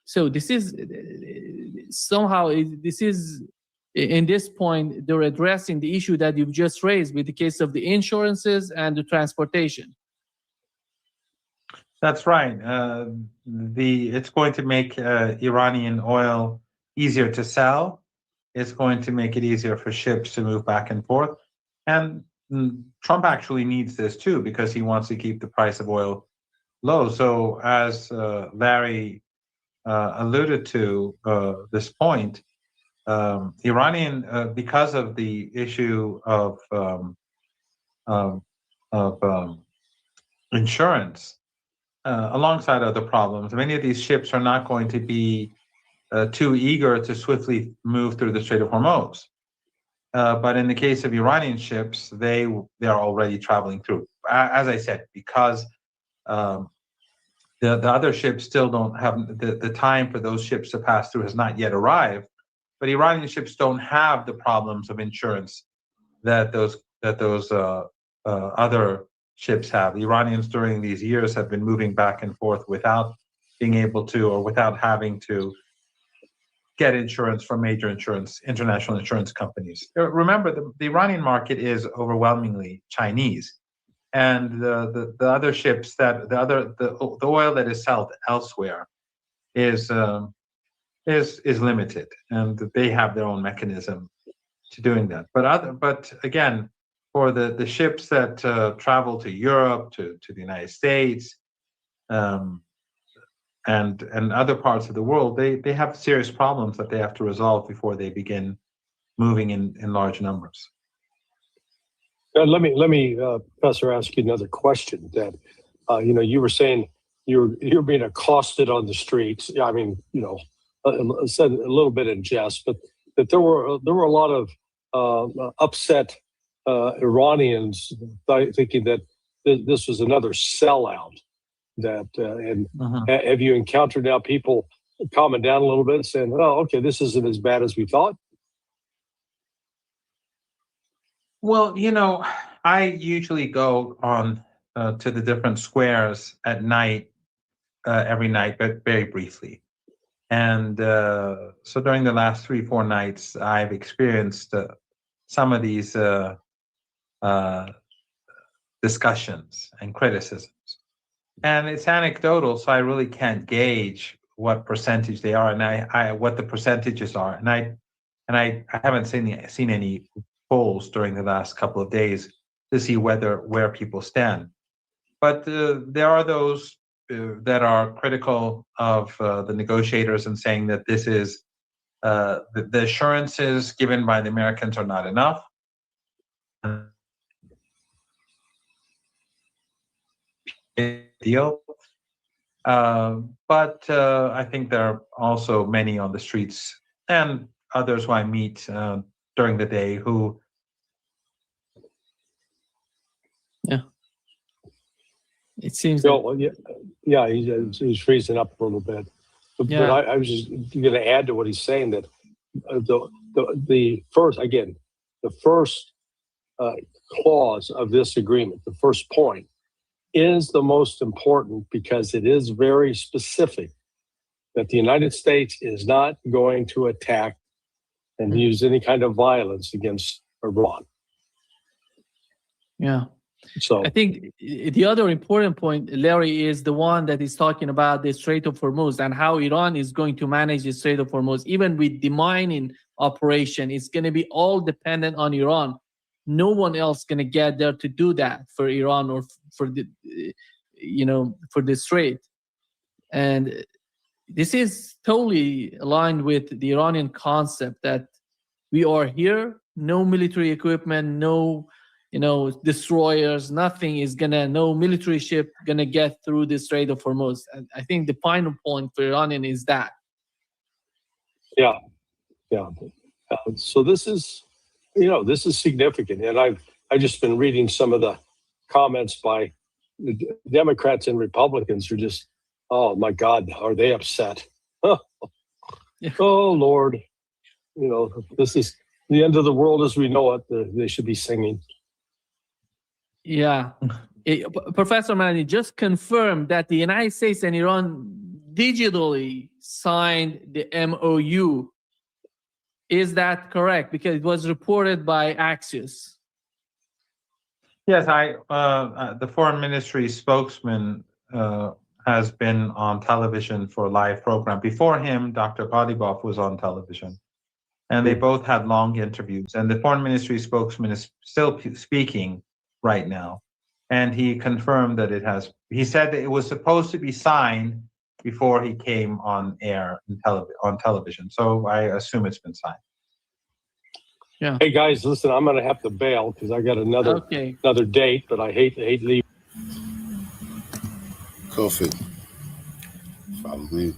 So this is somehow, this is, in this point, they're addressing the issue that you've just raised with the case of the insurances and the transportation. That's right. It's going to make Iranian oil easier to sell. It's going to make it easier for ships to move back and forth. And Trump actually needs this too, because he wants to keep the price of oil low. So as Larry alluded to this point, Iranian, because of the issue of insurance, alongside other problems, many of these ships are not going to be too eager to swiftly move through the Strait of Hormuz. But in the case of Iranian ships, they are already traveling through. As I said, because the other ships still don't have the time for those ships to pass through has not yet arrived. But Iranian ships don't have the problems of insurance that those other ships have. The Iranians during these years have been moving back and forth without being able to, or without having to, get insurance from major international insurance companies. Remember, the Iranian market is overwhelmingly Chinese, and the other ships that the oil that is sold elsewhere is limited, and they have their own mechanism to doing that. But again, for the ships that travel to Europe, to the United States, and other parts of the world, they have serious problems that they have to resolve before they begin moving in large numbers. Let me, Professor, ask you another question. That you were saying you're being accosted on the streets. I mean, said a little bit in jest, but that there were a lot of upset Iranians thinking that this was another sellout. Have you encountered now people calming down a little bit and saying, oh, okay, this isn't as bad as we thought? Well, I usually go on to the different squares at night, every night, but very briefly. And so during the last 3-4 nights, I've experienced some of these discussions and criticisms. And it's anecdotal, so I really can't gauge what percentage they are, and what the percentages are. And I haven't seen any polls during the last couple of days to see where people stand. But there are those that are critical of the negotiators and saying that this is the assurances given by the Americans are not enough. Deal. But I think there are also many on the streets and others who I meet during the day who. Yeah. It seems. He's freezing up a little bit. But I was just going to add to what he's saying that the first clause of this agreement, the first point, is the most important because it is very specific that the United States is not going to attack and use any kind of violence against Iran. Yeah. So I think the other important point, Larry, is the one that is talking about the Strait of Hormuz and how Iran is going to manage the Strait of Hormuz. Even with the mining operation, it's going to be all dependent on Iran. no one else going to get there to do that for Iran or for the, for the Strait. And this is totally aligned with the Iranian concept that we are here, no military equipment, no, destroyers, nothing is no military ship gonna get through the Strait of Hormuz. And I think the final point for Iranian is that. Yeah. So this is, this is significant. And I've just been reading some of the comments by the Democrats and Republicans who are just, oh my God, are they upset? Oh Lord, this is the end of the world as we know it. They should be singing. Yeah. Professor Madani just confirmed that the United States and Iran digitally signed the MOU. Is that correct? Because it was reported by Axios. Yes, the foreign ministry spokesman has been on television for a live program. Before him, Dr. Ghalibaf was on television, and they both had long interviews. And the foreign ministry spokesman is still speaking right now, and he confirmed that he said that it was supposed to be signed before he came on air on television. So I assume it's been signed. Yeah. Hey guys, listen, I'm going to have to bail because I got another date, but I hate leaving. Kofi, follow me.